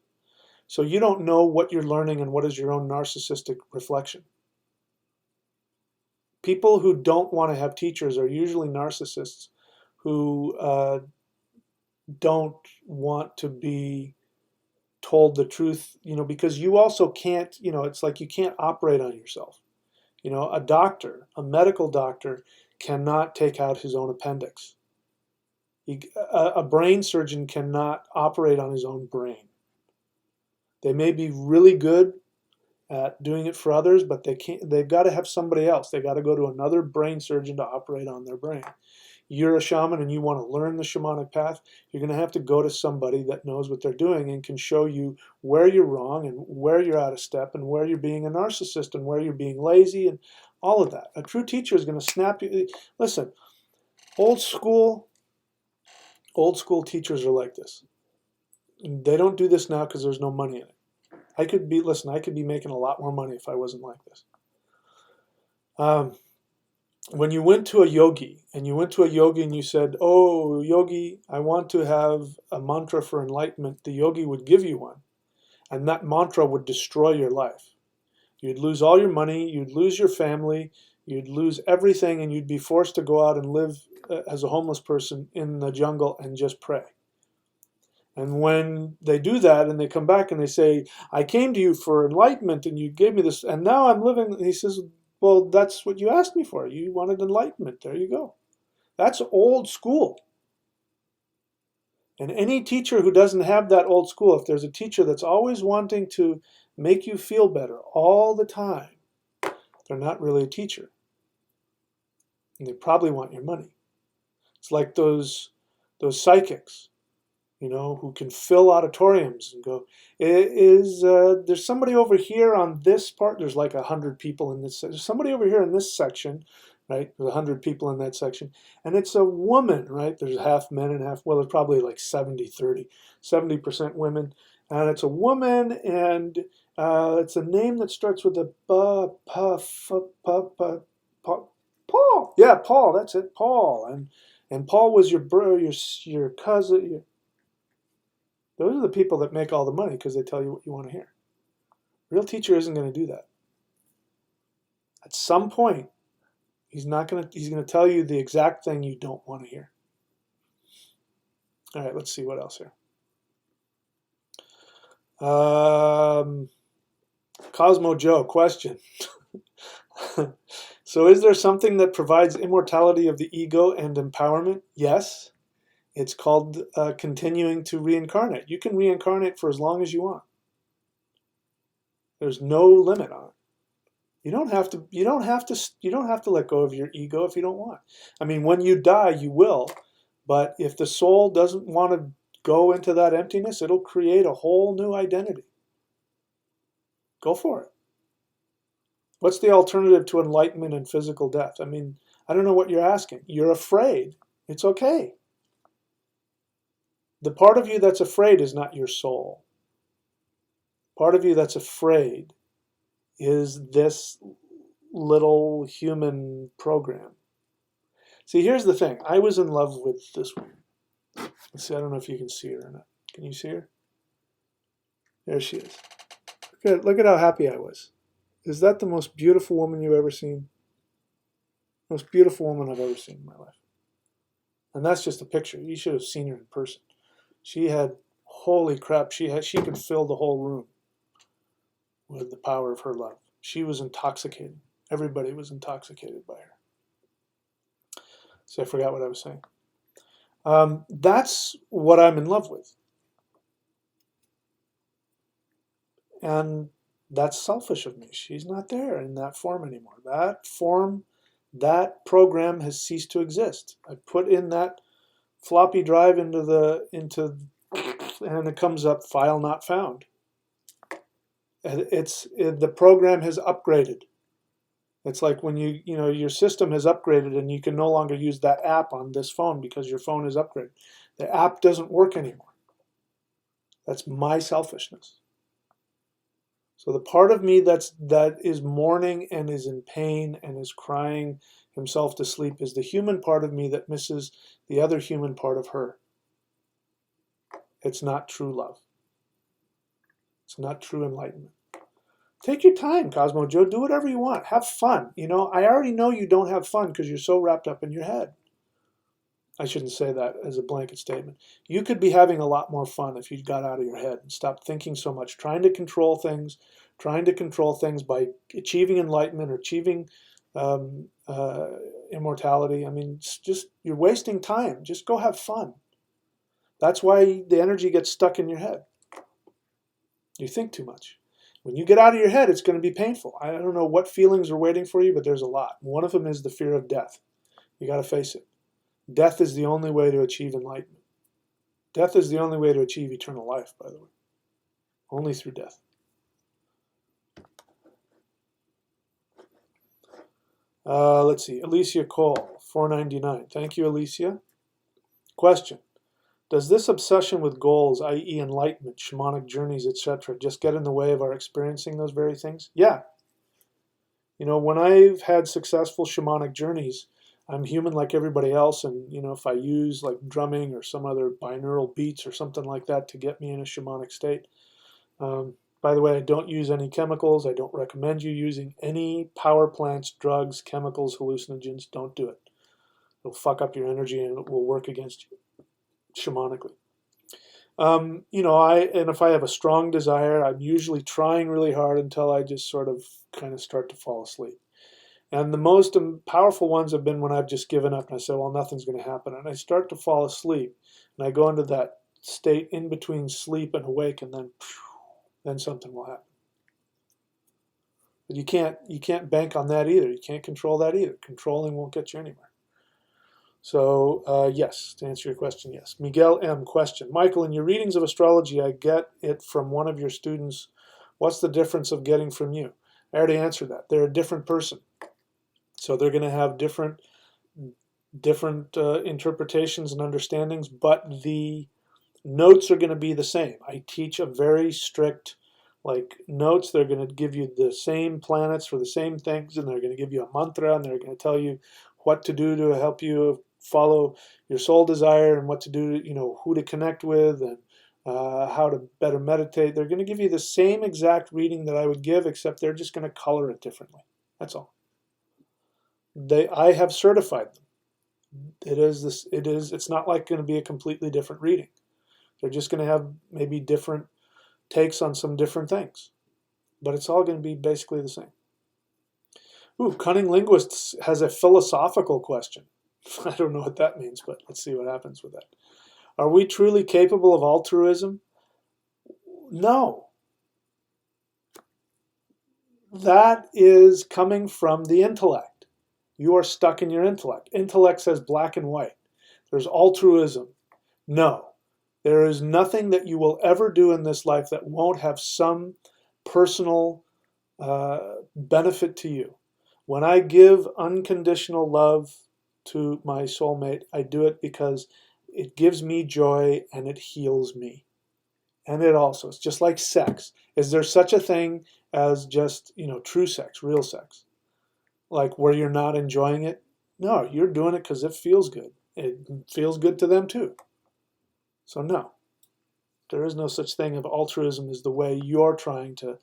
So you don't know what you're learning and what is your own narcissistic reflection. People who don't want to have teachers are usually narcissists who don't want to be told the truth, you know, because you also can't, you know, it's like you can't operate on yourself. You know, a doctor, a medical doctor cannot take out his own appendix. A brain surgeon cannot operate on his own brain. They may be really good at doing it for others, but they've got to have somebody else. They got to go to another brain surgeon to operate on their brain. You're a shaman and you want to learn the shamanic path, you're going to have to go to somebody that knows what they're doing and can show you where you're wrong and where you're out of step and where you're being a narcissist and where you're being lazy and all of that. A true teacher is going to snap you. Listen, old school teachers are like this. They don't do this now because there's no money in it. I could be making a lot more money if I wasn't like this. when you went to a yogi and you said, "Oh, yogi, I want to have a mantra for enlightenment," the yogi would give you one, and that mantra would destroy your life. You'd lose all your money, you'd lose your family, you'd lose everything, and you'd be forced to go out and live as a homeless person in the jungle and just pray. And when they do that and they come back and they say, "I came to you for enlightenment and you gave me this, and now I'm living," he says, "Well, that's what you asked me for. You wanted enlightenment. There you go." That's old school. And any teacher who doesn't have that old school, if there's a teacher that's always wanting to make you feel better all the time, they're not really a teacher. And they probably want your money. It's like those psychics, who can fill auditoriums and go, there's somebody over here on this part. There's like 100 people in this. There's somebody over here in this section, right? There's 100 people in that section, and it's a woman, right? There's half men and half. Well, it's probably like 70-30, 70% women, and it's a woman, and it's a name that starts with a Paul. Yeah, Paul. That's it, Paul. And Paul was your bro, your cousin. Those are the people that make all the money because they tell you what you want to hear. Real teacher isn't going to do that. At some point, he's going to tell you the exact thing you don't want to hear. All right, let's see what else here. Cosmo Joe, question. So is there something that provides immortality of the ego and empowerment? Yes. It's called continuing to reincarnate. You can reincarnate for as long as you want. There's no limit on it. You don't have to let go of your ego if you don't want. I mean, when you die, you will, but if the soul doesn't want to go into that emptiness, it'll create a whole new identity. Go for it. What's the alternative to enlightenment and physical death? I mean, I don't know what you're asking. You're afraid. It's okay. The part of you that's afraid is not your soul. Part of you that's afraid is this little human program. See, here's the thing. I was in love with this woman. Let's see, I don't know if you can see her or not. Can you see her? There she is. Look at how happy I was. Is that the most beautiful woman you've ever seen? Most beautiful woman I've ever seen in my life. And that's just a picture. You should have seen her in person. She had, holy crap, she could fill the whole room with the power of her love. She was intoxicating. Everybody was intoxicated by her. So I forgot what I was saying. That's what I'm in love with. And that's selfish of me. She's not there in that form anymore. That program has ceased to exist. I put in that floppy drive and it comes up file not found. The program has upgraded. It's like when your system has upgraded and you can no longer use that app on this phone because your phone is upgraded. The app doesn't work anymore. That's my selfishness. So the part of me that is mourning and is in pain and is crying himself to sleep is the human part of me that misses the other human part of her. It's not true love. It's not true enlightenment. Take your time, Cosmo Joe. Do whatever you want. Have fun. I already know you don't have fun because you're so wrapped up in your head. I shouldn't say that as a blanket statement. You could be having a lot more fun if you got out of your head and stopped thinking so much, trying to control things by achieving enlightenment or achieving immortality. I mean, you're wasting time. Just go have fun. That's why the energy gets stuck in your head. You think too much. When you get out of your head, it's going to be painful. I don't know what feelings are waiting for you, but there's a lot. One of them is the fear of death. You got to face it. Death is the only way to achieve enlightenment. Death is the only way to achieve eternal life, by the way. Only through death. Let's see. Alicia Cole, $4.99. Thank you, Alicia. Question. Does this obsession with goals, i.e. enlightenment, shamanic journeys, etc., just get in the way of our experiencing those very things? Yeah. When I've had successful shamanic journeys, I'm human like everybody else, and if I use like drumming or some other binaural beats or something like that to get me in a shamanic state. By the way, I don't use any chemicals. I don't recommend you using any power plants, drugs, chemicals, hallucinogens. Don't do it. It'll fuck up your energy and it will work against you shamanically. And if I have a strong desire, I'm usually trying really hard until I just sort of kind of start to fall asleep. And the most powerful ones have been when I've just given up and I say, well, nothing's going to happen. And I start to fall asleep and I go into that state in between sleep and awake, and then something will happen. But you can't bank on that either. You can't control that either. Controlling won't get you anywhere. So yes, to answer your question, yes. Miguel M. question. Michael, in your readings of astrology, I get it from one of your students. What's the difference of getting from you? I already answered that. They're a different person. So they're going to have different interpretations and understandings, but the notes are going to be the same. I teach a very strict notes. They're going to give you the same planets for the same things, and they're going to give you a mantra, and they're going to tell you what to do to help you follow your soul desire, and what to do, who to connect with, and how to better meditate. They're going to give you the same exact reading that I would give, except they're just going to color it differently. That's all. I have certified them. It's not like going to be a completely different reading. They're just going to have maybe different takes on some different things, but it's all going to be basically the same. Ooh, Cunning Linguists has a philosophical question. I don't know what that means, but let's see what happens with that. Are we truly capable of altruism? No. That is coming from the intellect. You are stuck in your intellect. Intellect says black and white. There's altruism. No. There is nothing that you will ever do in this life that won't have some personal benefit to you. When I give unconditional love to my soulmate, I do it because it gives me joy and it heals me. And it's just like sex. Is there such a thing as just, true sex, real sex? Like where you're not enjoying it? No, you're doing it because it feels good. It feels good to them too. So no, there is no such thing of altruism as the way you're trying to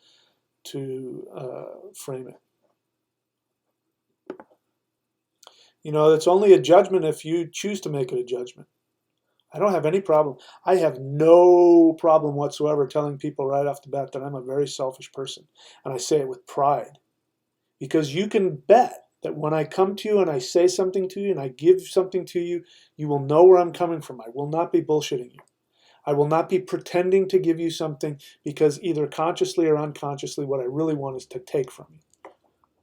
frame it. It's only a judgment if you choose to make it a judgment. I don't have any problem. I have no problem whatsoever telling people right off the bat that I'm a very selfish person. And I say it with pride. Because you can bet that when I come to you and I say something to you and I give something to you, you will know where I'm coming from. I will not be bullshitting you. I will not be pretending to give you something because either consciously or unconsciously what I really want is to take from you.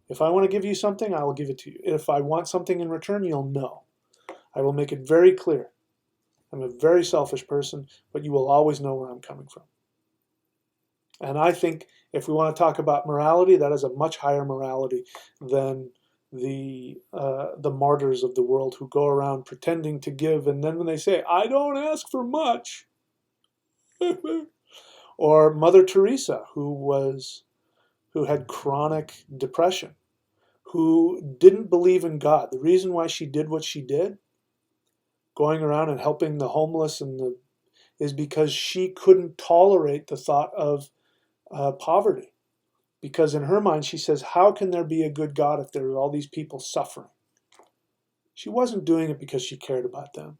If I want to give you something, I will give it to you. If I want something in return, you'll know. I will make it very clear. I'm a very selfish person, but you will always know where I'm coming from. And I think if we want to talk about morality, that is a much higher morality than the martyrs of the world who go around pretending to give, and then when they say, I don't ask for much. Or Mother Teresa, who had chronic depression, who didn't believe in God. The reason why she did what she did, going around and helping the homeless is because she couldn't tolerate the thought of poverty. Because in her mind, she says, how can there be a good God if there are all these people suffering? She wasn't doing it because she cared about them.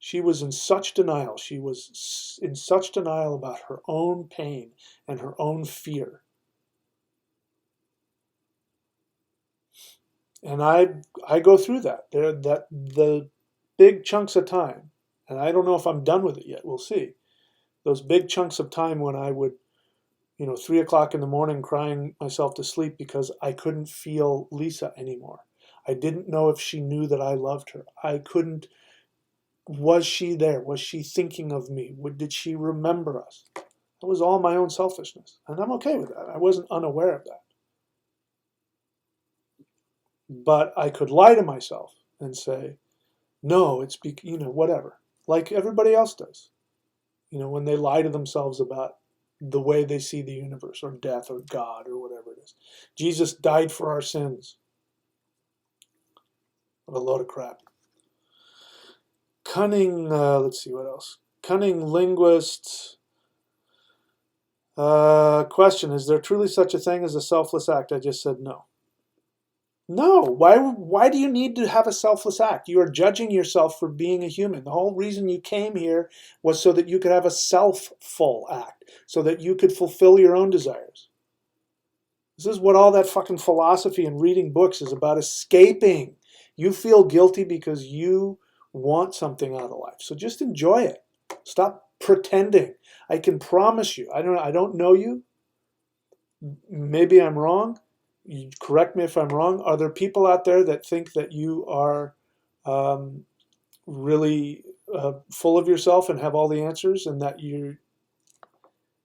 She was in such denial. She was in such denial about her own pain and her own fear. And I go through that. The big chunks of time, and I don't know if I'm done with it yet. We'll see. Those big chunks of time when I would, 3 o'clock in the morning crying myself to sleep because I couldn't feel Lisa anymore. I didn't know if she knew that I loved her. Was she there? Was she thinking of me? Did she remember us? That was all my own selfishness. And I'm okay with that. I wasn't unaware of that. But I could lie to myself and say, no, it's, whatever. Like everybody else does. When they lie to themselves about the way they see the universe or death or God or whatever it is. Jesus died for our sins. What a load of crap. Cunning, let's see what else. Cunning linguists. Question, is there truly such a thing as a selfless act? I just said no. No. Why do you need to have a selfless act? You are judging yourself for being a human. The whole reason you came here was so that you could have a self-full act, so that you could fulfill your own desires. This is what all that fucking philosophy and reading books is about, escaping. You feel guilty because you want something out of life. So just enjoy it. Stop pretending. I can promise you, I don't know you. Maybe I'm wrong. You correct me if I'm wrong. Are there people out there that think that you are really full of yourself and have all the answers, and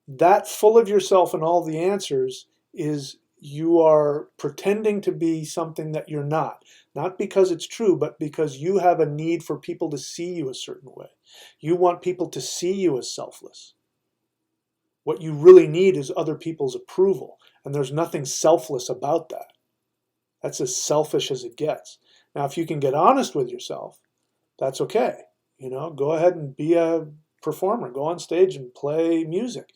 that full of yourself and all the answers is you are pretending to be something that you're not. Not because it's true, but because you have a need for people to see you a certain way. You want people to see you as selfless. What you really need is other people's approval, and there's nothing selfless about that. That's as selfish as it gets. Now, if you can get honest with yourself, that's okay. Go ahead and be a performer. Go on stage and play music.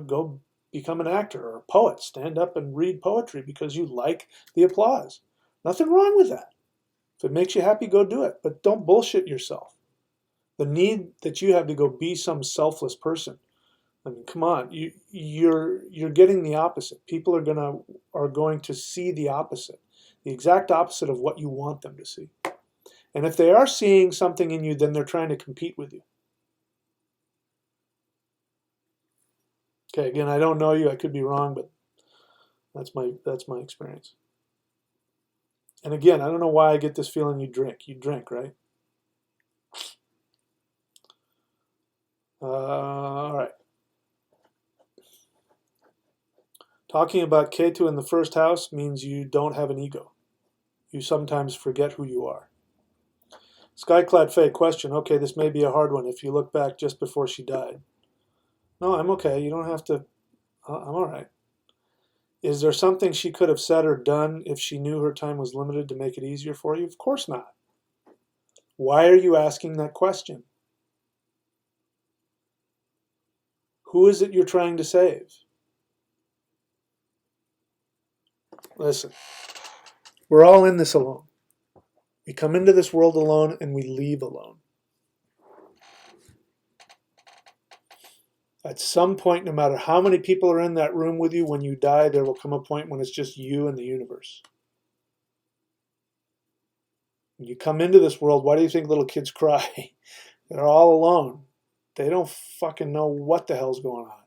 Go become an actor or a poet. Stand up and read poetry because you like the applause. Nothing wrong with that. If it makes you happy, go do it. But don't bullshit yourself. The need that you have to go be some selfless person. I mean, come on. You're getting the opposite. People are going to see the opposite, the exact opposite of what you want them to see. And if they are seeing something in you, then they're trying to compete with you. Okay, again, I don't know you. I could be wrong, but that's my experience. And again, I don't know why I get this feeling you drink. You drink, right? All right. Talking about Ketu in the first house means you don't have an ego. You sometimes forget who you are. Skyclad Faye, question. Okay, this may be a hard one if you look back just before she died. No, I'm okay. You don't have to. I'm all right. Is there something she could have said or done if she knew her time was limited to make it easier for you? Of course not. Why are you asking that question? Who is it you're trying to save? Listen, we're all in this alone. We come into this world alone and we leave alone. At some point, no matter how many people are in that room with you, when you die, there will come a point when it's just you and the universe. When you come into this world, why do you think little kids cry? They're all alone. They don't fucking know what the hell's going on.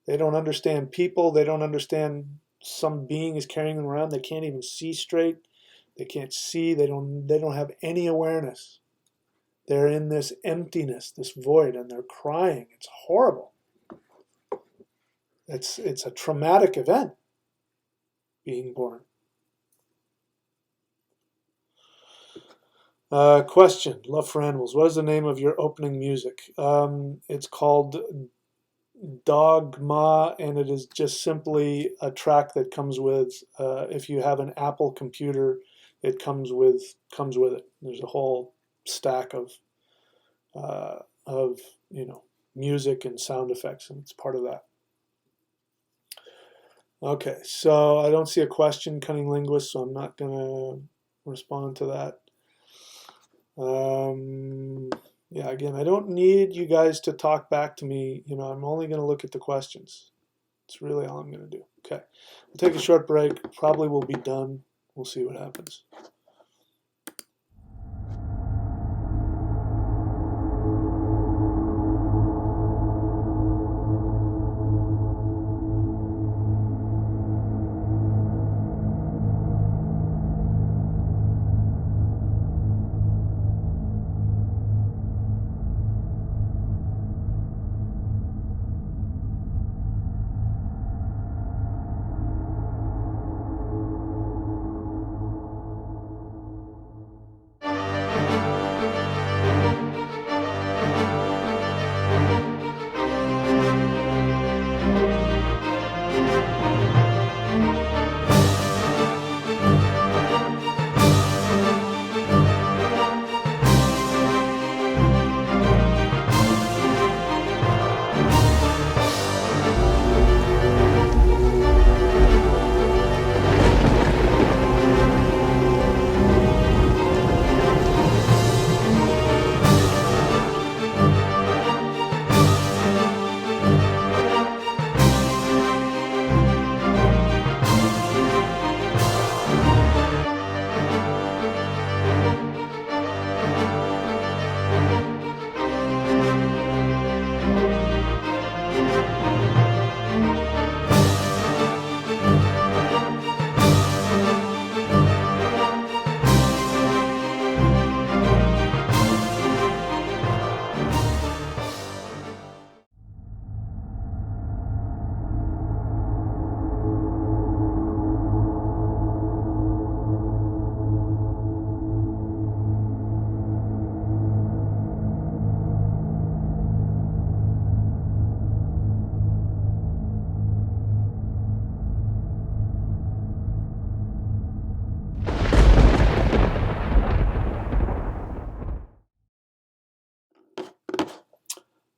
They don't understand people. They don't understand some being is carrying them around. They can't even see straight. They can't see. They don't have any awareness. They're in this emptiness, this void, and they're crying. It's horrible. It's a traumatic event, being born. Question, love for animals. What is the name of your opening music? It's called Dogma, and it is just simply a track that comes with, if you have an Apple computer, it comes with it. There's a whole stack of music and sound effects, and it's part of that. Okay, so I don't see a question, cunning linguist, so I'm not going to respond to that. Yeah, again, I don't need you guys to talk back to me. I'm only going to look at the questions. It's really all I'm going to do. Okay, we'll take a short break. Probably we'll be done. We'll see what happens.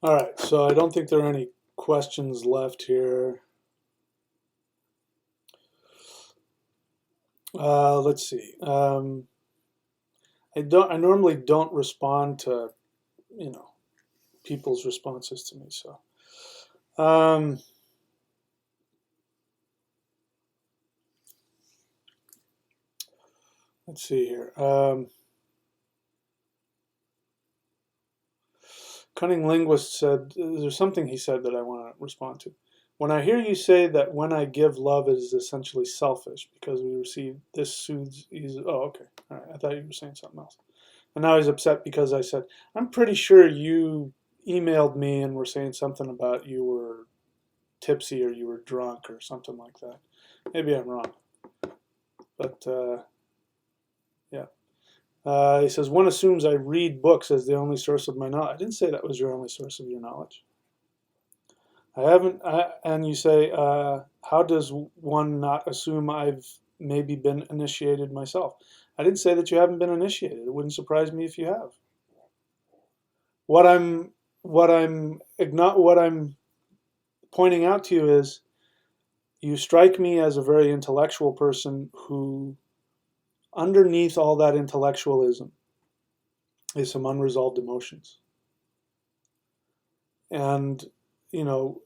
All right, so I don't think there are any questions left here. Let's see. I normally don't respond to, you know, people's responses to me. So, let's see here. Cunning Linguist said, there's something he said that I want to respond to. When I hear you say that when I give love it is essentially selfish because we receive this soothes, oh, okay. All right. I thought you were saying something else. And now he's upset because I said, I'm pretty sure you emailed me and were saying something about you were tipsy or you were drunk or something like that. Maybe I'm wrong. But yeah. He says, one assumes I read books as the only source of my knowledge. I didn't say that was your only source of your knowledge. I haven't, and you say, how does one not assume I've maybe been initiated myself? I didn't say that you haven't been initiated. It wouldn't surprise me if you have. What I'm pointing out to you is you strike me as a very intellectual person who, underneath all that intellectualism, is some unresolved emotions. And, you know,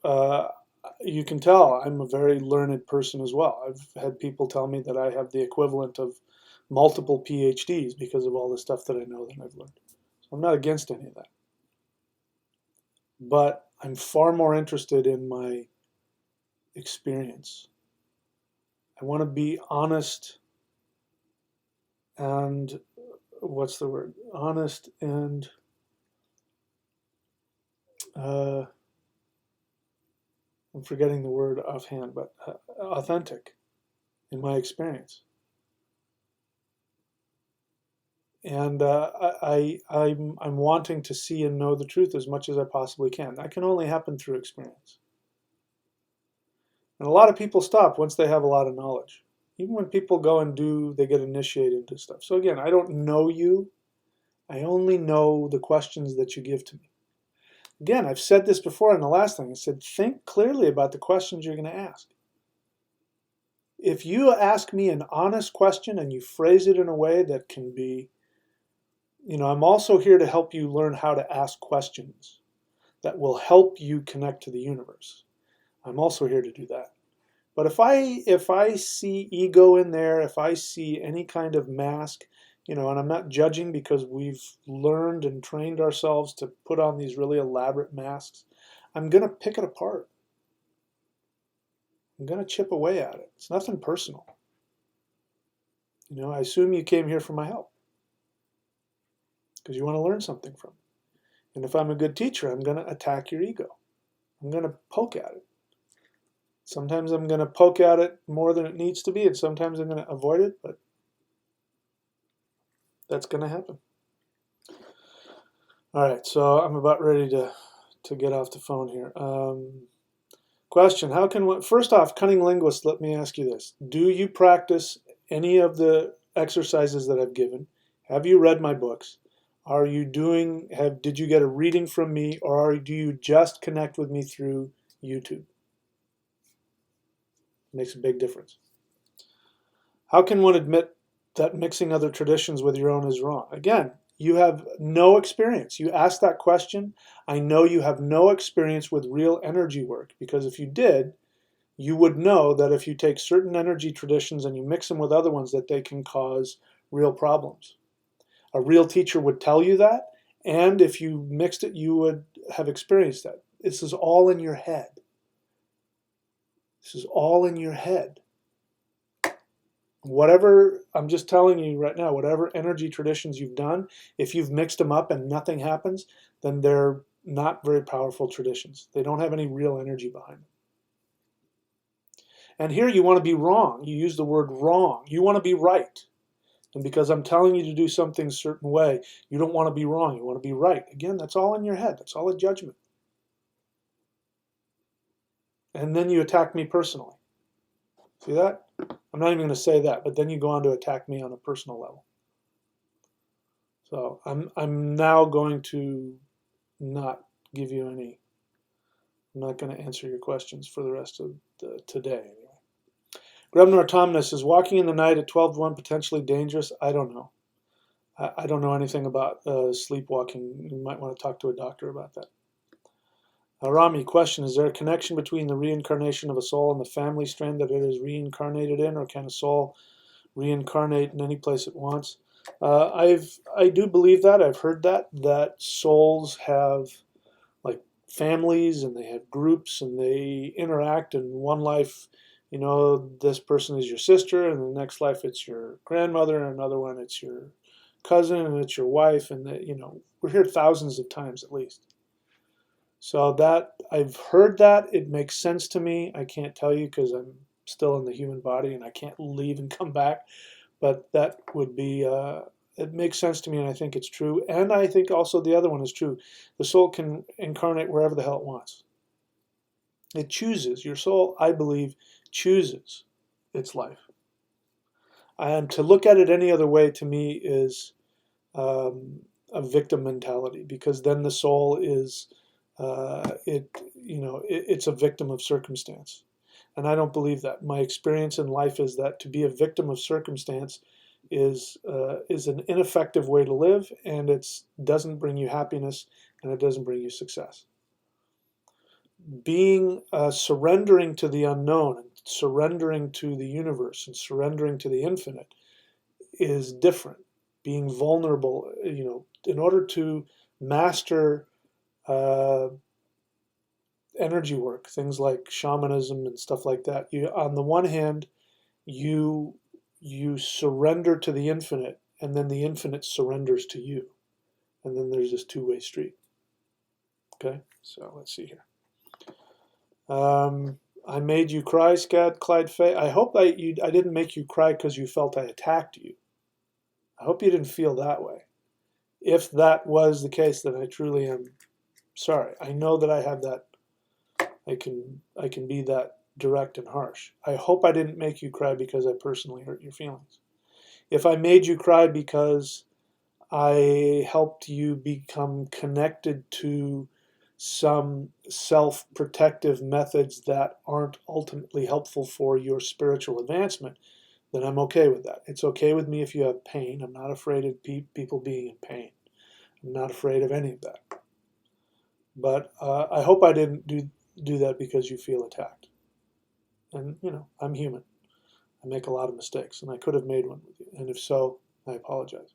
you can tell I'm a very learned person as well. I've had people tell me that I have the equivalent of multiple PhDs because of all the stuff that I know that I've learned. So I'm not against any of that. But I'm far more interested in my experience. I want to be honest and, what's the word? Honest and I'm forgetting the word offhand, but authentic in my experience. And I'm wanting to see and know the truth as much as I possibly can. That can only happen through experience. And a lot of people stop once they have a lot of knowledge. Even when people go and they get initiated into stuff. So again, I don't know you. I only know the questions that you give to me. Again, I've said this before in the last thing. I said, think clearly about the questions you're going to ask. If you ask me an honest question and you phrase it in a way that can be, you know, I'm also here to help you learn how to ask questions that will help you connect to the universe. I'm also here to do that. But if I see ego in there, if I see any kind of mask, you know, and I'm not judging because we've learned and trained ourselves to put on these really elaborate masks, I'm going to pick it apart. I'm going to chip away at it. It's nothing personal. You know, I assume you came here for my help because you want to learn something from me. And if I'm a good teacher, I'm going to attack your ego. I'm going to poke at it. Sometimes I'm going to poke at it more than it needs to be, and sometimes I'm going to avoid it, but that's going to happen. All right, so I'm about ready to get off the phone here. Question, how can one, first off, cunning linguist, let me ask you this. Do you practice any of the exercises that I've given? Have you read my books? Are you doing, did you get a reading from me, or do you just connect with me through YouTube? Makes a big difference. How can one admit that mixing other traditions with your own is wrong? Again, you have no experience. You asked that question. I know you have no experience with real energy work, because if you did, you would know that if you take certain energy traditions and you mix them with other ones, that they can cause real problems. A real teacher would tell you that, and if you mixed it, you would have experienced that. This is all in your head. This is all in your head. Whatever, I'm just telling you right now, whatever energy traditions you've done, if you've mixed them up and nothing happens, then they're not very powerful traditions. They don't have any real energy behind them. And here you want to be wrong. You use the word wrong. You want to be right. And because I'm telling you to do something a certain way, you don't want to be wrong. You want to be right. Again, that's all in your head. That's all a judgment. And then you attack me personally. See that? I'm not even going to say that, but then you go on to attack me on a personal level. So I'm now going to not give you any. I'm not going to answer your questions for the rest of today. Anyway. Grebner Autumnus, is walking in the night at 12:1 potentially dangerous? I don't know. I don't know anything about sleepwalking. You might want to talk to a doctor about that. Rami, question, is there a connection between the reincarnation of a soul and the family strand that it is reincarnated in, or can a soul reincarnate in any place it wants? I do believe that. I've heard that souls have like families and they have groups and they interact. In one life, this person is your sister, and in the next life it's your grandmother, and another one it's your cousin, and it's your wife, and we're here thousands of times at least. So that I've heard that. It makes sense to me. I can't tell you because I'm still in the human body and I can't leave and come back. But that would be, it makes sense to me, and I think it's true. And I think also the other one is true. The soul can incarnate wherever the hell it wants. It chooses. Your soul, I believe, chooses its life. And to look at it any other way, to me, is a victim mentality, because then the soul is, it's a victim of circumstance. And I don't believe that. My experience in life is that to be a victim of circumstance is an ineffective way to live, and it doesn't bring you happiness, and it doesn't bring you success. Being surrendering to the unknown, and surrendering to the universe, and surrendering to the infinite is different. Being vulnerable, in order to master energy work, things like shamanism and stuff like that. On the one hand, you surrender to the infinite, and then the infinite surrenders to you, and then there's this two-way street. Okay, so let's see here. I made you cry, Scad Clyde Fay. I hope I didn't make you cry because you felt I attacked you. I hope you didn't feel that way. If that was the case, then I truly am sorry. I know that I have that. I can be that direct and harsh. I hope I didn't make you cry because I personally hurt your feelings. If I made you cry because I helped you become connected to some self-protective methods that aren't ultimately helpful for your spiritual advancement, then I'm okay with that. It's okay with me if you have pain. I'm not afraid of people being in pain. I'm not afraid of any of that. But I hope I didn't do that because you feel attacked. And, I'm human. I make a lot of mistakes, and I could have made one with you. And if so, I apologize.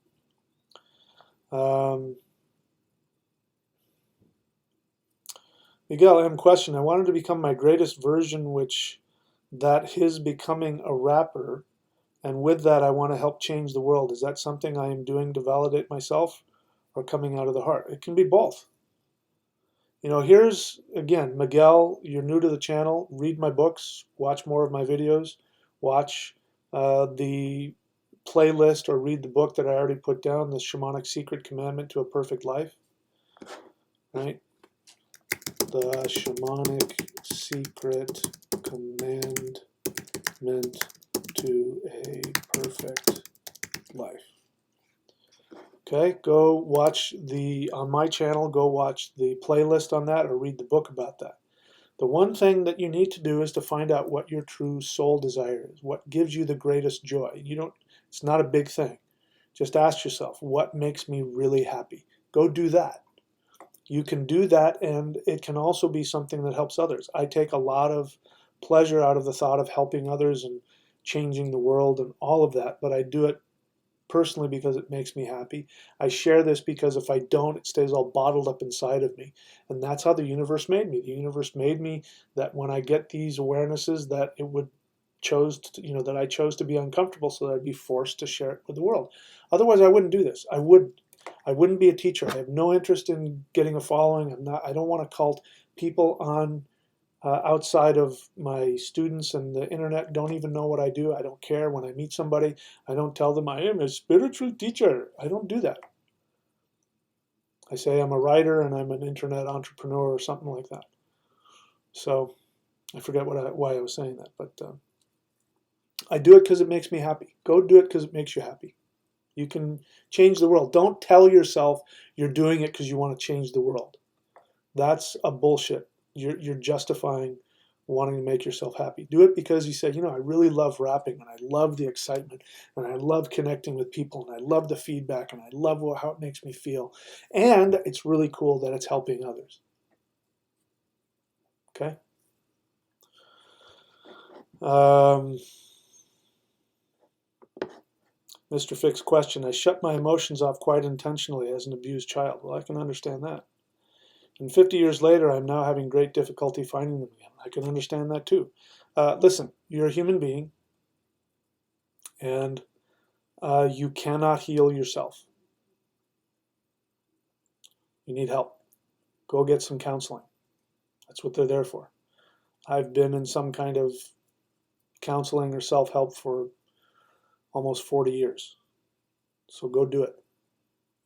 Miguel M. question, I wanted to become my greatest version, which that his becoming a rapper, and with that I want to help change the world. Is that something I am doing to validate myself, or coming out of the heart? It can be both. Here's, again, Miguel, you're new to the channel. Read my books, watch more of my videos, watch the playlist, or read the book that I already put down, The Shamanic Secret Commandment to a Perfect Life. Right? The Shamanic Secret Commandment to a Perfect Life. Okay, go watch on my channel, go watch the playlist on that, or read the book about that. The one thing that you need to do is to find out what your true soul desire is, what gives you the greatest joy. It's not a big thing. Just ask yourself, what makes me really happy? Go do that. You can do that, and it can also be something that helps others. I take a lot of pleasure out of the thought of helping others and changing the world and all of that, but I do it personally because it makes me happy. I share this because if I don't, it stays all bottled up inside of me. And that's how the universe made me. The universe made me that when I get these awarenesses, that it would that I chose to be uncomfortable, so that I'd be forced to share it with the world. Otherwise, I wouldn't do this. I wouldn't be a teacher. I have no interest in getting a following. I don't want to cult. People on outside of my students and the internet don't even know what I do. I don't care. When I meet somebody, I don't tell them I am a spiritual teacher. I don't do that. I say I'm a writer and I'm an internet entrepreneur or something like that. So I forget why I was saying that, but I do it because it makes me happy. Go do it because it makes you happy. You can change the world. Don't tell yourself you're doing it because you want to change the world. That's a bullshit. You're justifying wanting to make yourself happy. Do it because you say, you know, I really love rapping and I love the excitement and I love connecting with people and I love the feedback and I love how it makes me feel. And it's really cool that it's helping others. Okay? Mr. Fix question, I shut my emotions off quite intentionally as an abused child. Well, I can understand that. And 50 years later, I'm now having great difficulty finding them again. I can understand that too. Listen, you're a human being, and you cannot heal yourself. You need help. Go get some counseling. That's what they're there for. I've been in some kind of counseling or self-help for almost 40 years. So go do it.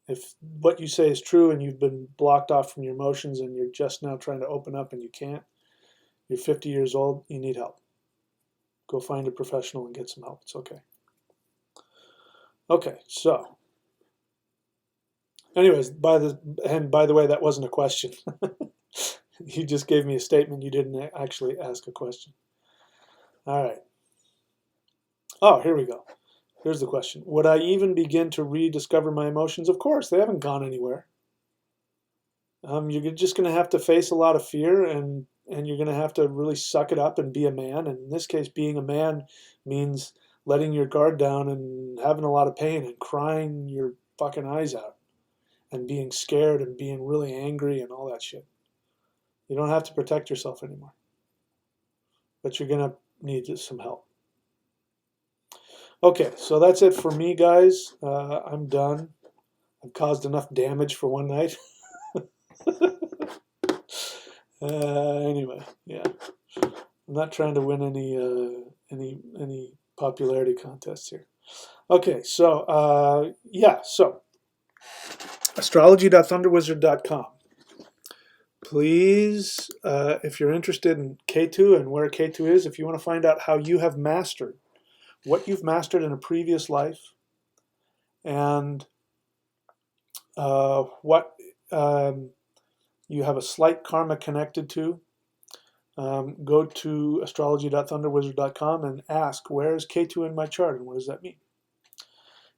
If what you say is true and you've been blocked off from your emotions and you're just now trying to open up and you can't, you're 50 years old, you need help. Go find a professional and get some help. It's okay. Okay, so anyways, by the way, that wasn't a question. You just gave me a statement. You didn't actually ask a question. All right. Oh, here we go. Here's the question. Would I even begin to rediscover my emotions? Of course, they haven't gone anywhere. You're just going to have to face a lot of fear, and you're going to have to really suck it up and be a man. And in this case, being a man means letting your guard down and having a lot of pain and crying your fucking eyes out and being scared and being really angry and all that shit. You don't have to protect yourself anymore, but you're going to need some help. Okay, so that's it for me, guys. I'm done. I've caused enough damage for one night. Anyway, yeah, I'm not trying to win any popularity contests here. Okay, so yeah, so astrology.thunderwizard.com. Please, if you're interested in Ketu and where Ketu is, if you want to find out how you have mastered what you've mastered in a previous life and what you have a slight karma connected to, go to astrology.thunderwizard.com and ask, where is Ketu in my chart and what does that mean?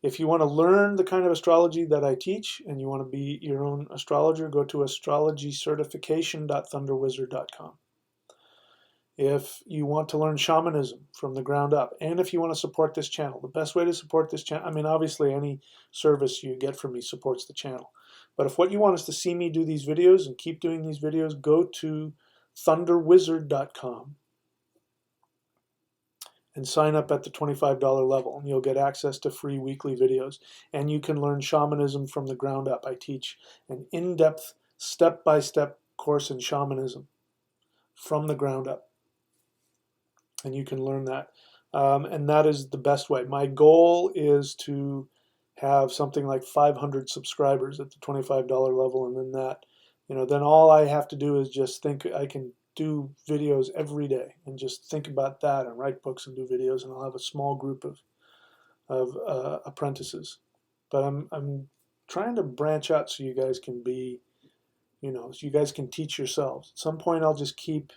If you want to learn the kind of astrology that I teach and you want to be your own astrologer, go to astrologycertification.thunderwizard.com. If you want to learn shamanism from the ground up, and if you want to support this channel, the best way to support this channel, I mean, obviously any service you get from me supports the channel. But if what you want is to see me do these videos and keep doing these videos, go to thunderwizard.com and sign up at the $25 level, and you'll get access to free weekly videos. And you can learn shamanism from the ground up. I teach an in-depth, step-by-step course in shamanism from the ground up. And you can learn that. And that is the best way. My goal is to have something like 500 subscribers at the $25 level, and then that, then all I have to do is just think I can do videos every day and just think about that and write books and do videos, and I'll have a small group of apprentices. But I'm trying to branch out so you guys can be, so you guys can teach yourselves. At some point, I'll just keep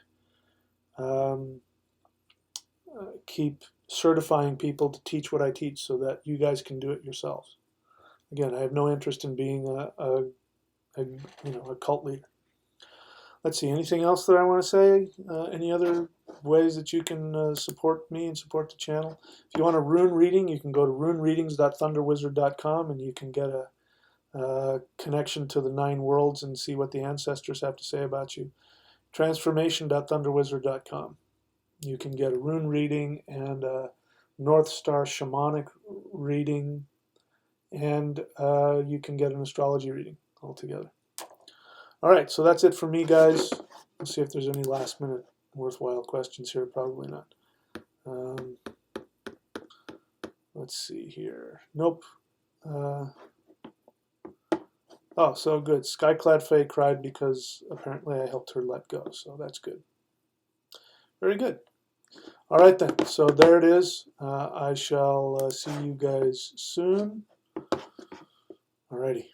certifying people to teach what I teach so that you guys can do it yourselves. Again, I have no interest in being a cult leader. Let's see, anything else that I want to say? Any other ways that you can support me and support the channel? If you want a rune reading, you can go to runereadings.thunderwizard.com and you can get a connection to the 9 worlds and see what the ancestors have to say about you. Transformation.thunderwizard.com. You can get a rune reading and a North Star shamanic reading, and you can get an astrology reading altogether. All right, so that's it for me, guys. Let's see if there's any last-minute worthwhile questions here. Probably not. Let's see here. Nope. Oh, so good. Skyclad Faye cried because apparently I helped her let go, so that's good. Very good. All right, then. So there it is. I shall see you guys soon. All righty.